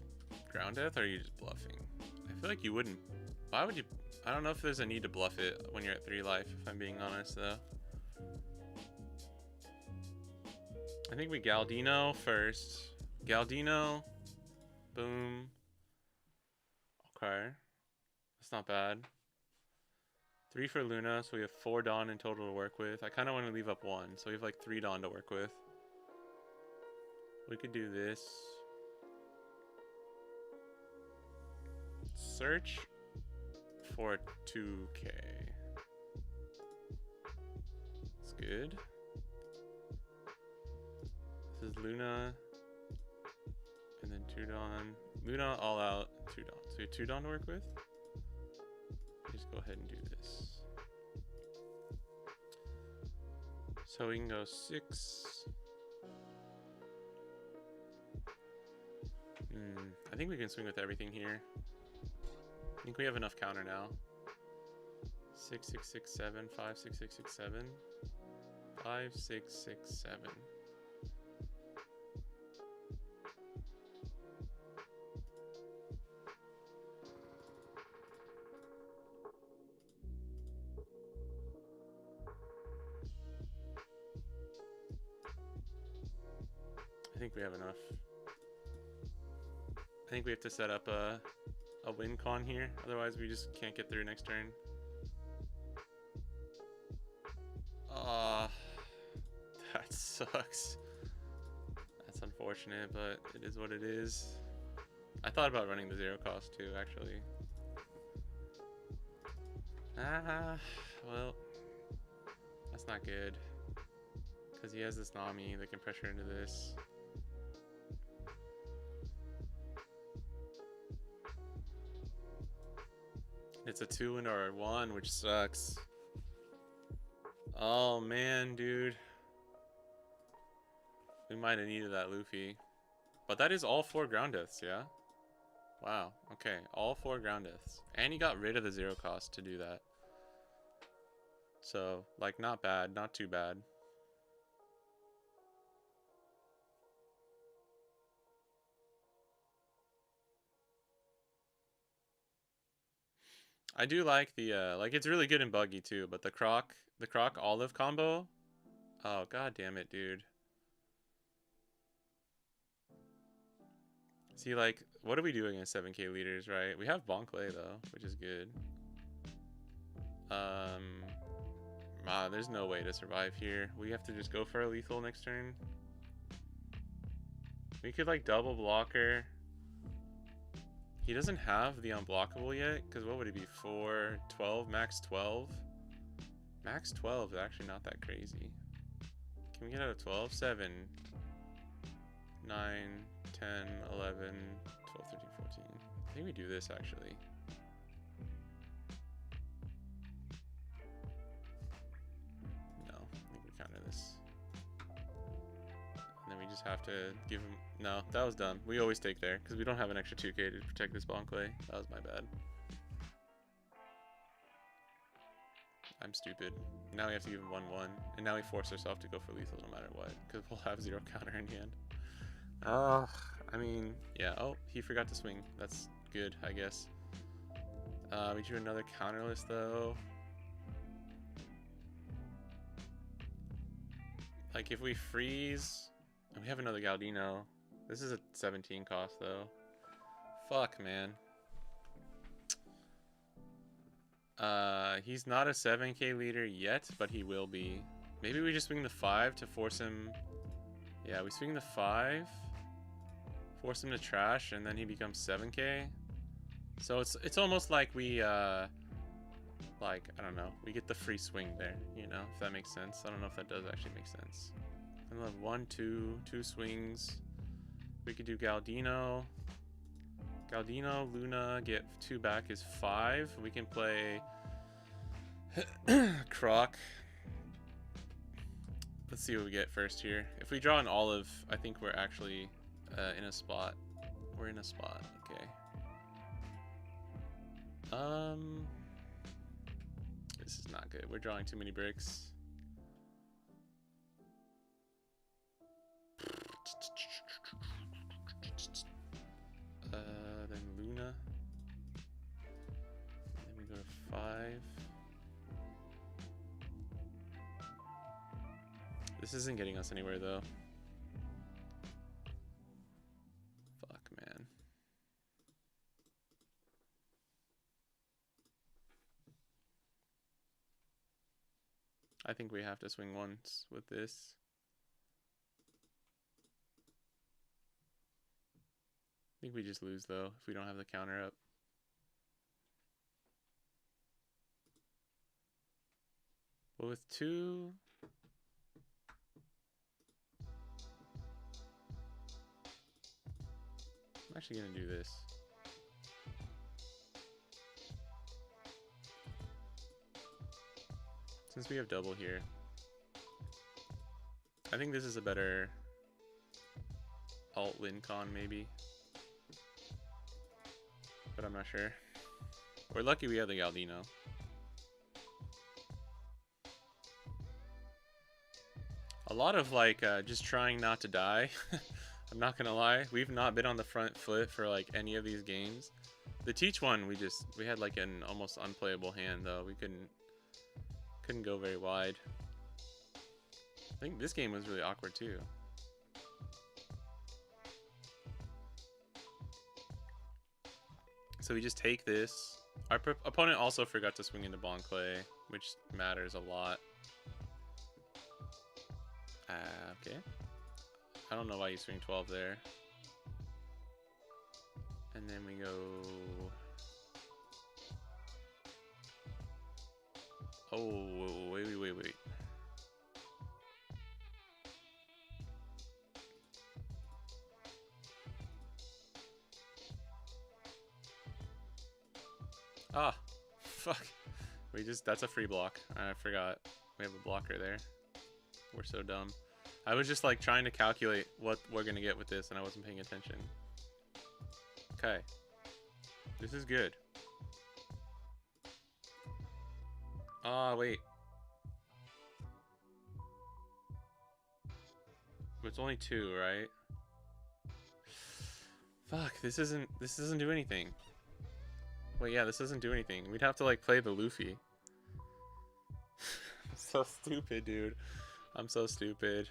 ground death, or are you just bluffing? I feel like you wouldn't. Why would you? I don't know if there's a need to bluff it when you're at 3 life, if I'm being honest, though. I think we Galdino first. Galdino. Boom. Okay. That's not bad. 3 for Luna, so we have 4 Dawn in total to work with. I kind of want to leave up 1, so we have like 3 Dawn to work with. We could do this. Search for 2K. That's good. This is Luna. And then 2 Dawn. Luna all out, 2 Dawn. So we have 2 Dawn to work with. Just go ahead and do this. So we can go 6. I think we can swing with everything here. I think we have enough counter now. 6, 6, 6, 7, 5, 6, 6, 6, 7. 5, 6, 6, 7. I think we have enough. I think we have to set up a win con here, otherwise we just can't get through next turn. That sucks. That's unfortunate, but it is what it is. I thought about running the 0 cost too, actually. Well, that's not good. Because he has this Nami that can pressure into this. It's a 2 into our 1, which sucks. Oh man, dude. We might have needed that Luffy. But that is all 4 ground deaths, yeah? Wow, okay. All 4 ground deaths. And he got rid of the 0 cost to do that. So, like, not bad. Not too bad. I do like the, like, it's really good in Buggy, too. But the Croc Olive combo? Oh, god damn it, dude. See, like, what are we doing against 7K leaders, right? We have Bonclay, though, which is good. There's no way to survive here. We have to just go for a lethal next turn. We could like double blocker. He doesn't have the unblockable yet, because what would it be? 4, 12, max 12? Max 12 is actually not that crazy. Can we get out of 12? 7, 9, 10, 11, 12, 13, 14. I think we do this actually. No, I think we counter this. And then we just have to give him... No, that was dumb. We always take there, because we don't have an extra 2k to protect this Bon Clay. That was my bad. I'm stupid. Now we have to give him 1-1. And now we force ourselves to go for lethal no matter what, because we'll have 0 counter in hand. I mean, yeah. Oh, he forgot to swing. That's good, I guess. We do another counterless, though. Like, if we freeze... We have another Galdino. This is a 17 cost, though. Fuck, man. He's not a 7k leader yet, but he will be. Maybe we just swing the 5 to force him... Yeah, we swing the 5. Force him to trash, and then he becomes 7k. So it's almost like we, like, I don't know. We get the free swing there, you know, if that makes sense. I don't know if that does actually make sense. And we'll have 1, 2 swings. We could do Galdino. Galdino, Luna, get 2 back is 5. We can play Croc. Let's see what we get first here. If we draw an Olive, I think we're actually in a spot. We're in a spot, okay. This is not good. We're drawing too many bricks. Then Luna. Then we go to 5. This isn't getting us anywhere though. Fuck, man. I think we have to swing once with this. I think we just lose though if we don't have the counter up. But with 2, I'm actually gonna do this. Since we have double here, I think this is a better alt win con maybe. But I'm not sure. We're lucky we have the Galdino. A lot of like just trying not to die. I'm not gonna lie. We've not been on the front foot for like any of these games. The Teach one, we had like an almost unplayable hand though. We couldn't go very wide. I think this game was really awkward too. So we just take this. Our opponent also forgot to swing into Bon Clay, which matters a lot. Okay. I don't know why you swing 12 there. And then we go... Oh, wait. Ah, fuck. That's a free block. I forgot. We have a blocker there. We're so dumb. I was just like trying to calculate what we're gonna get with this and I wasn't paying attention. Okay. This is good. Ah, wait. It's only 2, right? Fuck, this doesn't do anything. Wait, yeah, this doesn't do anything. We'd have to like play the Luffy. So stupid, dude. I'm so stupid.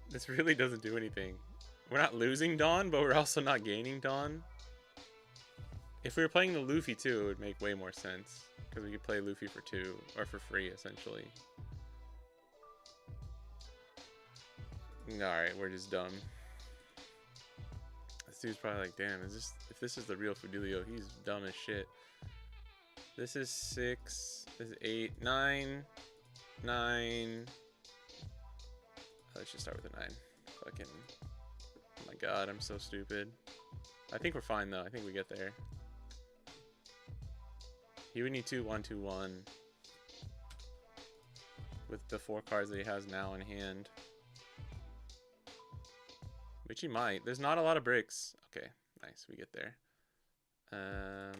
This really doesn't do anything. We're not losing Dawn, but we're also not gaining Dawn. If we were playing the Luffy too, it would make way more sense. Because we could play Luffy for 2, or for free, essentially. Alright, we're just dumb. This dude's probably like, damn, if this is the real Fidelio, he's dumb as shit. This is 6, this is 8, 9, 9. Let's just start with a 9. Fucking, oh my god, I'm so stupid. I think we're fine though, I think we get there. He would need 2, 1, 2, 1. With the 4 cards that he has now in hand. Which he might. There's not a lot of bricks. Okay, nice, we get there. So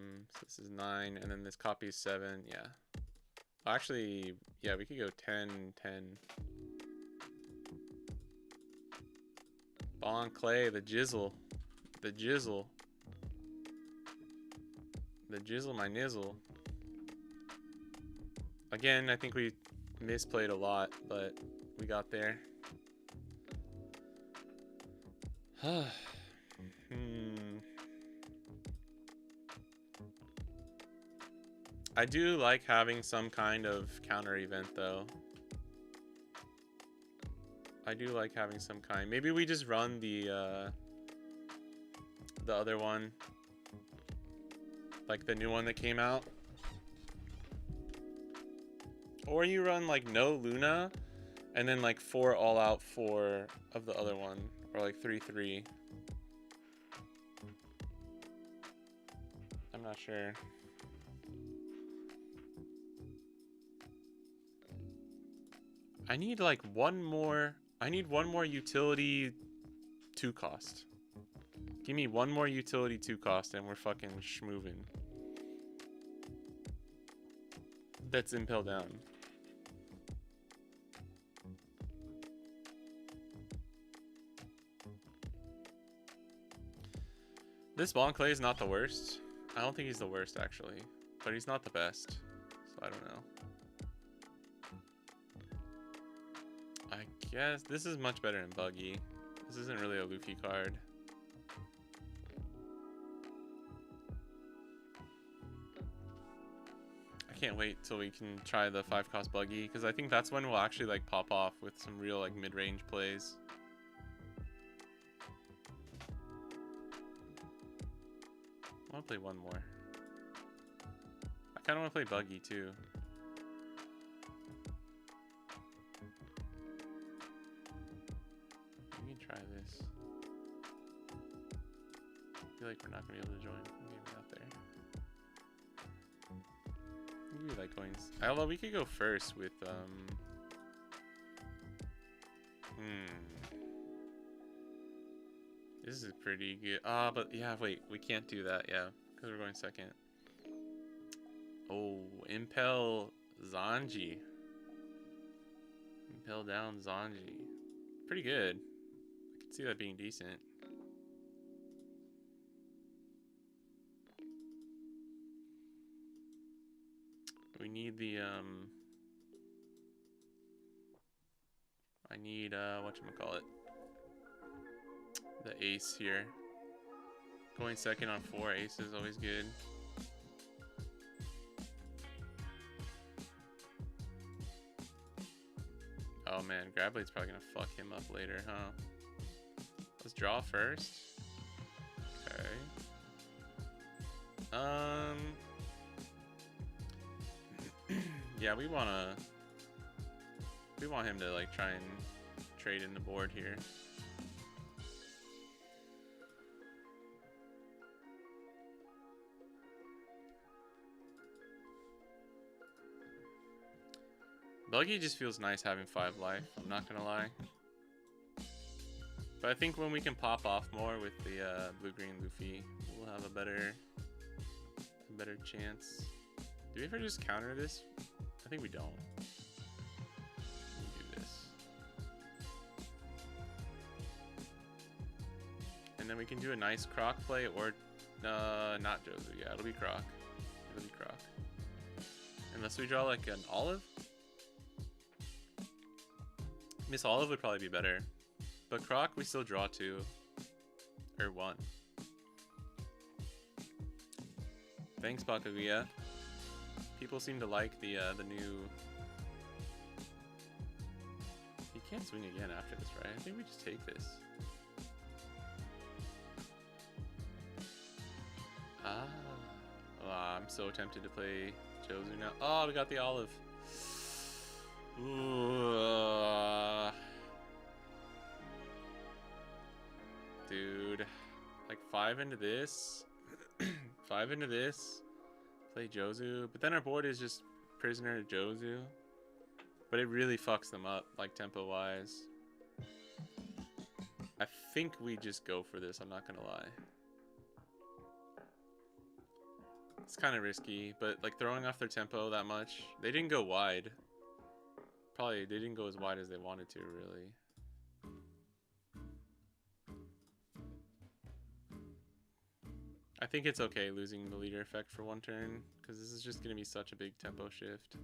this is 9, and then this copy is 7, yeah. Actually, yeah, we could go 10, 10. Bon Clay, the jizzle. The jizzle. The jizzle, my nizzle. Again, I think we misplayed a lot, but we got there. I do like having some kind of counter event though. I do like having some kind. Maybe we just run the other one. Like the new one that came out. Or you run like no Luna and then like 4 all out 4 of the other one. Or like 3-3. I'm not sure. I need like one more. I need one more utility 2 cost. Give me one more utility 2 cost and we're fucking schmoovin'. That's impel down. This Bon Clay is not the worst. I don't think he's the worst actually, but he's not the best. So I don't know. I guess this is much better than Buggy. This isn't really a Luffy card. I can't wait till we can try the 5-cost Buggy, because I think that's when we'll actually like pop off with some real like mid-range plays. I want to play one more. I kind of want to play Buggy too. We can try this. I feel like we're not going to be able to join. Maybe out there. Maybe like going. Although we could go first with This is pretty good. But yeah, wait, we can't do that, yeah, because we're going second. Oh, Impel Zanji. Impel down Zanji. Pretty good. I can see that being decent. We need the I need whatchamacallit, the ace here. Going second on 4 ace is always good. Oh man, Grablade's probably gonna fuck him up later, huh? Let's draw first. Okay. Yeah, we want him to like try and trade in the board here. Buggy just feels nice having 5 life, I'm not gonna lie. But I think when we can pop off more with the blue-green Luffy, we'll have a better chance. Do we ever just counter this? I think we don't. We do this. And then we can do a nice Croc play, or not Jozu. Yeah, it'll be Croc. It'll be Croc. Unless we draw like an Olive. Miss Olive would probably be better. But Croc, we still draw 2. Or 1. Thanks, Bakaguya. People seem to like the new... can't swing again after this, right? I think we just take this. Ah. Oh, I'm so tempted to play Jozu now. Oh, we got the olive. Ooh, dude. Like 5 into this. 5 into this. Play Jozu. But then our board is just prisoner to Jozu. But it really fucks them up, like tempo-wise. I think we just go for this, I'm not gonna lie. It's kind of risky, but like throwing off their tempo that much. They didn't go wide. Probably they didn't go as wide as they wanted to, really. I think it's okay losing the leader effect for one turn, because this is just going to be such a big tempo shift.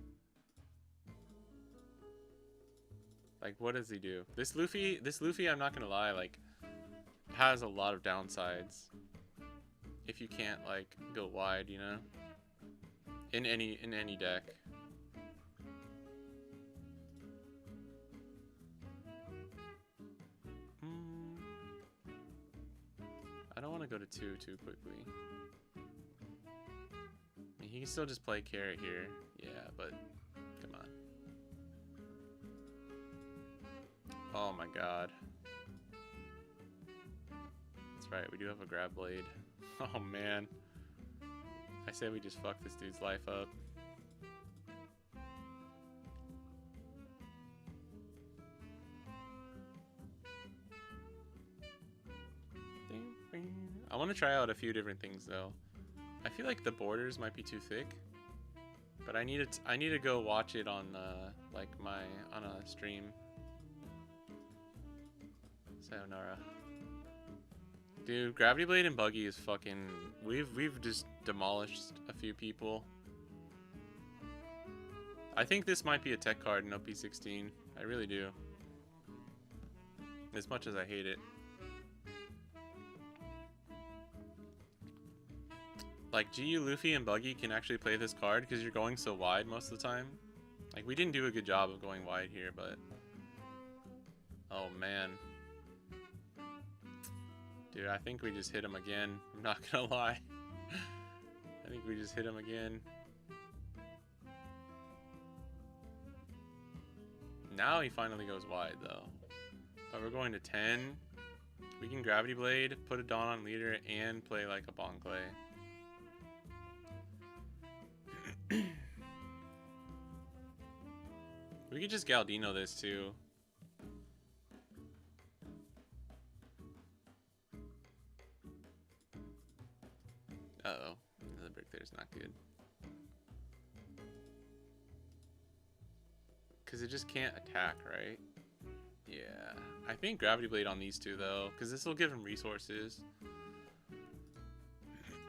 Like, what does he do? This Luffy, I'm not going to lie, like, has a lot of downsides. If you can't, like, go wide, you know? In any deck. I don't want to go to 2 too quickly. I mean, he can still just play carrot here. Yeah, but come on. Oh my god. That's right, we do have a grab blade. Oh man. I say we just fuck this dude's life up. I want to try out a few different things though. I feel like the borders might be too thick, but I need to go watch it on like on a stream. Sayonara. Dude, Gravity Blade and Buggy is fucking... We've just demolished a few people. I think this might be a tech card in OP16. I really do. As much as I hate it. Like, GU, Luffy, and Buggy can actually play this card because you're going so wide most of the time. Like, we didn't do a good job of going wide here, but... Oh, man. Dude, I think we just hit him again. I'm not gonna lie. I think we just hit him again. Now he finally goes wide, though. But we're going to 10. We can Gravity Blade, put a Dawn on leader, and play like a Bon Clay. We could just Galdino this, too. Uh-oh. The brick there's not good. Because it just can't attack, right? Yeah. I think Gravity Blade on these two, though. Because this will give him resources.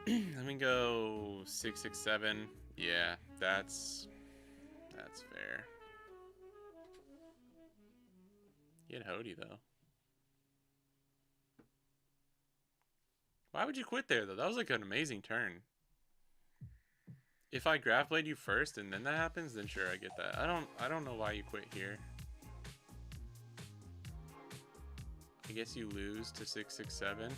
Let me go 6, 6, 7. Yeah, that's fair. He had Hody, though. Why would you quit there, though? That was like an amazing turn. If I Grav Blade you first and then that happens, then sure, I get that. I don't know why you quit here. I guess you lose to 6, 6, 7.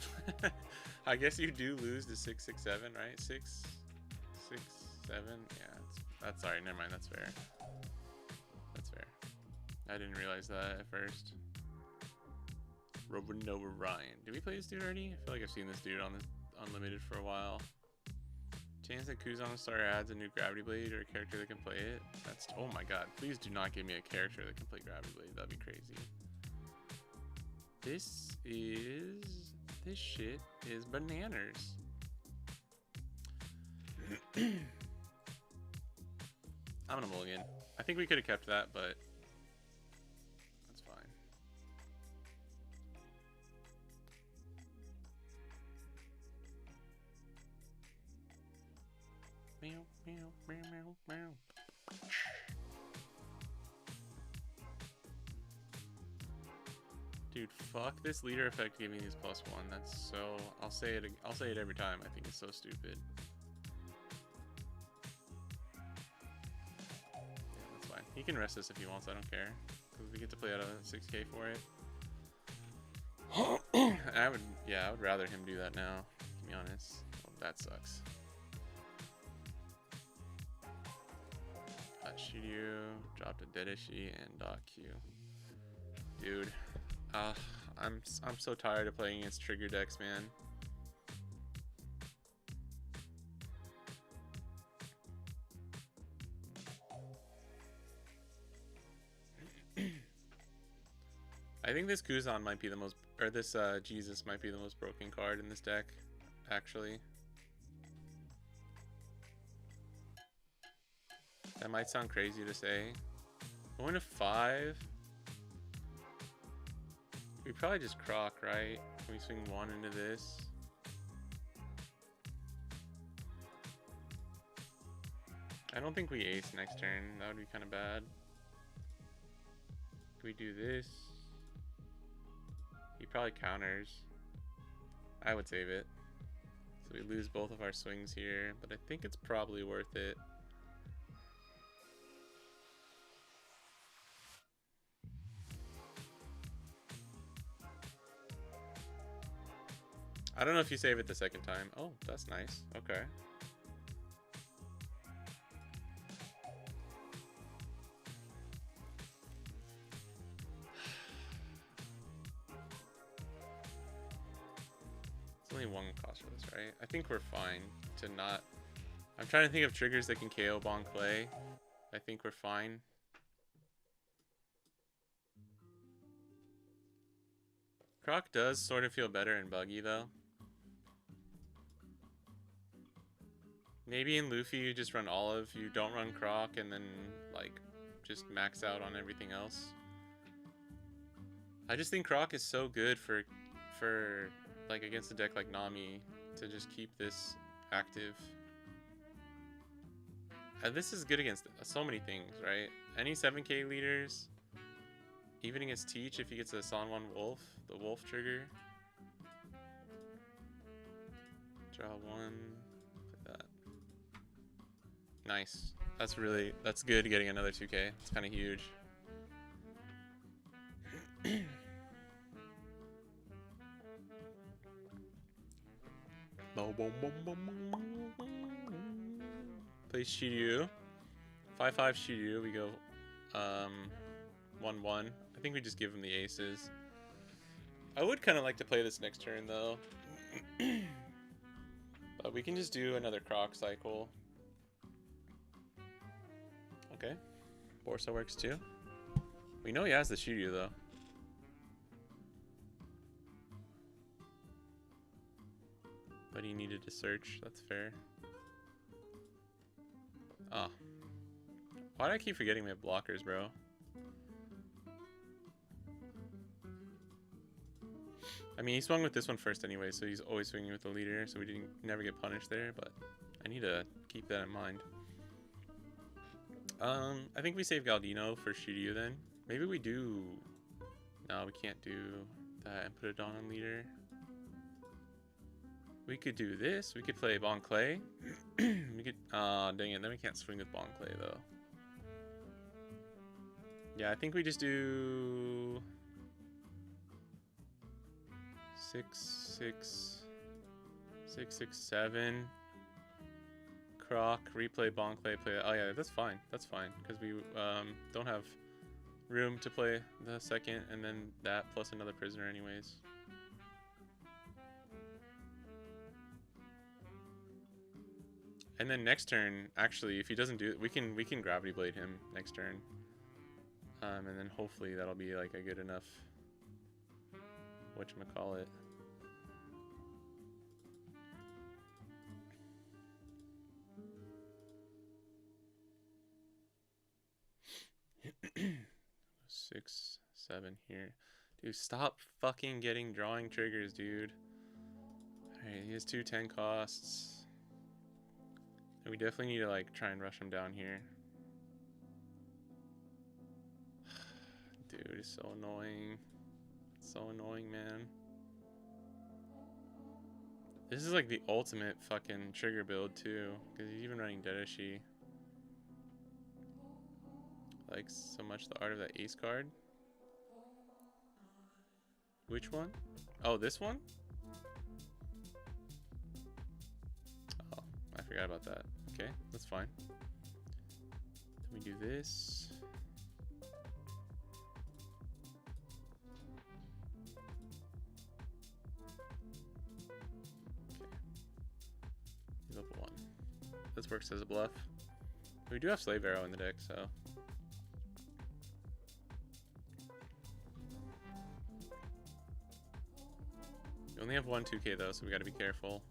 I guess you do lose to 6, 6, 7, right? 6, 6, 7. Yeah, that's sorry. Never mind. That's fair. That's fair. I didn't realize that at first. Robinova Ryan. Did we play this dude already? I feel like I've seen this dude on this Unlimited for a while. Chance that Kuzan Star adds a new Gravity Blade or a character that can play it. That's... Oh my god. Please do not give me a character that can play Gravity Blade. That'd be crazy. This shit is bananas. I'm gonna mulligan. I think we could have kept that, but that's fine. Meow, meow, meow, meow, meow. Dude, fuck this leader effect giving me these +1. That's so... I'll say it every time. I think it's so stupid. Yeah, that's fine. He can rest this if he wants. I don't care. because we get to play out of 6K for it. I would rather him do that now, to be honest. Oh, that sucks. Shiryu, dropped a Dedeshi, and Dot Q. Dude, I'm so tired of playing against trigger decks, man. I think this Kuzan might be the most, or this Jesus might be the most broken card in this deck, actually. That might sound crazy to say. Going to 5. We probably just croc, right? We swing 1 into this. I don't think we ace next turn. That would be kind of bad. Can we do this? He probably counters. I would save it. So we lose both of our swings here, but I think it's probably worth it. I don't know if you save it the second time. Oh, that's nice. Okay. It's only 1 cost for this, right? I think we're fine to not... I'm trying to think of triggers that can KO Bon Clay. I think we're fine. Croc does sort of feel better in Buggy, though. Maybe in Luffy you just run Olive, you don't run Croc, and then like just max out on everything else. I just think Croc is so good for like against a deck like Nami to just keep this active. And this is good against so many things, right? Any 7K leaders, even against Teach if he gets a San Juan Wolf, the Wolf trigger. Draw 1. Nice. That's good getting another 2K. It's kind of huge. Play Shiryu. 5-5 Shiryu. We go 1-1. I think we just give him the aces. I would kind of like to play this next turn though. But we can just do another Croc cycle. Okay, Borsa works too. We know he has the Shiryu though. But he needed to search, that's fair. Ah. Why do I keep forgetting we have blockers, bro? I mean, he swung with this one first anyway, so he's always swinging with the leader, so we never get punished there, but I need to keep that in mind. I think we save Galdino for Shiryu then. Maybe we do... No, we can't do that and put a Dawn on leader. We could do this. We could play Bon Clay. We could... dang it. Then we can't swing with Bon Clay, though. Yeah, I think we just do... 6, 6, 6, 6, 7... Croc, replay Bon Clay, play... Oh yeah, that's fine. That's fine. Because we don't have room to play the second and then that plus another prisoner anyways. And then next turn, actually, if he doesn't do it, we can Gravity Blade him next turn. And then hopefully that'll be like a good enough... whatchamacallit. Six, 7 here. Dude, stop fucking getting drawing triggers, dude. Alright, he has 2 10 costs. And we definitely need to like try and rush him down here. Dude, it's so annoying. It's so annoying, man. This is like the ultimate fucking trigger build too, because he's even running Dedeshi. Like so much the art of that ace card. Which one? Oh, this one? Oh, I forgot about that. Okay, that's fine. Then we do this. Okay. Level 1. This works as a bluff. We do have Slave Arrow in the deck, so... We only have one 2K though, so we gotta be careful.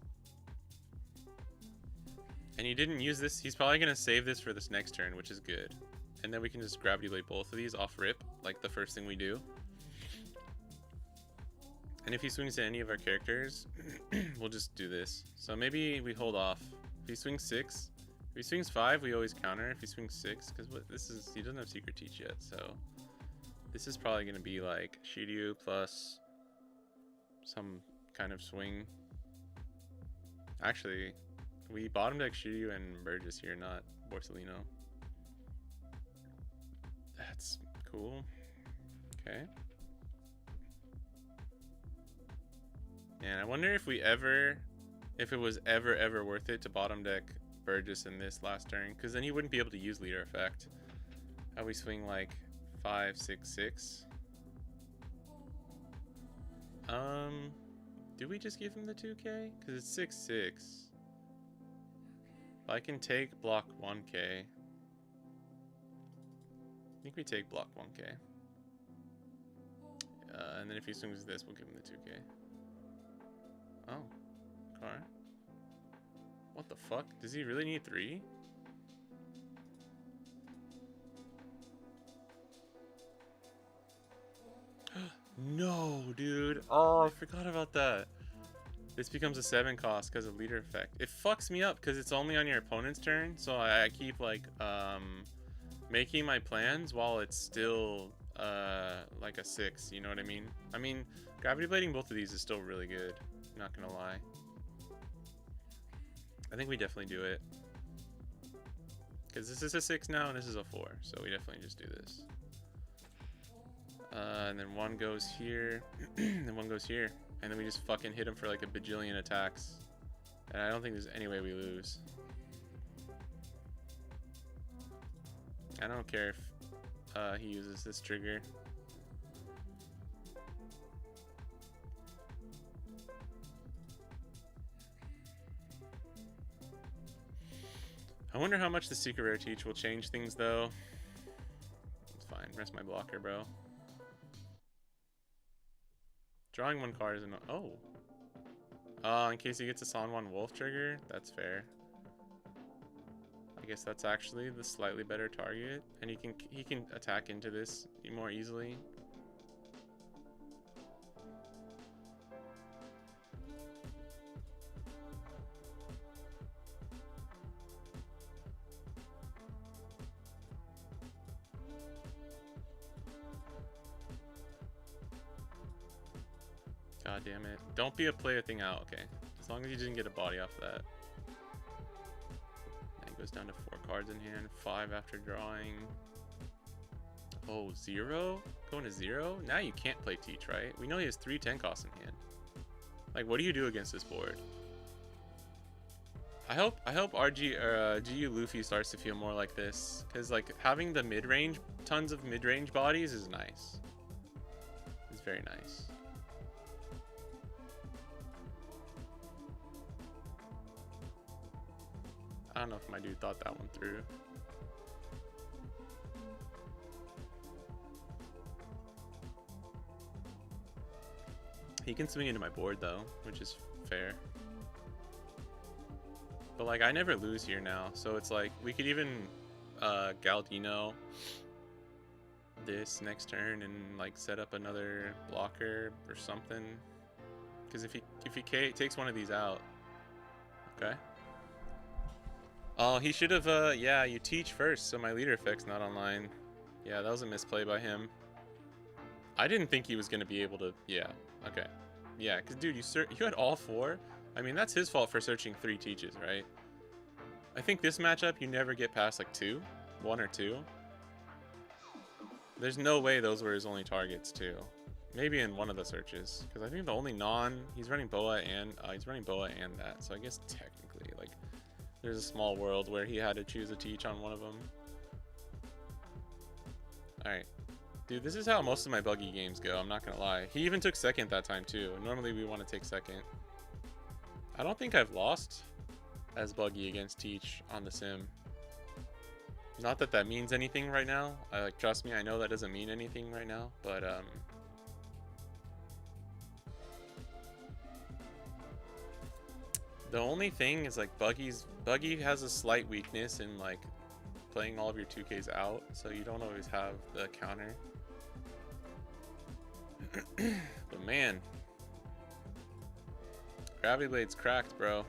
And he didn't use this. He's probably gonna save this for this next turn, which is good. And then we can just Gravity Blade both of these off rip, like the first thing we do. And if he swings to any of our characters, we'll just do this. So maybe we hold off. If he swings 6, if he swings 5, we always counter. If he swings 6, because what this is, he doesn't have Secret Teach yet, so this is probably gonna be like Shiryu plus some kind of swing. Actually, we bottom deck Shiryu and Burgess here, not Borsellino. That's cool. Okay. And I wonder if it was ever worth it to bottom deck Burgess in this last turn, because then he wouldn't be able to use leader effect. How we swing like 5, 6, 6. Do we just give him the 2K? Because it's 6, 6. I can take block 1K. I think we take block 1K. And then if he swings this, we'll give him the 2K. Oh. Car. What the fuck? Does he really need 3? No, dude. Oh, I forgot about that. This becomes a 7 cost because of leader effect. It fucks me up because it's only on your opponent's turn. So I keep like making my plans while it's still like a 6. You know what I mean? I mean, Gravity Blading both of these is still really good. Not gonna lie. I think we definitely do it. Because this is a 6 now and this is a 4. So we definitely just do this. And then one goes here, and one goes here. And then we just fucking hit him for like a bajillion attacks. And I don't think there's any way we lose. I don't care if he uses this trigger. I wonder how much the Secret Rare Teach will change things though. It's fine, rest my blocker, bro. Drawing 1 card is an in case he gets a San Wolf trigger, that's fair. I guess that's actually the slightly better target, and he can attack into this more easily. God damn it. Don't be a player thing out, okay. As long as you didn't get a body off that. And it goes down to 4 cards in hand, 5 after drawing. Oh, 0? Going to 0? Now you can't play Teach, right? We know he has 3 10 costs in hand. Like, what do you do against this board? I hope GU Luffy starts to feel more like this. Because, like, having the mid-range, tons of mid-range bodies is nice. It's very nice. I don't know if my dude thought that one through. He can swing into my board though, which is fair. But like, I never lose here now, so it's like, we could even Galdino this next turn and like set up another blocker or something. Because if he takes one of these out, okay. Oh, he should have, yeah, you Teach first, so my leader effect's not online. Yeah, that was a misplay by him. I didn't think he was going to be able to, yeah, okay. Yeah, because, dude, you had all 4. I mean, that's his fault for searching 3 Teaches, right? I think this matchup, you never get past, like, 2. 1 or 2. There's no way those were his only targets, too. Maybe in one of the searches, because I think the only he's running boa and that. So I guess technically, like, there's a small world where he had to choose a teach on one of them. All right, dude, this is how most of my buggy games go. I'm not gonna lie. He even took second that time too. Normally we want to take second. I don't think I've lost as buggy against teach on the sim. Not that that means anything right now. Trust me, I know that doesn't mean anything right now, but the only thing is, like, Buggy has a slight weakness in, like, playing all of your 2Ks out, so you don't always have the counter. But man, Gravity Blade's cracked, bro.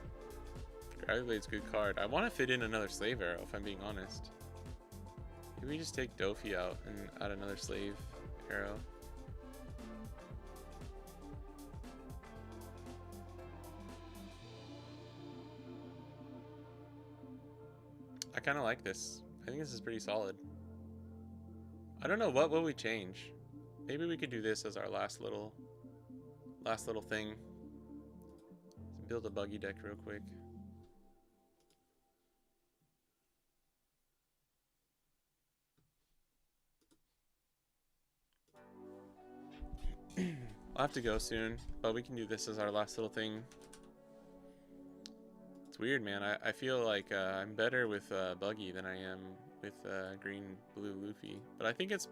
Gravity Blade's good card. I want to fit in another slave arrow, if I'm being honest. Maybe we just take Dofi out and add another slave arrow. I kind of like this. I think this is pretty solid. I don't know, what will we change? Maybe we could do this as our last little thing. Let's build a buggy deck real quick. I'll have to go soon, but we can do this as our last little thing. It's weird, man. I feel like I'm better with Buggy than I am with green blue Luffy, but I think it's,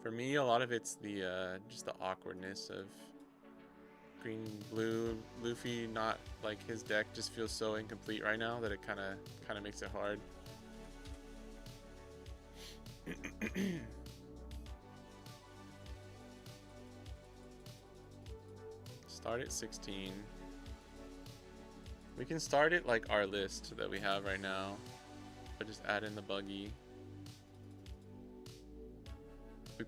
for me, a lot of it's the just the awkwardness of green blue Luffy. Not like, his deck just feels so incomplete right now that it kind of makes it hard. Start at 16. We can start it like our list that we have right now, but just add in the buggy. We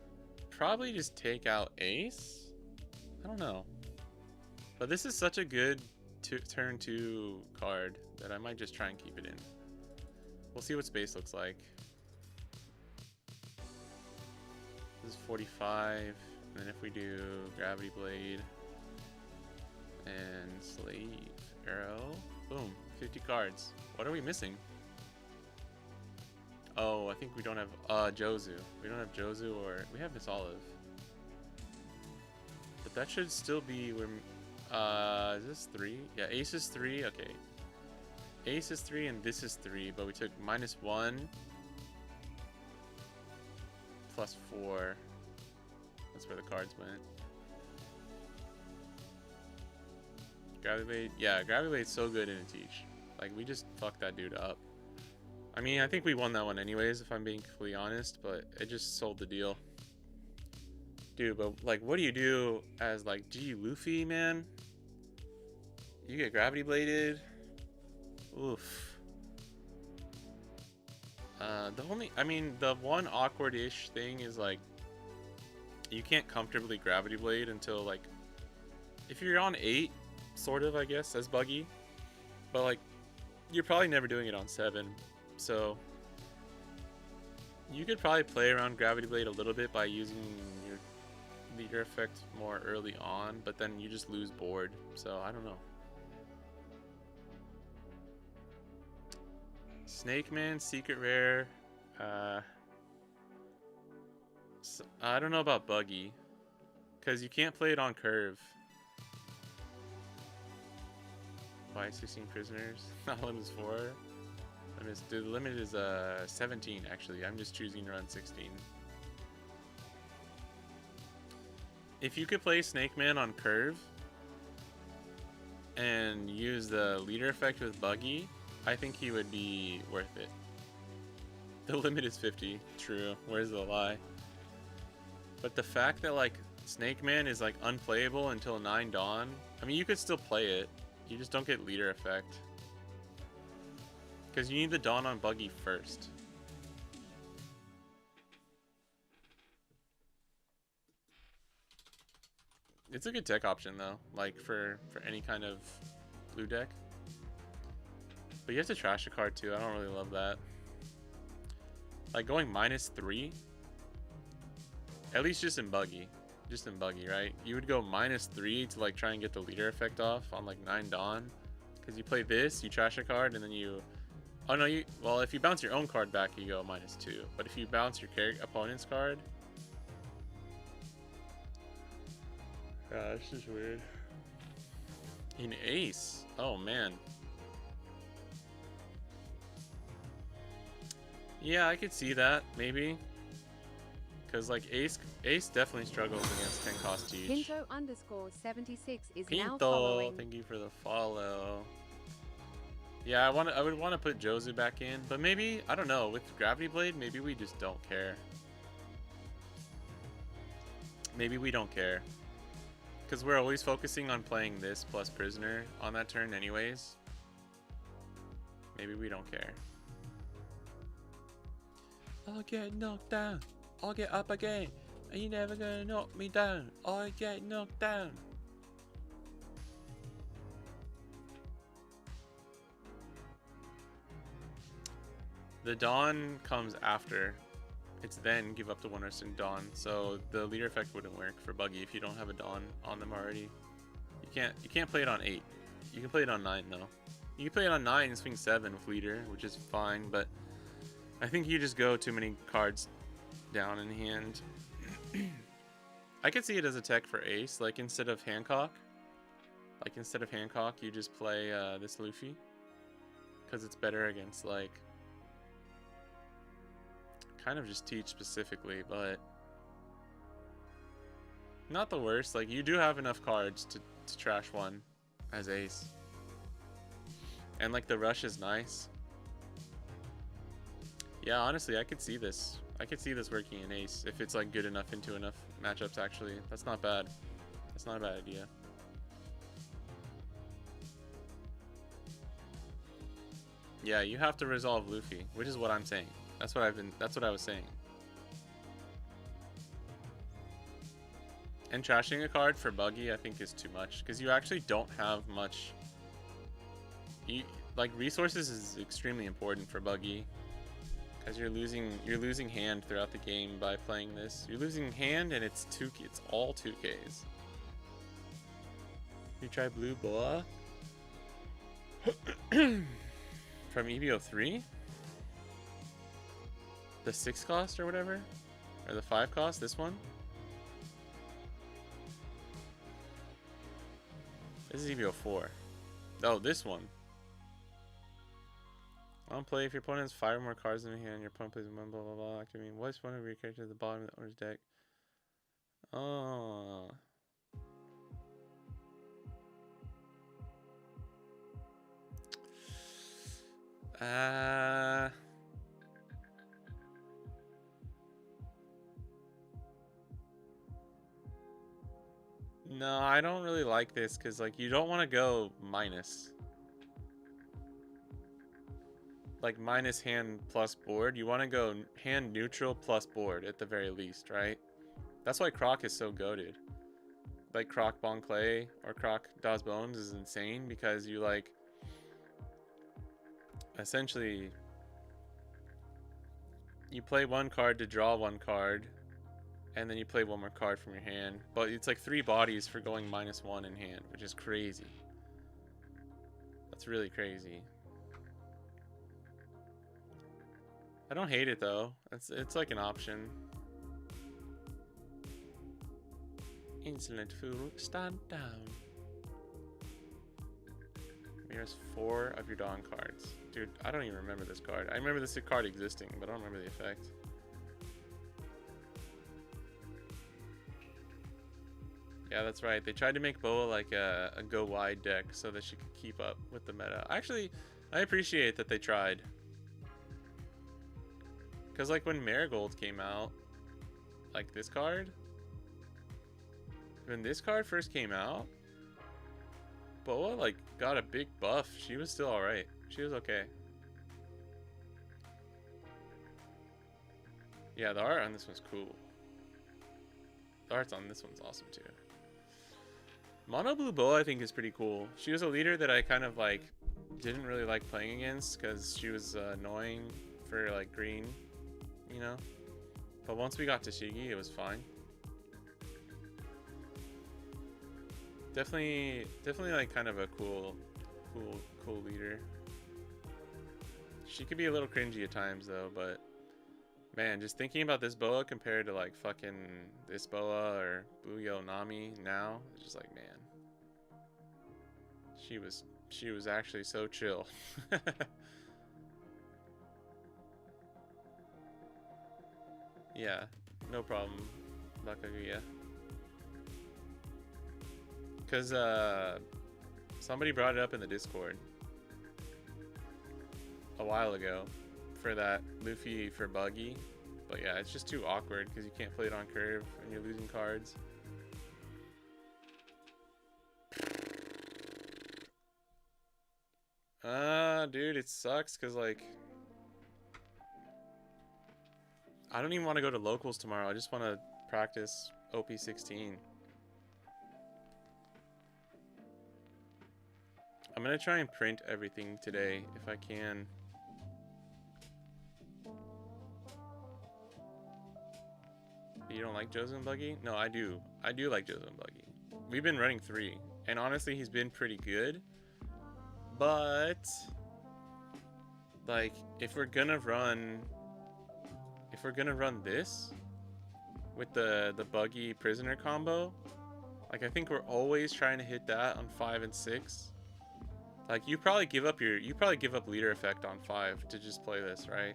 probably just take out Ace? I don't know. But this is such a good turn 2 card that I might just try and keep it in. We'll see what space looks like. This is 45, and then if we do Gravity Blade and Slave Arrow, boom, 50 cards. What are we missing? Oh, I think we don't have Jozu. We don't have Jozu, or we have Miss Olive. But that should still be where. Is this 3? Yeah, Ace is 3. Okay, Ace is 3 and this is 3, but we took -1 +4. That's where the cards went. Gravity Blade, yeah, Gravity Blade's so good in a teach. Like, we just fucked that dude up. I mean, I think we won that one anyways, if I'm being completely honest, but it just sold the deal. Dude, but, like, what do you do as, like, G Luffy, man? You get Gravity Bladed. Oof. The one awkward-ish thing is, like, you can't comfortably Gravity Blade until, like, if you're on 8, sort of, I guess, as Buggy, but, like, you're probably never doing it on 7, so you could probably play around Gravity Blade a little bit by using your leader effect more early on, but then you just lose board, so I don't know. Snake Man, secret rare. I don't know about Buggy, because you can't play it on curve. Buy 16 prisoners. The limit is 4. The limit is 17 actually. I'm just choosing to run 16. If you could play Snake Man on curve and use the leader effect with Buggy, I think he would be worth it. The limit is 50. True. Where's the lie? But the fact that, like, Snake Man is, like, unplayable until 9 Dawn. I mean, you could still play it. You just don't get leader effect. Because you need the Dawn on Buggy first. It's a good tech option though, like for any kind of blue deck. But you have to trash a card too. I don't really love that. Like going -3, at least just in Buggy. just in Buggy, right? You would go -3 to like try and get the leader effect off on like 9 Dawn. Because you play this, you trash a card, and then you... Oh no, well, if you bounce your own card back, you go -2. But if you bounce your opponent's card... Yeah, this is weird. In Ace? Oh man. Yeah, I could see that, maybe. Because like Ace definitely struggles against 10 cost each. Pinto_76 is Pinto, now following. thank you for the follow. Yeah, I would want to put Jozu back in, but maybe, I don't know, with Gravity Blade, maybe we just don't care. Maybe we don't care. Because we're always focusing on playing this plus Prisoner on that turn anyways. Maybe we don't care. I'll get knocked down. I'll get up again. Are you never gonna knock me down? I get knocked down. The Dawn comes after. It's then give up to Wondrous and Dawn. So the leader effect wouldn't work for Buggy if you don't have a Dawn on them already. You can't play it on 8. You can play it on 9 though. You can play it on 9 and swing 7 with leader, which is fine, but I think you just go too many cards down in hand. I could see it as a tech for Ace, like instead of Hancock. You just play this Luffy. Because it's better against like... Kind of just teach specifically, but... Not the worst, like you do have enough cards to trash one as Ace. And like the rush is nice. Yeah, honestly, I could see this. I could see this working in Ace if it's like good enough into enough matchups actually. That's not bad. That's not a bad idea. Yeah, you have to resolve Luffy, which is what I'm saying. That's what I was saying. And trashing a card for Buggy I think is too much because you actually don't have much. Like resources is extremely important for Buggy. Because you're losing hand throughout the game by playing this. You're losing hand and it's all 2Ks. You try Blue Boa? From EVO 3? The 6 cost or whatever? Or the 5 cost, this one? This is EVO 4. Oh, this one. On play, if your opponent has 5 or more cards in the hand, your opponent plays one, blah blah blah. Activating what's one of your characters at the bottom of the owner's deck. Oh. No, I don't really like this because like you don't want to go minus. Like minus hand plus board. You want to go hand neutral plus board at the very least, right? That's why Croc is so goated. Like Croc Bon Clay or Croc Das Bones is insane because you like essentially you play one card to draw one card and then you play one more card from your hand. But it's like 3 bodies for going -1 in hand, which is crazy. That's really crazy. I don't hate it though. It's like an option. Insolent fool, stand down. Here's 4 of your Dawn cards. Dude, I don't even remember this card. I remember this card existing, but I don't remember the effect. Yeah, that's right. They tried to make Boa like a go wide deck so that she could keep up with the meta. Actually, I appreciate that they tried. Because like when Marigold came out, like this card, when this card first came out, Boa like got a big buff. She was still alright. She was okay. Yeah, the art on this one's cool. The art on this one's awesome too. Mono Blue Boa I think is pretty cool. She was a leader that I kind of like didn't really like playing against because she was annoying for like green, you know. But once we got to Shigi, it was fine. Definitely like kind of a cool leader. She could be a little cringy at times though, but man, just thinking about this boa compared to like fucking this boa or Buyo Nami now, it's just like, man, she was actually so chill. Yeah, no problem, Bakaguya. Cause somebody brought it up in the Discord a while ago for that Luffy for Buggy, but yeah, it's just too awkward because you can't play it on curve and you're losing cards. Dude, it sucks because like I don't even want to go to locals tomorrow. I just want to practice OP16. I'm gonna try and print everything today if I can. You don't like Joseph and Buggy? No, I do. I do like Joseph and Buggy. We've been running 3, and honestly, he's been pretty good. But like, if we're gonna run this with the Buggy prisoner combo, like I think we're always trying to hit that on 5 and 6. Like you probably give up leader effect on 5 to just play this, right?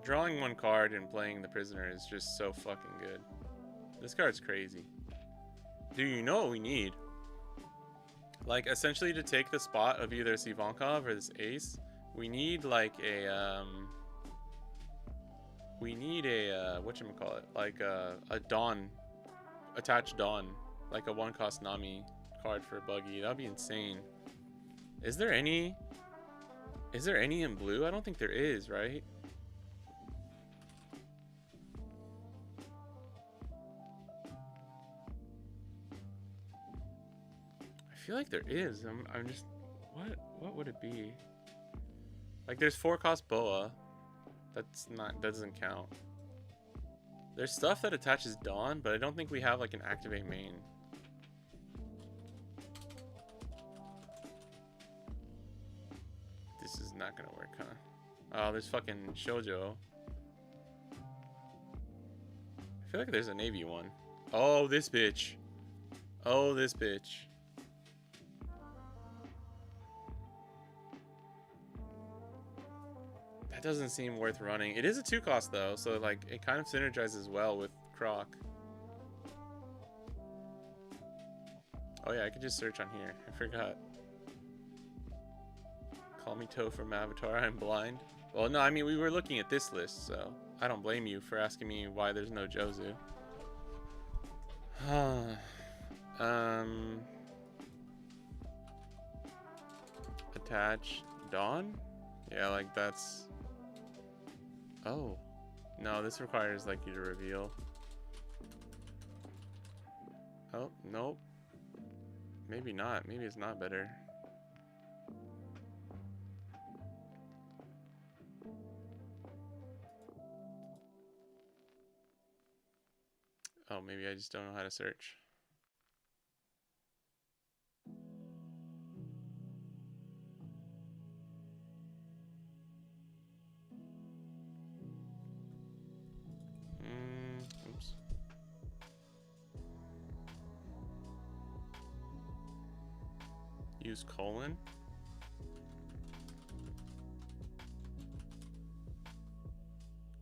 Drawing 1 card and playing the prisoner is just so fucking good. This card's crazy. Do you know what we need? Like essentially to take the spot of either Sivankov or this ace, we need like a whatchamacallit, like a Dawn, attached Dawn, like a 1-cost Nami card for Buggy. That'd be insane. Is there any in blue? I don't think there is, right? I feel like there is. I'm just, what would it be? Like there's 4-cost Boa. That doesn't count. There's stuff that attaches Dawn, but I don't think we have like an activate main. This is not gonna work, huh? Oh, there's fucking Shoujo. I feel like there's a Navy one. Oh, this bitch. Oh, this bitch. That doesn't seem worth running. It is a 2-cost though, so like it kind of synergizes well with Croc. Oh yeah, I could just search on here. I forgot. Call me Toe from Avatar, I'm blind. Well, no, I mean, we were looking at this list, so I don't blame you for asking me why there's no Jozu. Attach Dawn? Yeah, like that's... Oh. No, this requires like you to reveal. Oh, nope. Maybe not. Maybe it's not better. Oh, maybe I just don't know how to search. Oops. Use colon.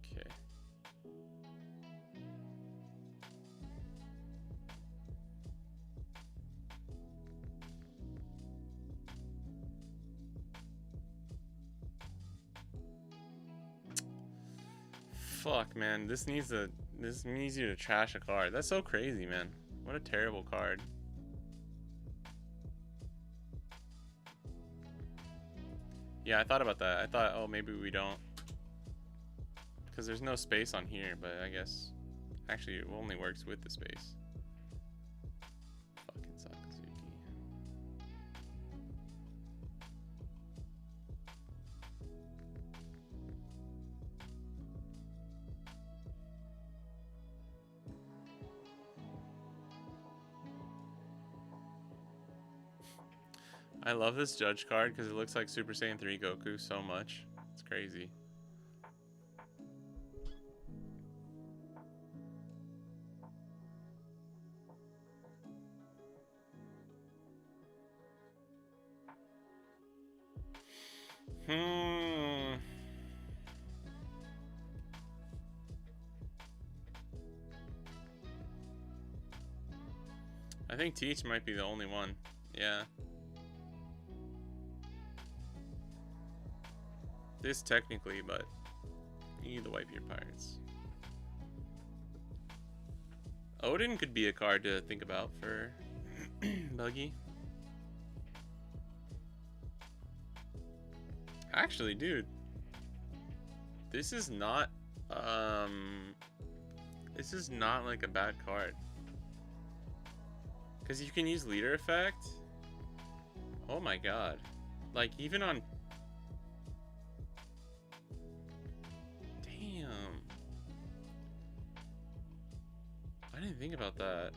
Okay. Fuck, man. This needs you to trash a card. That's so crazy, man. What a terrible card. Yeah, I thought about that. I thought, oh, maybe we don't. Because there's no space on here, but I guess... Actually, it only works with the space. Fucking Sakazuki. I love this Judge card because it looks like Super Saiyan 3 Goku so much. It's crazy. I think Teach might be the only one. Yeah. This technically, but you need to wipe your pirates. Odin could be a card to think about for Buggy. Actually, dude, this is not like a bad card. Because you can use leader effect. Oh my god. Like, even on... Damn. I didn't think about that.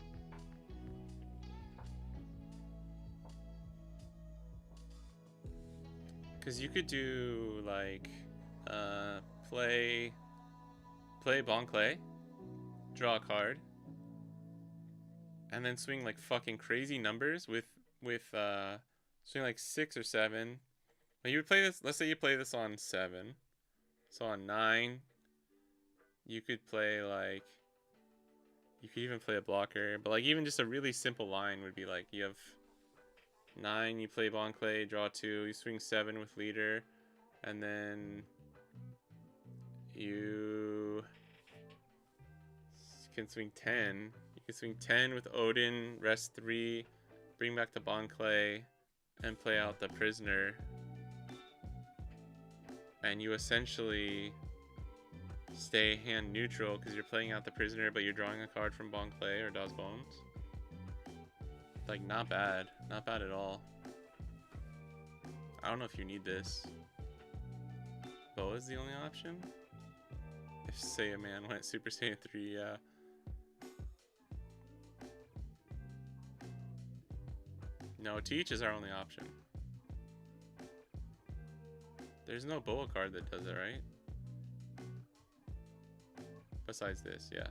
Because you could do, like, play Bon Clay, draw a card, and then swing like fucking crazy numbers with swing like 6 or 7. Well, you would play this, let's say you play this on 7. So on 9, you could play like, you could even play a blocker, but like even just a really simple line would be like, you have 9, you play Bon Clay, draw 2, you swing 7 with leader, and then you can swing 10. You can swing 10 with Odin, rest 3, bring back the Bon Clay, and play out the prisoner. And you essentially stay hand neutral because you're playing out the prisoner, but you're drawing a card from Bon Clay or Daw's Bones. Like, not bad. Not bad at all. I don't know if you need this. Boa is the only option? If Saiyan Man went Super Saiyan 3, yeah. No, Teach is our only option. There's no Boa card that does it, right? Besides this, yeah.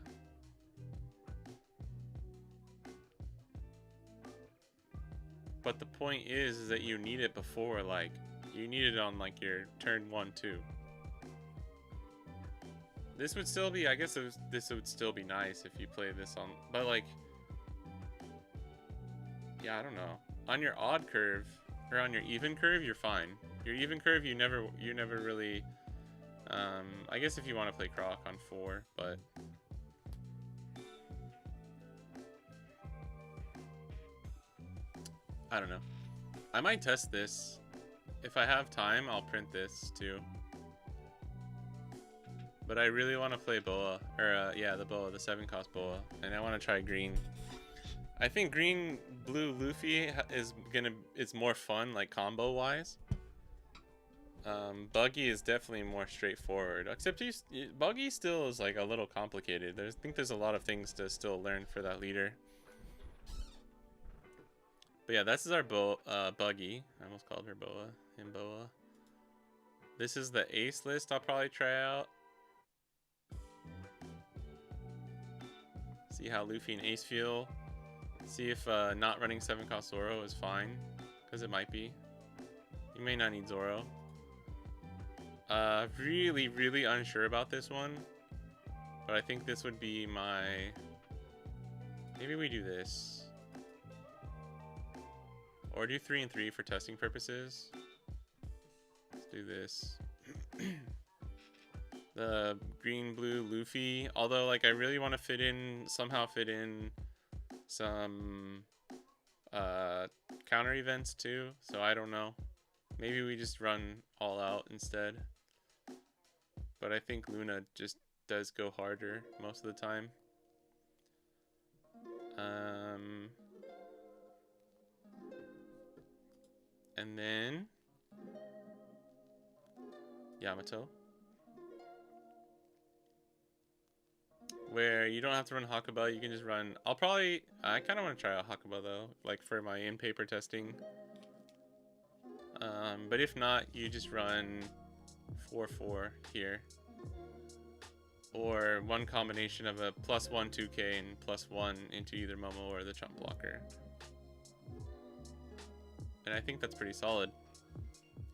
But the point is that you need it before, like, you need it on, like, your turn 1, 2. This would still be, I guess this would still be nice if you play this on, but, like, yeah, I don't know. On your odd curve, or on your even curve, you're fine. Your even curve, you never really, I guess if you want to play Croc on 4, but... I don't know. I might test this. If I have time, I'll print this too. But I really want to play Boa, or yeah, the Boa, the 7-cost Boa, and I want to try green. I think green blue Luffy is more fun, like combo wise. Buggy is definitely more straightforward, except Buggy still is like a little complicated. I think there's a lot of things to still learn for that leader. But yeah, this is our Buggy. I almost called her Boa. And Boa. This is the Ace list I'll probably try out. See how Luffy and Ace feel. See if not running 7-cost Zoro is fine. Because it might be. You may not need Zoro. Really, really unsure about this one. But I think this would be my... Maybe we do this. Or do 3 and 3 for testing purposes. Let's do this. The green blue Luffy. Although, like, I really want to somehow fit in some counter events too. So I don't know. Maybe we just run all out instead. But I think Luna just does go harder most of the time. And then Yamato, where you don't have to run Hakuba, you can just run. I kind of want to try out Hakuba though, like for my in-paper testing. But if not, you just run 4-4 here. Or one combination of a +1 2K and +1 into either Momo or the Chump Blocker. And I think that's pretty solid.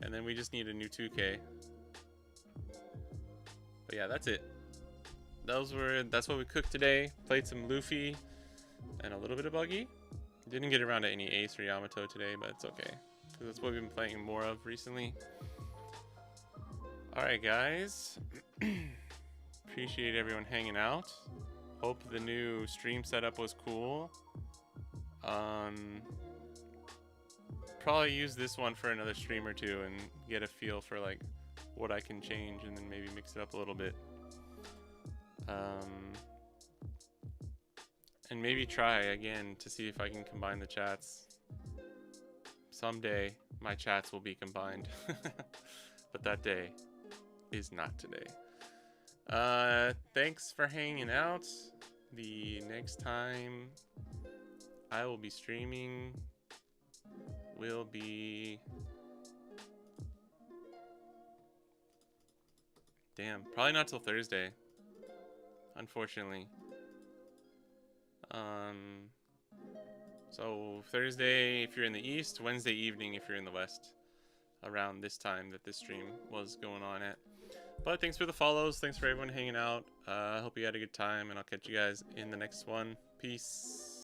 And then we just need a new 2K. But yeah, that's it. That's what we cooked today. Played some Luffy and a little bit of Buggy. Didn't get around to any Ace or Yamato today, but it's okay. Because that's what we've been playing more of recently. Alright guys. Appreciate everyone hanging out. Hope the new stream setup was cool. Probably use this one for another stream or two and get a feel for like what I can change and then maybe mix it up a little bit. And maybe try again to see if I can combine the chats. Someday my chats will be combined. But that day is not today. Thanks for hanging out. The next time I will be streaming will be... Damn, probably not till Thursday. Unfortunately. So Thursday if you're in the East, Wednesday evening if you're in the West. Around this time that this stream was going on at. But thanks for the follows. Thanks for everyone hanging out. I hope you had a good time, and I'll catch you guys in the next one. Peace.